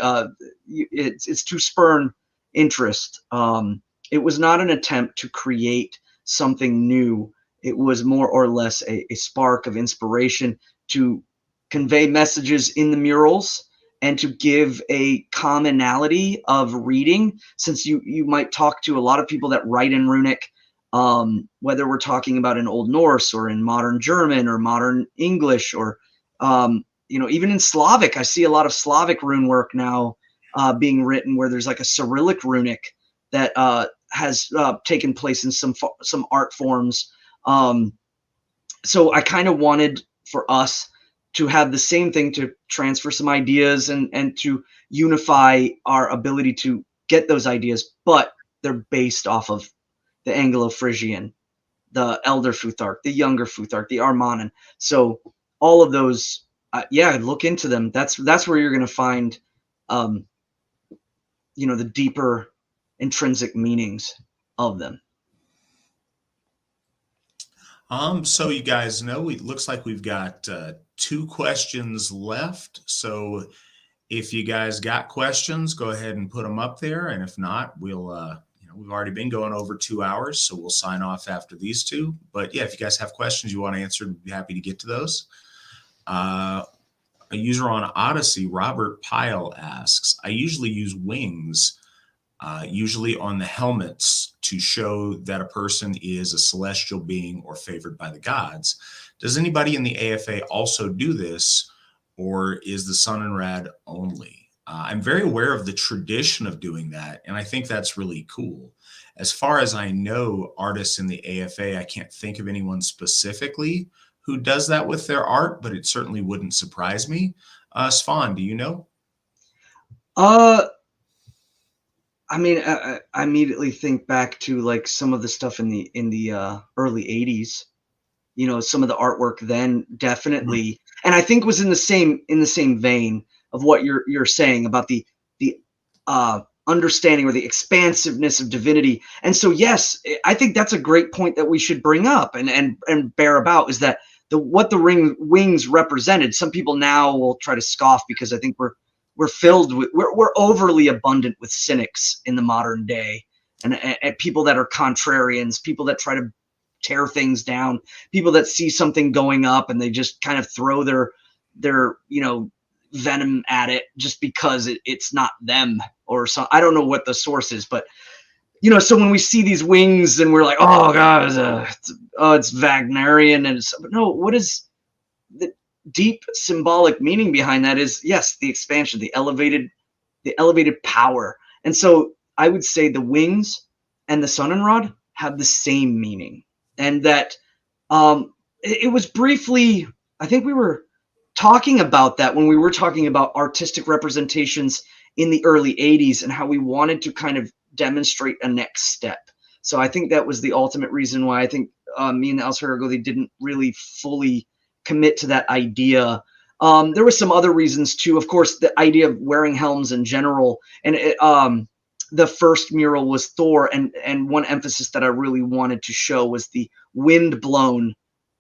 It's to spurn interest. It was not an attempt to create something new. It was more or less a spark of inspiration to convey messages in the murals and to give a commonality of reading, since you might talk to a lot of people that write in runic, whether we're talking about in Old Norse or in modern German or modern English, or even in Slavic. I see a lot of Slavic rune work now being written where there's like a Cyrillic runic that has taken place in some art forms. So I kind of wanted for us to have the same thing, to transfer some ideas and to unify our ability to get those ideas, but they're based off of the Anglo-Frisian, the Elder Futhark, the Younger Futhark, the Armanen. So all of those, look into them. That's where you're going to find, the deeper intrinsic meanings of them. So you guys know, it looks like we've got 2 questions left. So if you guys got questions, go ahead and put them up there. And if not, we'll, we've already been going over 2 hours, so we'll sign off after these 2. But yeah, if you guys have questions you want answered, we'd be happy to get to those. A user on Odyssey, Robert Pyle, asks, I usually use wings, usually on the helmets, to show that a person is a celestial being or favored by the gods. Does anybody in the AFA also do this, or is the Sun and Rad only? I'm very aware of the tradition of doing that, and I think that's really cool. As far as I know, artists in the AFA, I can't think of anyone specifically who does that with their art, but it certainly wouldn't surprise me. Svan, do you know? I mean, I immediately think back to like some of the stuff in the early '80s. Some of the artwork then definitely, and I think was in the same vein of what you're saying about the understanding or the expansiveness of divinity. And so, yes, I think that's a great point that we should bring up and bear about, is that what the wings represented. Some people now will try to scoff because I think we're filled with, we're overly abundant with cynics in the modern day, and people that are contrarians, people that try to tear things down, people that see something going up and they just kind of throw their venom at it just because it's not them, or so. I don't know what the source is, but so when we see these wings and we're like, oh god, it's Wagnerian, and but no, what is the deep symbolic meaning behind that? Is, yes, the expansion, the elevated power. And so I would say the wings and the sun and rod have the same meaning, and that it was briefly, I think we were talking about that when we were talking about artistic representations in the early '80s and how we wanted to kind of demonstrate a next step. So I think that was the ultimate reason why I think me and the Alsferago, they didn't really fully commit to that idea. There were some other reasons too. Of course, the idea of wearing helms in general, and the first mural was Thor, and one emphasis that I really wanted to show was the wind-blown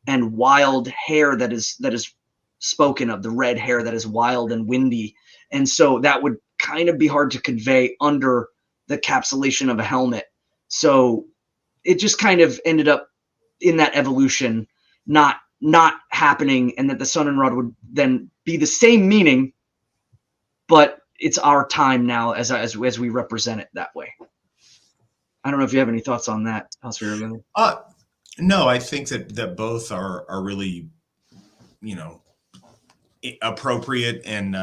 and wild hair that is spoken of, the red hair that is wild and windy. And so that would kind of be hard to convey under the capsulation of a helmet. So it just kind of ended up in that evolution, not happening, and that the sun and rod would then be the same meaning, but it's our time now as we represent it that way. I don't know if you have any thoughts on that, Alsferago. No, I think that both are really, appropriate, and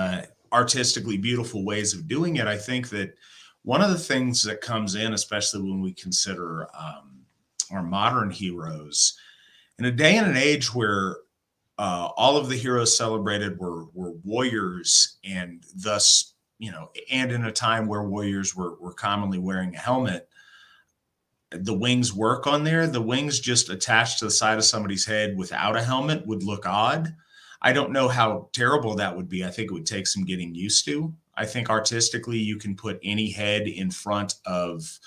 artistically beautiful ways of doing it. I think that one of the things that comes in, especially when we consider our modern heroes, in a day and an age where all of the heroes celebrated were warriors, and thus, and in a time where warriors were commonly wearing a helmet, the wings work on there. The wings just attached to the side of somebody's head without a helmet would look odd. I don't know how terrible that would be. I think it would take some getting used to. I think artistically, you can put any head in front of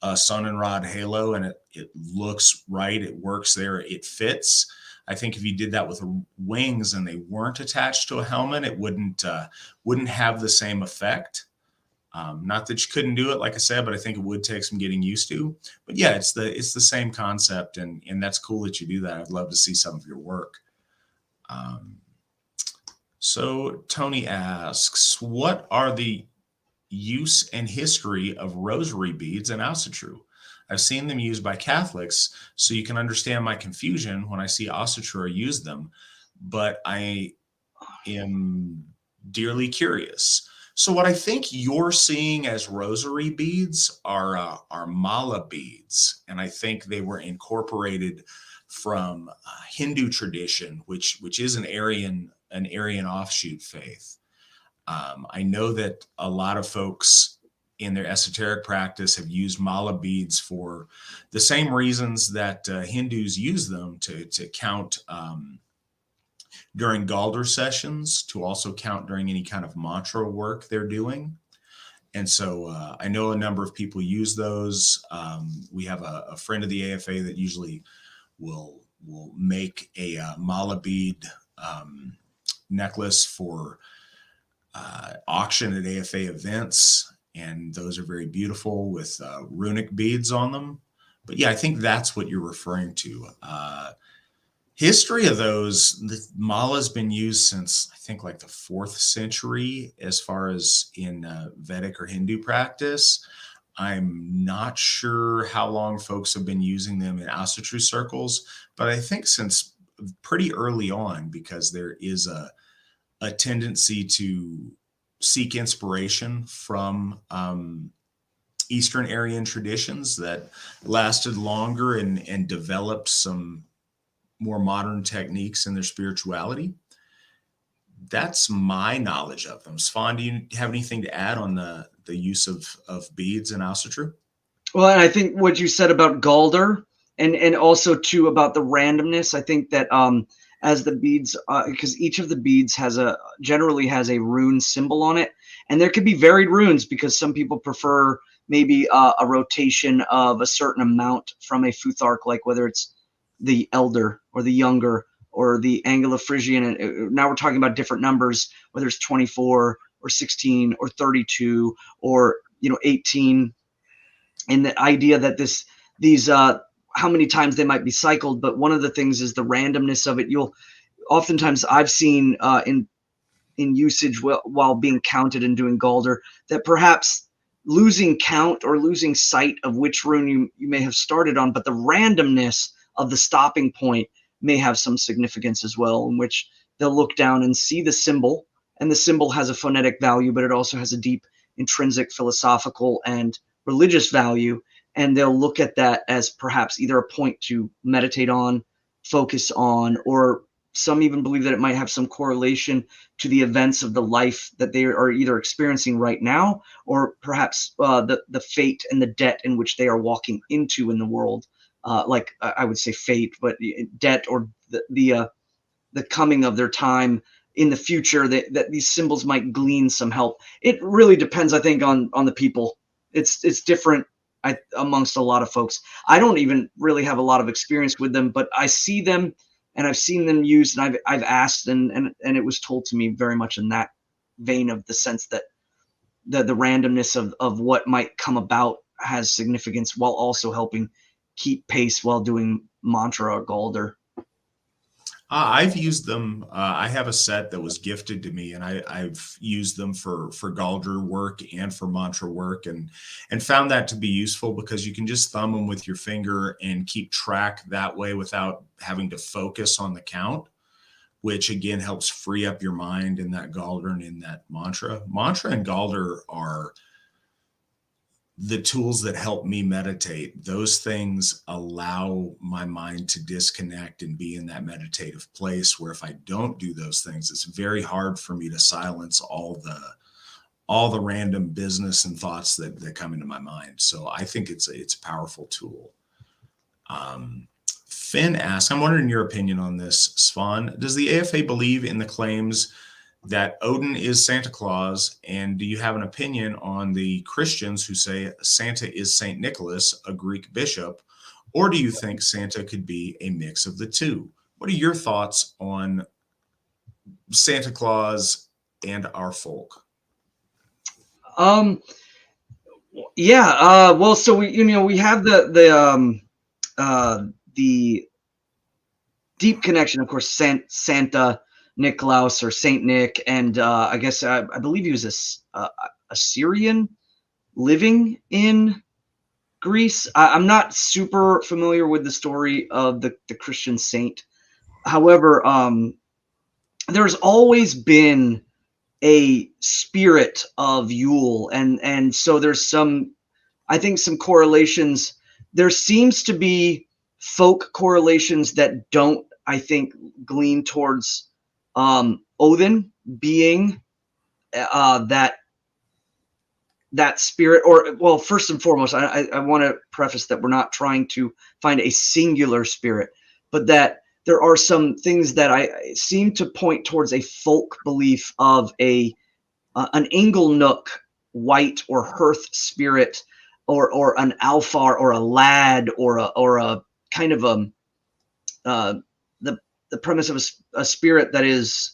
a sun and rod halo, and it looks right. It works there. It fits. I think if you did that with wings and they weren't attached to a helmet, it wouldn't have the same effect. Not that you couldn't do it, like I said, but I think it would take some getting used to. But yeah, it's the same concept, and that's cool that you do that. I'd love to see some of your work. So Tony asks, what are the use and history of rosary beads and Asatru? I've seen them used by Catholics, so you can understand my confusion when I see Asatru use them, but I am dearly curious. So what I think you're seeing as rosary beads are mala beads, and I think they were incorporated from Hindu tradition, which is an Aryan offshoot faith. I know that a lot of folks in their esoteric practice have used mala beads for the same reasons that Hindus use them to count during Baldr sessions, to also count during any kind of mantra work they're doing. And so I know a number of people use those. We have a friend of the AFA that usually will make a mala bead necklace for auction at AFA events, and those are very beautiful with runic beads on them. But yeah, I think that's what you're referring to. History of those, the mala has been used since I think like the 4th century as far as in Vedic or Hindu practice. I'm not sure how long folks have been using them in Asatru circles, but I think since pretty early on, because there is a tendency to seek inspiration from Eastern Aryan traditions that lasted longer and developed some more modern techniques in their spirituality. That's my knowledge of them. Svan, do you have anything to add on the use of beads in Asatru? Well, and I think what you said about Baldr, and also too about the randomness. I think that as the beads, because each of the beads generally has a rune symbol on it, and there could be varied runes because some people prefer maybe a rotation of a certain amount from a Futhark, like whether it's the elder or the younger or the Anglo-Frisian. And now we're talking about different numbers, whether it's 24 or 16 or 32 or 18, and the idea that these how many times they might be cycled. But one of the things is the randomness of it. Oftentimes I've seen in usage while being counted and doing Baldr that perhaps losing count or losing sight of which rune you may have started on, but the randomness of the stopping point may have some significance as well, in which they'll look down and see the symbol, and the symbol has a phonetic value, but it also has a deep intrinsic philosophical and religious value, and they'll look at that as perhaps either a point to meditate on, focus on, or some even believe that it might have some correlation to the events of the life that they are either experiencing right now, or perhaps the fate and the debt in which they are walking into in the world. Like I would say fate, but debt, or the coming of their time in the future, that these symbols might glean some help. It really depends, I think, on the people. It's different amongst a lot of folks. I don't even really have a lot of experience with them, but I see them and I've seen them used, and I've asked, and it was told to me very much in that vein, of the sense that the randomness of what might come about has significance, while also helping keep pace while doing mantra or Baldr. I've used them. I have a set that was gifted to me, and I've used them for Baldr work and for mantra work, and found that to be useful because you can just thumb them with your finger and keep track that way without having to focus on the count. which again helps free up your mind in that Galdr and in that mantra. Mantra and Galdr are the tools that help me meditate. Those things allow my mind to disconnect and be in that meditative place where if I don't do those things, it's very hard for me to silence all the random business and thoughts that come into my mind. So I think it's a powerful tool. Finn asks, I'm wondering your opinion on this, Svan. Does the AFA believe in the claims that Odin is Santa Claus? And do you have an opinion on the Christians who say Santa is Saint Nicholas, a Greek bishop? Or do you think Santa could be a mix of the two? What are your thoughts on Santa Claus and our folk? Yeah. Well, so we have the deep connection, of course, Santa Nicklaus or Saint Nick, and I guess I believe he was a Syrian living in Greece. I'm not super familiar with the story of the Christian saint. However, there's always been a spirit of Yule, and so there's I think some correlations. There seems to be folk correlations that don't, I think, glean towards Odin being that spirit. Or, well, first and foremost, I want to preface that we're not trying to find a singular spirit, but that there are some things that I seem to point towards a folk belief of an Inglenook white or hearth spirit, or an Alfar or a lad or a kind of the premise of a spirit that is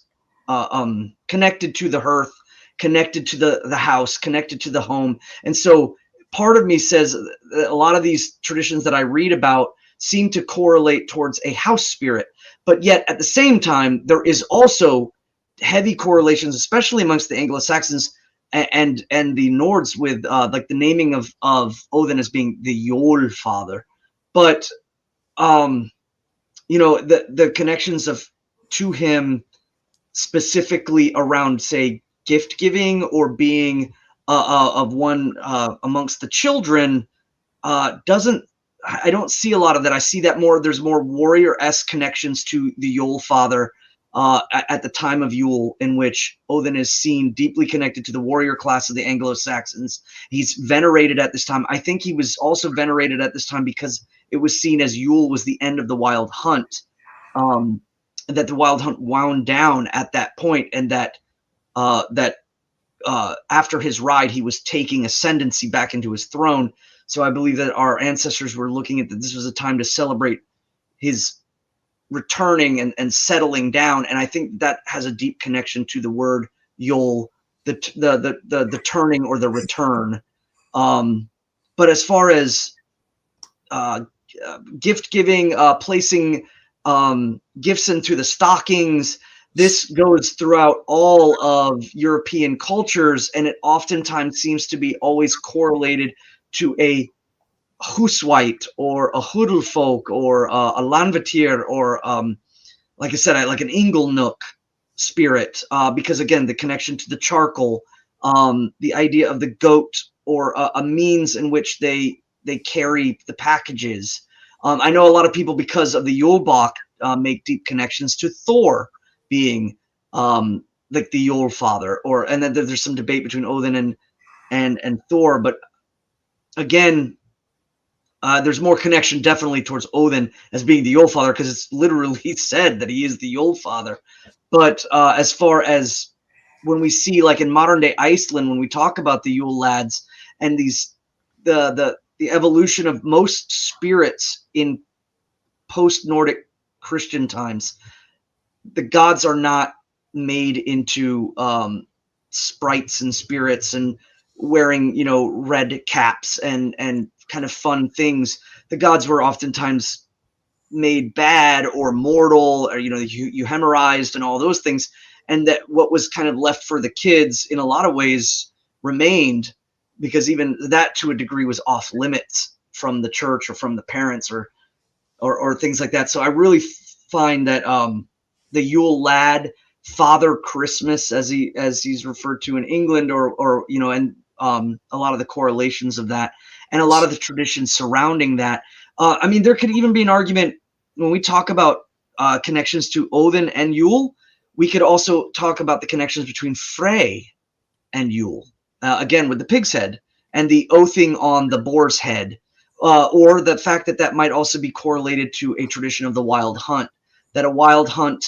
connected to the hearth, connected to the house, connected to the home. And so part of me says that a lot of these traditions that I read about seem to correlate towards a house spirit, but yet at the same time there is also heavy correlations, especially amongst the Anglo-Saxons and the Nords, with like the naming of Odin as being the Yule father. But the connections to him specifically around, say, gift giving or being of one amongst the children I don't see a lot of that. I see that there's more warrior-esque connections to the Yule father at the time of Yule, in which Odin is seen deeply connected to the warrior class of the Anglo-Saxons. He's venerated at this time. I think he was also venerated at this time because it was seen as Yule was the end of the wild hunt, that the wild hunt wound down at that point, and that after his ride, he was taking ascendancy back into his throne. So I believe that our ancestors were looking at that this was a time to celebrate his returning and settling down. And I think that has a deep connection to the word Yule, the turning or the return. But as far as gift giving, placing gifts into the stockings, this goes throughout all of European cultures, and it oftentimes seems to be always correlated to a huswight or a hudelfolk or a landvertier, or like I said, like an Inglenook spirit, because again, the connection to the charcoal, the idea of the goat, or a means in which they carry the packages. I know a lot of people, because of the Yulebach, make deep connections to Thor being like the Yule father, and then there's some debate between Odin and Thor, but again, there's more connection definitely towards Odin as being the Yule father, because it's literally said that he is the Yule father. But as far as when we see, like in modern day Iceland, when we talk about the Yule lads and the evolution of most spirits in post-Nordic Christian times, the gods are not made into sprites and spirits and wearing, red caps and kind of fun things. The gods were oftentimes made bad or mortal, or euhemerized and all those things, and that what was kind of left for the kids in a lot of ways remained, because even that to a degree was off limits from the church or from the parents or things like that. So I really find that the Yule lad, Father Christmas, as he's referred to in England, or and a lot of the correlations of that, and a lot of the traditions surrounding that. I mean, there could even be an argument when we talk about connections to Odin and Yule. We could also talk about the connections between Frey and Yule, again with the pig's head and the oathing on the boar's head, or the fact that that might also be correlated to a tradition of the wild hunt, that a wild hunt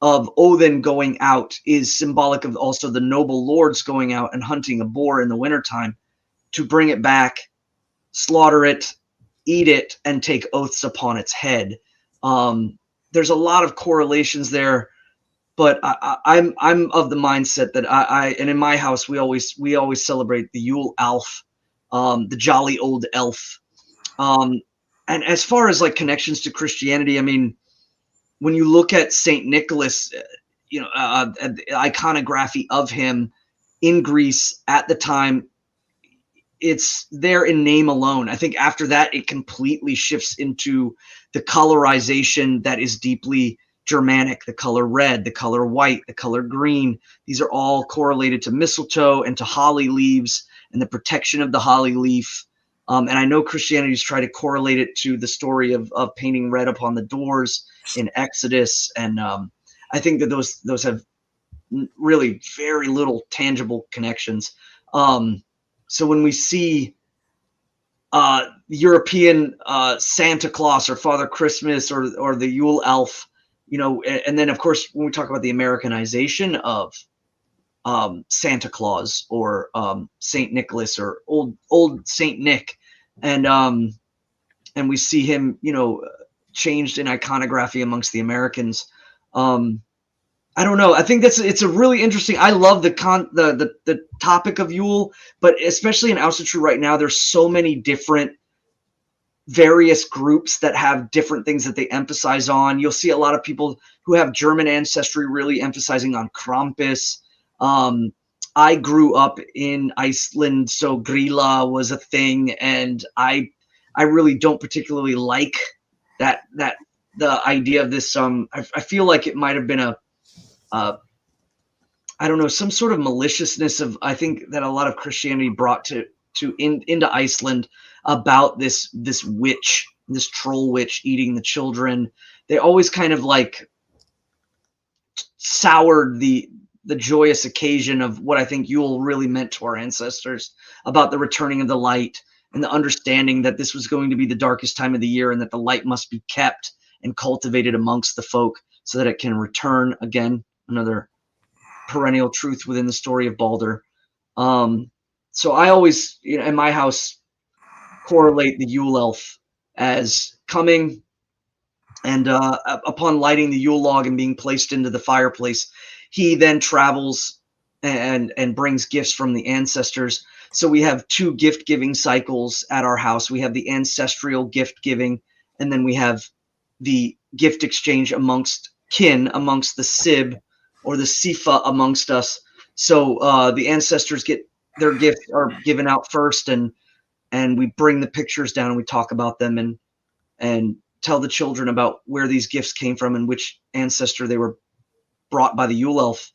of Odin going out is symbolic of also the noble lords going out and hunting a boar in the wintertime to bring it back, slaughter it, eat it, and take oaths upon its head. There's a lot of correlations there, but I'm of the mindset that and in my house we always celebrate the Yule Elf, the jolly old elf. And as far as like connections to Christianity, I mean, when you look at Saint Nicholas, the iconography of him in Greece at the time, it's there in name alone. I think after that, it completely shifts into the colorization that is deeply Germanic, the color red, the color white, the color green. These are all correlated to mistletoe and to holly leaves and the protection of the holly leaf. And I know Christianity's tried to correlate it to the story of painting red upon the doors in Exodus. And I think that those have really very little tangible connections. So when we see European Santa Claus or Father Christmas or the Yule Elf, and then of course when we talk about the Americanization of Santa Claus or Saint Nicholas or old Saint Nick, and we see him, changed in iconography amongst the Americans. I don't know. I think it's a really interesting. I love the topic of Yule, but especially in Asatru right now, there's so many different various groups that have different things that they emphasize on. You'll see a lot of people who have German ancestry really emphasizing on Krampus. I grew up in Iceland, so Grilla was a thing, and I really don't particularly like that the idea of this. I feel like it might have been I don't know, some sort of maliciousness of, I think, that a lot of Christianity brought into Iceland about this witch, this troll witch eating the children. They always kind of like soured the joyous occasion of what I think Yule really meant to our ancestors, about the returning of the light and the understanding that this was going to be the darkest time of the year and that the light must be kept and cultivated amongst the folk so that it can return again. Another perennial truth within the story of Baldr. So I always, in my house, correlate the Yule Elf as coming, and upon lighting the Yule log and being placed into the fireplace, he then travels and brings gifts from the ancestors. So we have two gift giving cycles at our house. We have the ancestral gift giving, and then we have the gift exchange amongst kin, amongst the Sib or the Sifa amongst us. So the ancestors get their gifts are given out first, and we bring the pictures down and we talk about them and tell the children about where these gifts came from and which ancestor they were brought by the Yule Elf.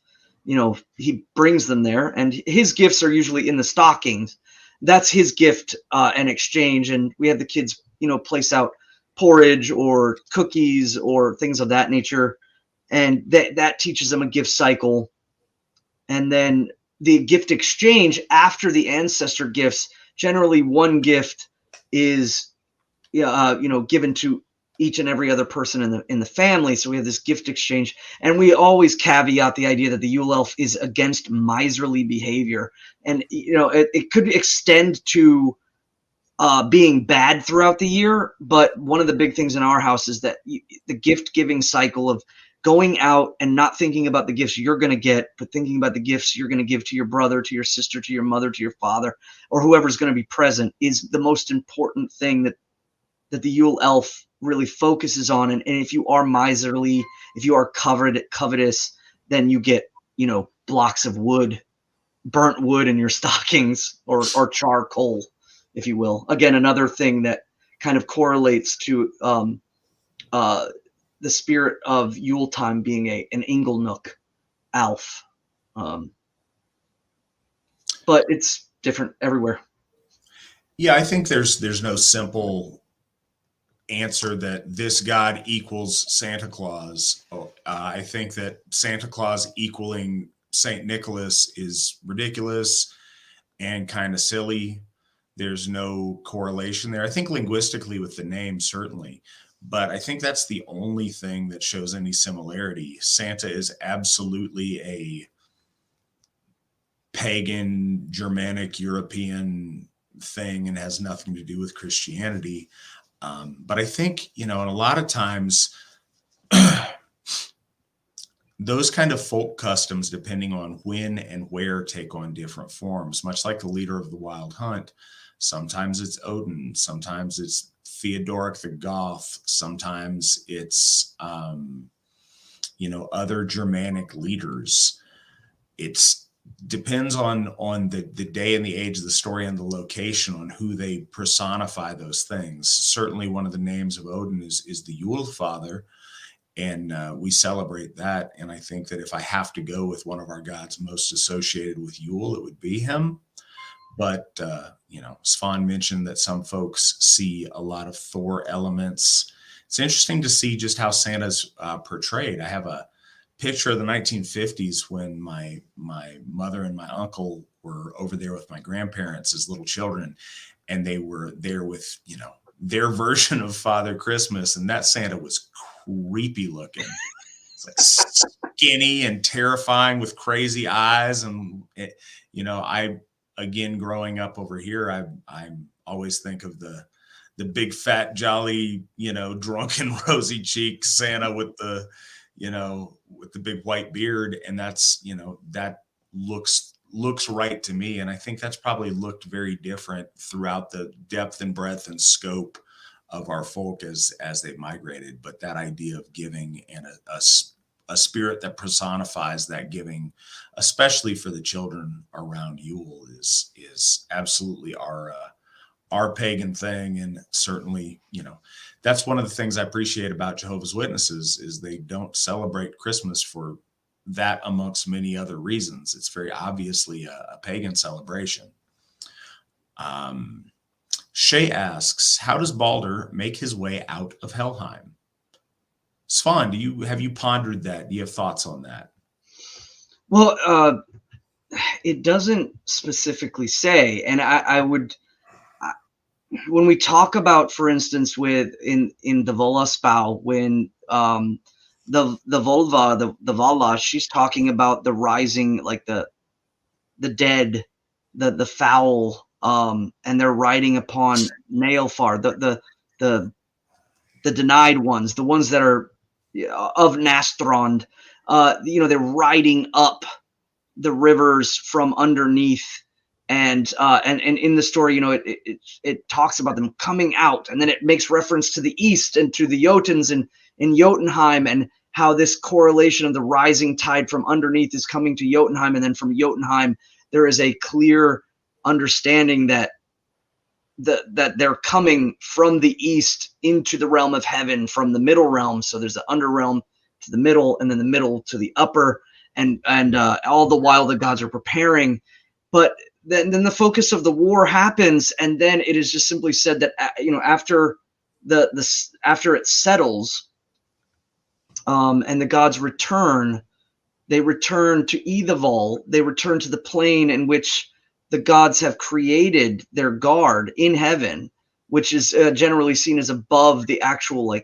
He brings them there, and his gifts are usually in the stockings. That's his gift and exchange, and we have the kids, place out porridge or cookies or things of that nature, and that teaches them a gift cycle. And then the gift exchange after the ancestor gifts, generally one gift is given to each and every other person in the family. So we have this gift exchange, and we always caveat the idea that the Yule Elf is against miserly behavior, and it could extend to being bad throughout the year. But one of the big things in our house is that the gift giving cycle of going out and not thinking about the gifts you're going to get, but thinking about the gifts you're going to give to your brother, to your sister, to your mother, to your father, or whoever's going to be present, is the most important thing that the Yule Elf really focuses on. And if you are miserly, if you are covetous, then you get, blocks of wood, burnt wood in your stockings, or charcoal, if you will. Again, another thing that kind of correlates to the spirit of Yuletime being an Inglenook elf. But it's different everywhere. Yeah, I think there's no simple answer that this God equals Santa Claus. I think that Santa Claus equaling Saint Nicholas is ridiculous and kind of silly. There's no correlation there. I think linguistically with the name, certainly, but I think that's the only thing that shows any similarity. Santa is absolutely a pagan, Germanic, European thing and has nothing to do with Christianity. But I think, and a lot of times, those kind of folk customs, depending on when and where, take on different forms, much like the leader of the Wild Hunt. Sometimes it's Odin, sometimes it's Theodoric the Goth, sometimes it's, other Germanic leaders. It's depends on the day and the age of the story and the location on who they personify those things. Certainly one of the names of Odin is the Yule Father, and we celebrate that. And I think that if I have to go with one of our gods most associated with Yule, it would be him. But Svan mentioned that some folks see a lot of Thor elements. It's interesting to see just how Santa's portrayed. I have a picture of the 1950s when my mother and my uncle were over there with my grandparents as little children, and they were there with their version of Father Christmas, and that Santa was creepy looking. It's like skinny and terrifying with crazy eyes, and I, again, growing up over here, I always think of the big fat jolly drunken rosy cheek Santa with the with the big white beard, and that's that looks right to me. And I think that's probably looked very different throughout the depth and breadth and scope of our folk as they've migrated. But that idea of giving and a spirit that personifies that giving, especially for the children around Yule, is absolutely our pagan thing. And certainly, that's one of the things I appreciate about Jehovah's Witnesses is they don't celebrate Christmas for that amongst many other reasons. It's very obviously a pagan celebration. Shay asks, how does Baldr make his way out of Helheim? Svan, have you pondered that? Do you have thoughts on that? Well, it doesn't specifically say, and I would, when we talk about, for instance, in the Volaspau, when the Volva, the Vala, she's talking about the rising, like the dead, the foul, and they're riding upon Nailfar, the denied ones, the ones that are of Nastrond. They're riding up the rivers from underneath. And in the story, it talks about them coming out, and then it makes reference to the east and to the Jotuns in Jotunheim, and how this correlation of the rising tide from underneath is coming to Jotunheim, and then from Jotunheim there is a clear understanding that they're coming from the east into the realm of heaven from the middle realm. So there's the underrealm to the middle, and then the middle to the upper, and all the while the gods are preparing, but then the focus of the war happens, and then it is just simply said that after after it settles, and the gods return, they return to Etheval, they return to the plane in which the gods have created their guard in heaven, which is generally seen as above the actual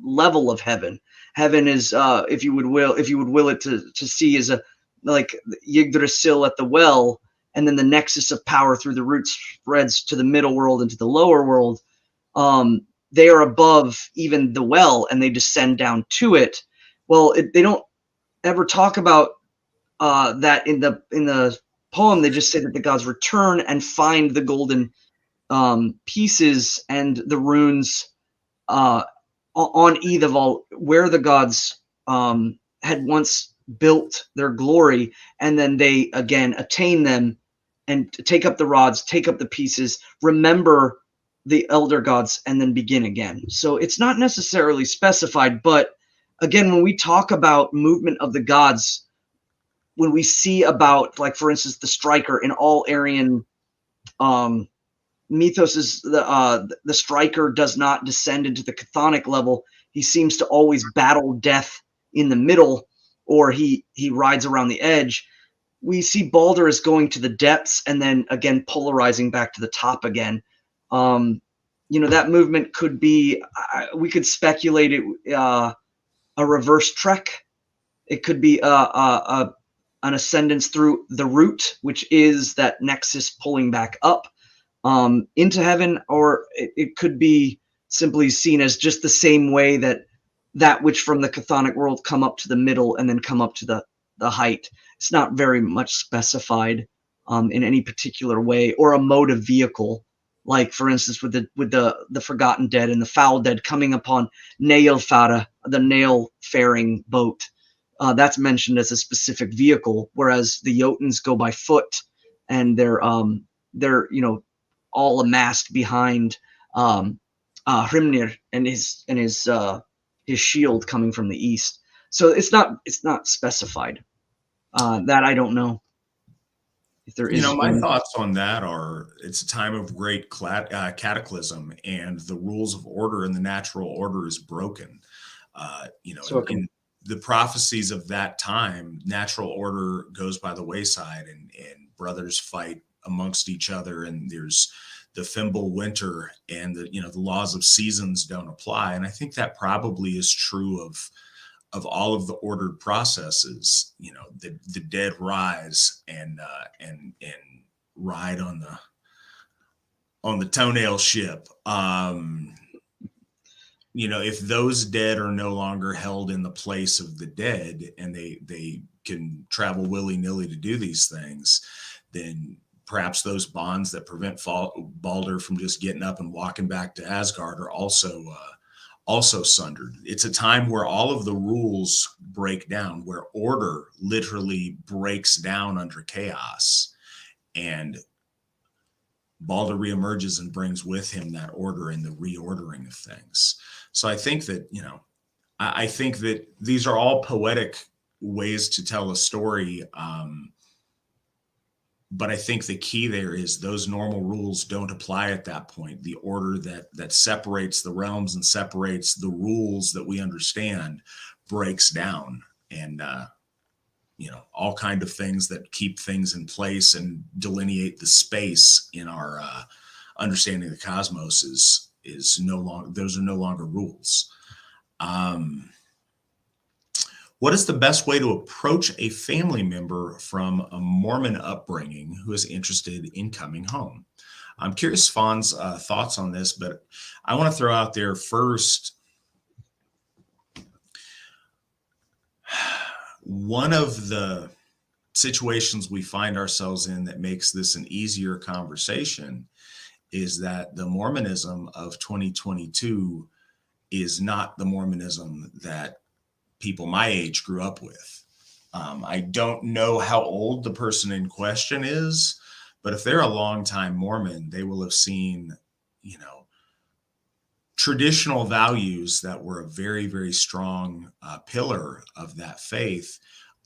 level of heaven. Heaven is, if you would will it to see, is a like Yggdrasil at the well, and then the nexus of power through the roots spreads to the middle world and to the lower world. They are above even the well, and they descend down to it. Well, they don't ever talk about that in the poem. They just say that the gods return and find the golden pieces and the runes on Etheval, where the gods had once built their glory, and then they again attain them and take up the rods, take up the pieces, remember the elder gods and then begin again. So it's not necessarily specified, but again, when we talk about movement of the gods, when we see about, like, for instance, the striker in all Aryan mythos, is the striker does not descend into the chthonic level. He seems to always battle death in the middle, or he rides around the edge. We see Baldr as going to the depths and then again polarizing back to the top again. That movement could be, we could speculate it, a reverse trek. It could be an ascendance through the root, which is that nexus pulling back up into heaven, or it could be simply seen as just the same way that which from the chthonic world come up to the middle and then come up to the height. It's not very much specified in any particular way, or a mode of vehicle, like for instance with the forgotten dead and the foul dead coming upon Nailfara, the nail faring boat. That's mentioned as a specific vehicle, whereas the Jotuns go by foot, and they're all amassed behind Hrimnir and his shield coming from the east. So it's not specified. That I don't know if there is. My thoughts on that are, it's a time of great cataclysm, and the rules of order and the natural order is broken. In the prophecies of that time, natural order goes by the wayside, and brothers fight amongst each other, and there's the Fimble winter, and the laws of seasons don't apply. And I think that probably is true of all of the ordered processes. The dead rise and ride on the toenail ship. If those dead are no longer held in the place of the dead, and they can travel willy-nilly to do these things, then perhaps those bonds that prevent Baldr from just getting up and walking back to Asgard are also sundered. It's a time where all of the rules break down, where order literally breaks down under chaos, and Baldr reemerges and brings with him that order and the reordering of things. So I think that, I think that these are all poetic ways to tell a story. But I think the key there is those normal rules don't apply at that point. The order that separates the realms and separates the rules that we understand breaks down, and all kind of things that keep things in place and delineate the space in our understanding of the cosmos is no longer, those are no longer rules. What is the best way to approach a family member from a Mormon upbringing who is interested in coming home? I'm curious Svan's thoughts on this, but I want to throw out there first, one of the situations we find ourselves in that makes this an easier conversation is that the Mormonism of 2022 is not the Mormonism that people my age grew up with. I don't know how old the person in question is, but if they're a longtime Mormon, they will have seen, traditional values that were a very, very strong pillar of that faith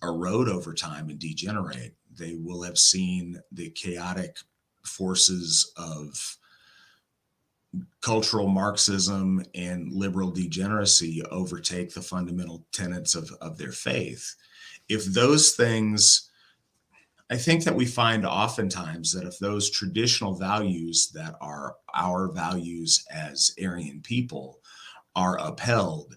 erode over time and degenerate. They will have seen the chaotic forces of cultural Marxism and liberal degeneracy overtake the fundamental tenets of their faith. If those things, I think that we find oftentimes that if those traditional values that are our values as Aryan people are upheld,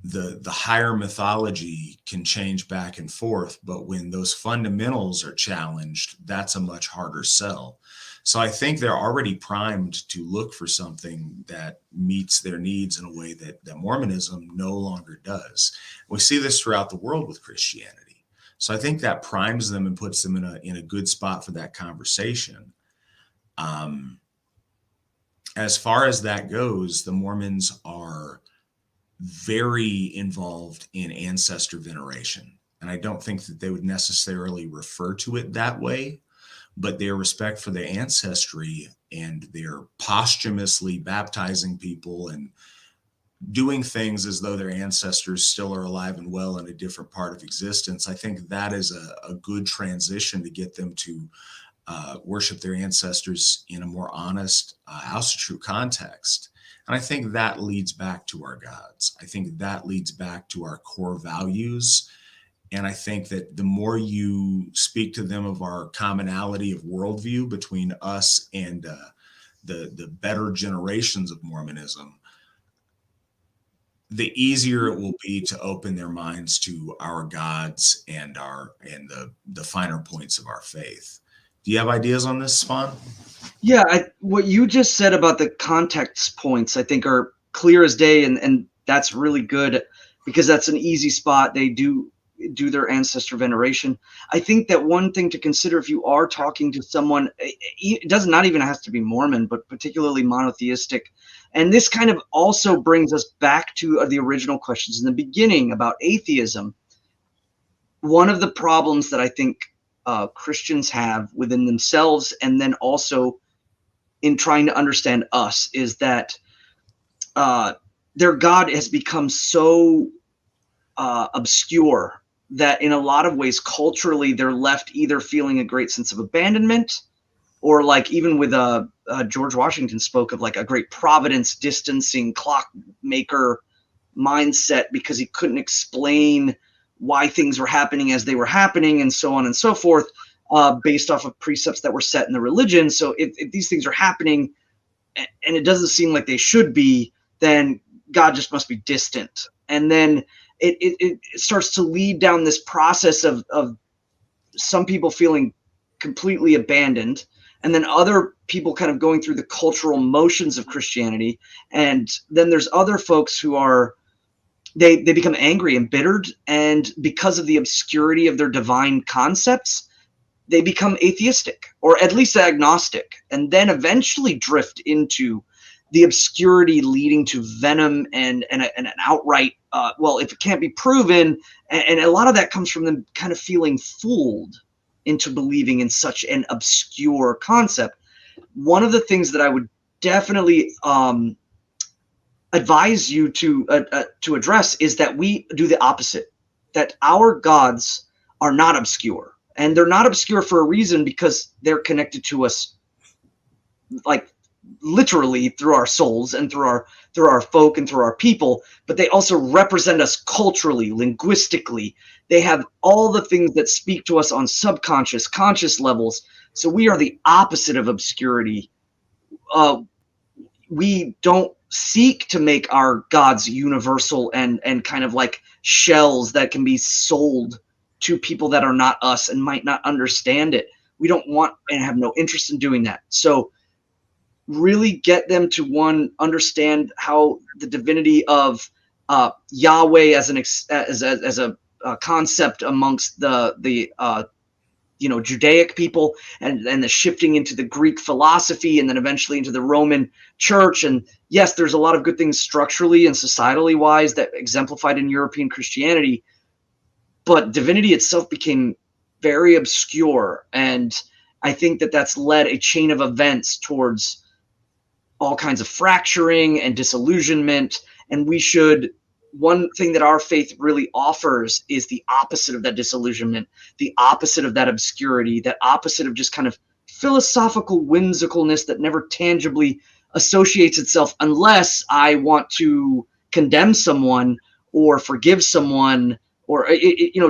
the higher mythology can change back and forth, but when those fundamentals are challenged, that's a much harder sell. So I think they're already primed to look for something that meets their needs in a way that Mormonism no longer does. We see this throughout the world with Christianity. So I think that primes them and puts them in a good spot for that conversation. As far as that goes, the Mormons are very involved in ancestor veneration. And I don't think that they would necessarily refer to it that way, but their respect for their ancestry and their posthumously baptizing people and doing things as though their ancestors still are alive and well in a different part of existence. I think that is a good transition to get them to worship their ancestors in a more honest, Asatru context. And I think that leads back to our gods. I think that leads back to our core values. And I think that the more you speak to them of our commonality of worldview between us and the better generations of Mormonism, the easier it will be to open their minds to our gods and the finer points of our faith. Do you have ideas on this, Svan? Yeah, what you just said about the context points, I think, are clear as day, and that's really good because that's an easy spot. They do their ancestor veneration. I think that one thing to consider if you are talking to someone, it does not even have to be Mormon, but particularly monotheistic. And this kind of also brings us back to the original questions in the beginning about atheism. One of the problems that I think Christians have within themselves, and then also in trying to understand us, is that their God has become so obscure that in a lot of ways culturally they're left either feeling a great sense of abandonment, or like even with George Washington spoke of like a great providence distancing clockmaker mindset because he couldn't explain why things were happening as they were happening and so on and so forth, based off of precepts that were set in the religion. So if these things are happening and it doesn't seem like they should be, then God just must be distant. And then it starts to lead down this process of some people feeling completely abandoned, and then other people kind of going through the cultural motions of Christianity. And then there's other folks who are, they become angry and embittered, and because of the obscurity of their divine concepts, they become atheistic or at least agnostic, and then eventually drift into the obscurity leading to venom and an outright, well, if it can't be proven, and a lot of that comes from them kind of feeling fooled into believing in such an obscure concept. One of the things that I would definitely advise you to address is that we do the opposite, that our gods are not obscure, and they're not obscure for a reason, because they're connected to us like literally through our souls and through our folk and through our people, but they also represent us culturally, linguistically. They have all the things that speak to us on subconscious, conscious levels. So we are the opposite of obscurity. We don't seek to make our gods universal and kind of like shells that can be sold to people that are not us and might not understand it. We don't want and have no interest in doing that. So really get them to, one, understand how the divinity of Yahweh as a concept amongst the Judaic people, and the shifting into the Greek philosophy, and then eventually into the Roman church. And yes, there's a lot of good things structurally and societally wise that exemplified in European Christianity, but divinity itself became very obscure. And I think that that's led a chain of events towards all kinds of fracturing and disillusionment. And we should, one thing that our faith really offers is the opposite of that disillusionment, the opposite of that obscurity, that opposite of just kind of philosophical whimsicalness that never tangibly associates itself, unless I want to condemn someone or forgive someone, or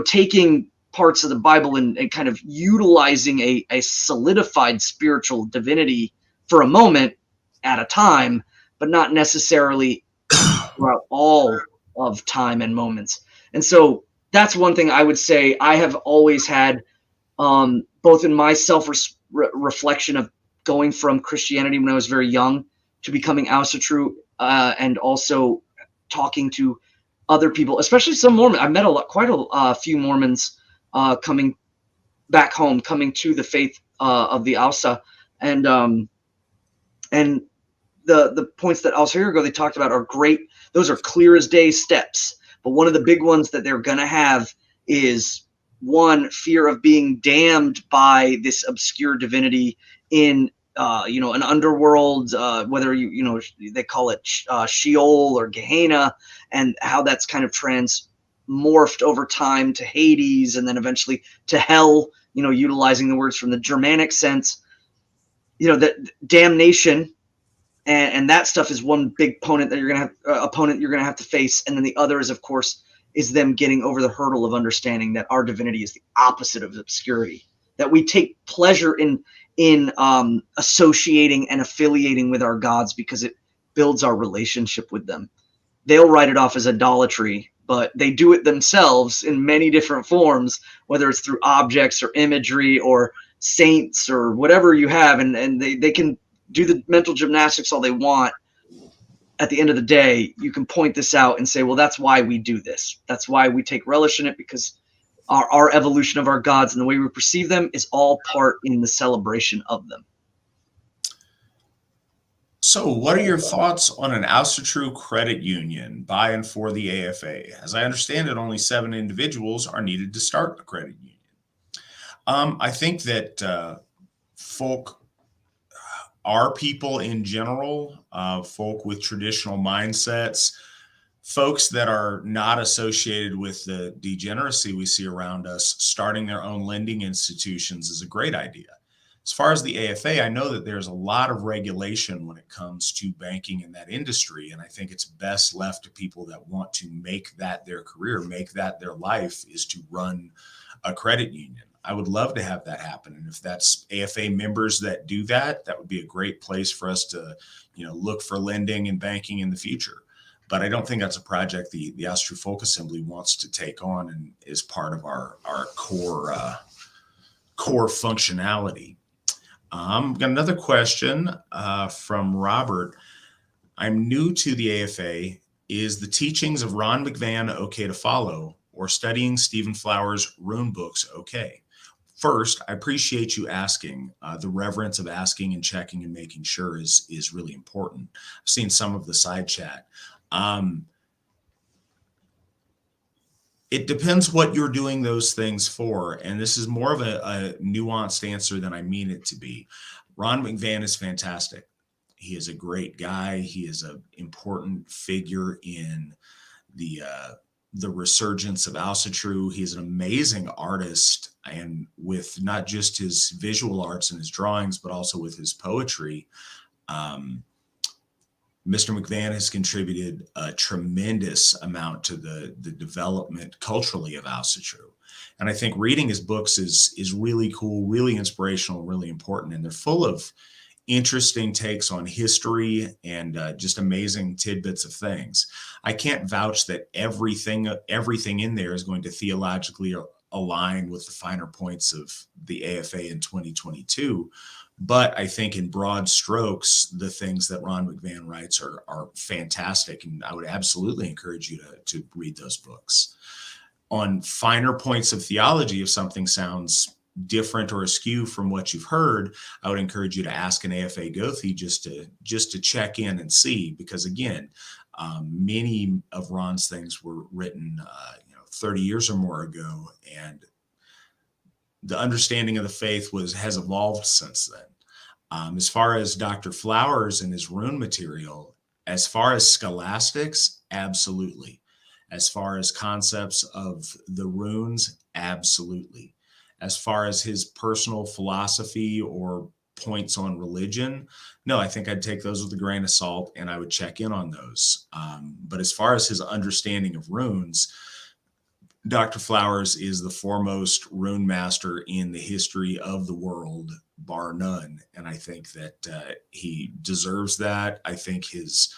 taking parts of the Bible and kind of utilizing a solidified spiritual divinity for a moment at a time, but not necessarily throughout all of time and moments. And so that's one thing I would say I have always had, both in my self-reflection of going from Christianity when I was very young to becoming Asatru, and also talking to other people, especially some Mormons. I met quite a few Mormons coming back home, coming to the faith of the Asa, and the points that Asatru they talked about are great. Those are clear as day steps. But one of the big ones that they're going to have is one, fear of being damned by this obscure divinity in an underworld, whether they call it Sheol or Gehenna, and how that's kind of transmorphed over time to Hades and then eventually to hell, utilizing the words from the Germanic sense. That damnation and that stuff is one big opponent that you're gonna have to face, and then the other is, of course, is them getting over the hurdle of understanding that our divinity is the opposite of obscurity, that we take pleasure in associating and affiliating with our gods because it builds our relationship with them. They'll write it off as idolatry, but they do it themselves in many different forms, whether it's through objects or imagery or saints or whatever you have, and they can do the mental gymnastics all they want. At the end of the day, you can point this out and say, well, that's why we do this. That's why we take relish in it, because our evolution of our gods and the way we perceive them is all part in the celebration of them. So what are your thoughts on an Asatru credit union by and for the AFA? As I understand it, only 7 individuals are needed to start a credit union. I think that folk are people in general, folk with traditional mindsets, folks that are not associated with the degeneracy we see around us, starting their own lending institutions is a great idea. As far as the AFA, I know that there's a lot of regulation when it comes to banking in that industry. And I think it's best left to people that want to make that their career, make that their life, is to run a credit union. I would love to have that happen. And if that's AFA members that do that, that would be a great place for us to, look for lending and banking in the future. But I don't think that's a project the Asatru Folk Assembly wants to take on and is part of our core functionality. Got another question from Robert. I'm new to the AFA. Is the teachings of Ron McVan okay to follow, or studying Stephen Flowers' rune books okay? First, I appreciate you asking. The reverence of asking and checking and making sure is really important. I've seen some of the side chat. It depends what you're doing those things for. And this is more of a nuanced answer than I mean it to be. Ron McVan is fantastic. He is a great guy. He is an important figure in the resurgence of Asatru. He's an amazing artist, and with not just his visual arts and his drawings, but also with his poetry. Mr. McVan has contributed a tremendous amount to the development culturally of Asatru. And I think reading his books is really cool, really inspirational, really important. And they're full of interesting takes on history and just amazing tidbits of things. I can't vouch that everything in there is going to theologically align with the finer points of the AFA in 2022. But I think in broad strokes, the things that Ron McVan writes are fantastic. And I would absolutely encourage you to read those books. On finer points of theology, if something sounds different or askew from what you've heard, I would encourage you to ask an AFA Gothi just to check in and see, because again, many of Ron's things were written 30 years or more ago, and the understanding of the faith has evolved since then. As far as Dr. Flowers and his rune material, as far as scholastics, absolutely. As far as concepts of the runes, absolutely. As far as his personal philosophy or points on religion, no, I think I'd take those with a grain of salt and I would check in on those. But as far as his understanding of runes, Dr. Flowers is the foremost rune master in the history of the world, bar none. And I think that he deserves that. I think his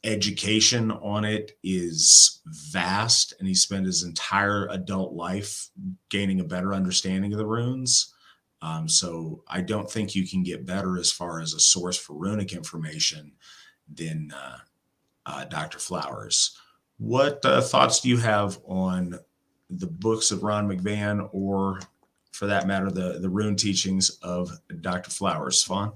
education on it is vast, and he spent his entire adult life gaining a better understanding of the runes. So I don't think you can get better as far as a source for runic information than Dr. Flowers. What thoughts do you have on the books of Ron McVan, or for that matter, the rune teachings of Dr. Flowers? Svan?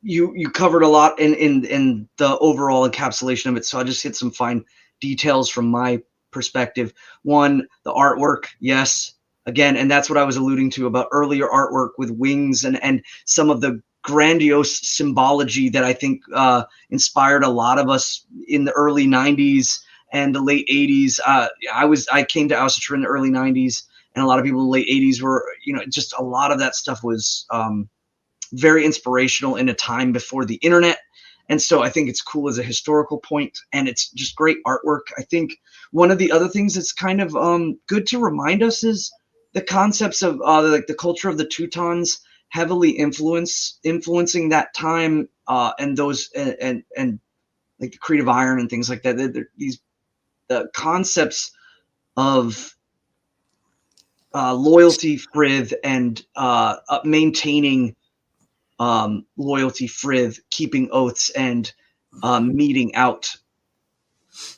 You covered a lot in the overall encapsulation of it, so I'll just hit some fine details from my perspective. One, the artwork, yes, again, and that's what I was alluding to about earlier artwork with wings and some of the grandiose symbology that I think inspired a lot of us in the early 90s and the late 80s. I came to Asatru in the early 90s, and a lot of people in the late 80s were, just a lot of that stuff was very inspirational in a time before the internet. And so I think it's cool as a historical point, and it's just great artwork. I think one of the other things that's kind of good to remind us is the concepts of like the culture of the Teutons heavily influencing that time, and those and like the Creed of Iron and things like that. These the concepts of loyalty, frith, and maintaining loyalty, frith, keeping oaths, and meting out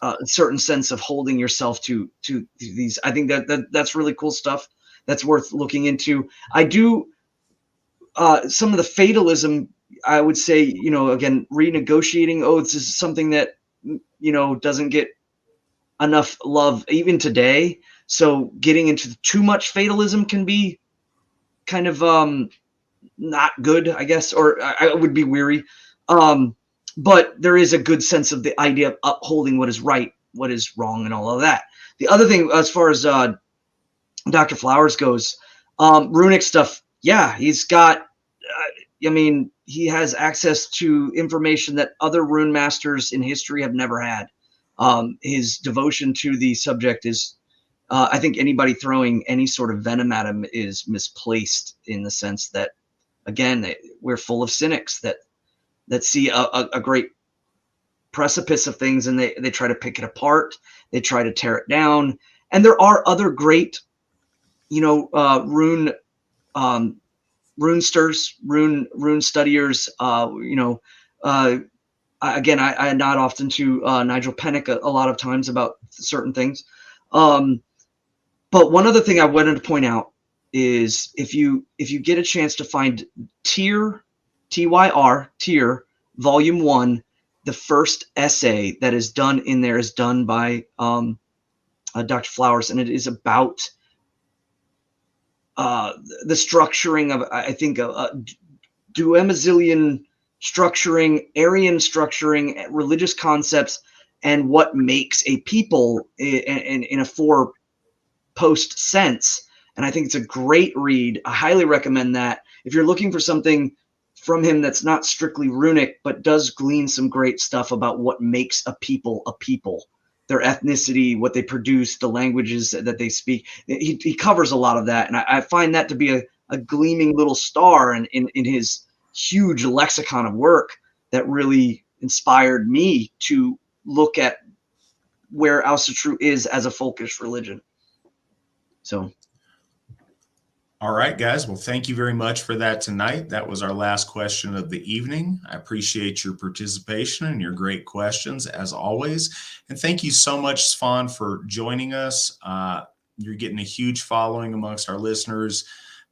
a certain sense of holding yourself to these. I think that's really cool stuff. That's worth looking into. I do some of the fatalism. I would say, again, renegotiating oaths is something that doesn't get enough love even today. So getting into too much fatalism can be kind of not good, I guess, or I would be weary. But there is a good sense of the idea of upholding what is right, what is wrong, and all of that. The other thing, as far as Dr. Flowers goes, runic stuff, yeah, he's got, he has access to information that other rune masters in history have never had. His devotion to the subject is, I think anybody throwing any sort of venom at him is misplaced, in the sense that, again, we're full of cynics that see a great precipice of things, and they try to pick it apart. They try to tear it down. And there are other great, rune studiers. Again, I nod often to Nigel Pennick a lot of times about certain things. But one other thing I wanted to point out is if you get a chance to find Tyr, Tyr, Volume 1, the first essay that is done in there is done by Dr. Flowers, and it is about the structuring of, I think, Duemazilian structuring, Aryan structuring, religious concepts, and what makes a people in a four-post sense. And I think it's a great read. I highly recommend that. If you're looking for something from him that's not strictly runic, but does glean some great stuff about what makes a people, their ethnicity, what they produce, the languages that they speak. He covers a lot of that. And I find that to be a gleaming little star in his huge lexicon of work that really inspired me to look at where Asatru is as a folkish religion. So. All right, guys. Well, thank you very much for that tonight. That was our last question of the evening. I appreciate your participation and your great questions, as always. And thank you so much, Svan, for joining us. You're getting a huge following amongst our listeners.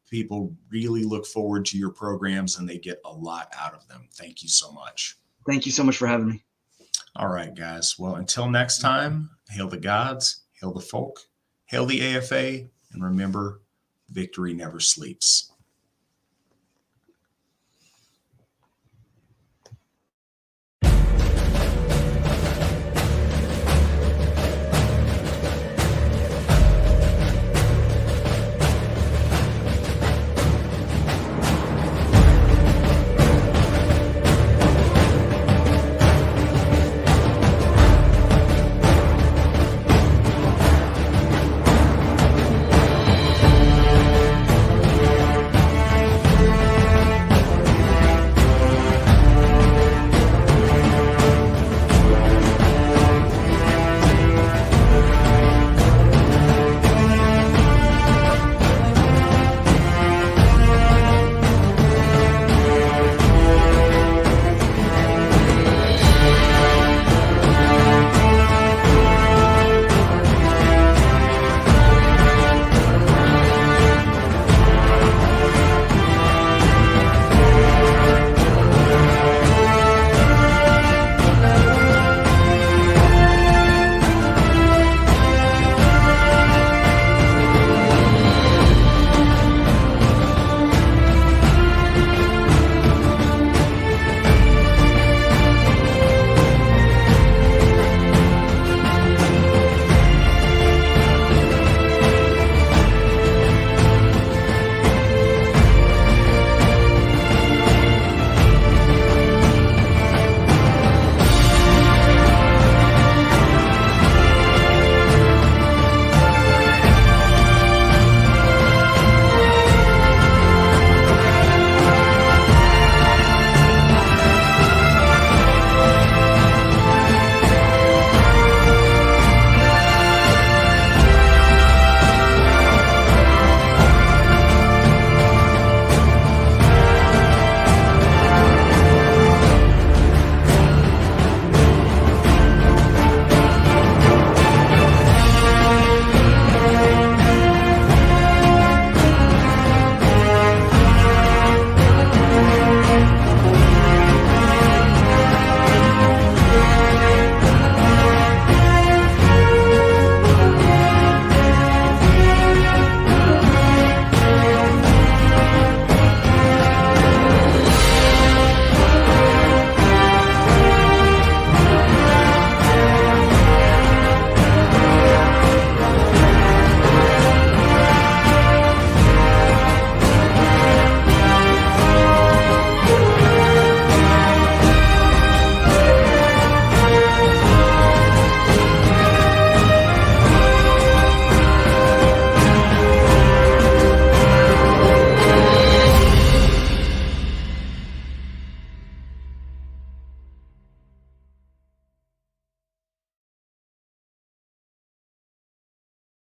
People really look forward to your programs, and they get a lot out of them. Thank you so much. Thank you so much for having me. All right, guys. Well, until next time, hail the gods, hail the folk, hail the AFA, and remember, victory never sleeps.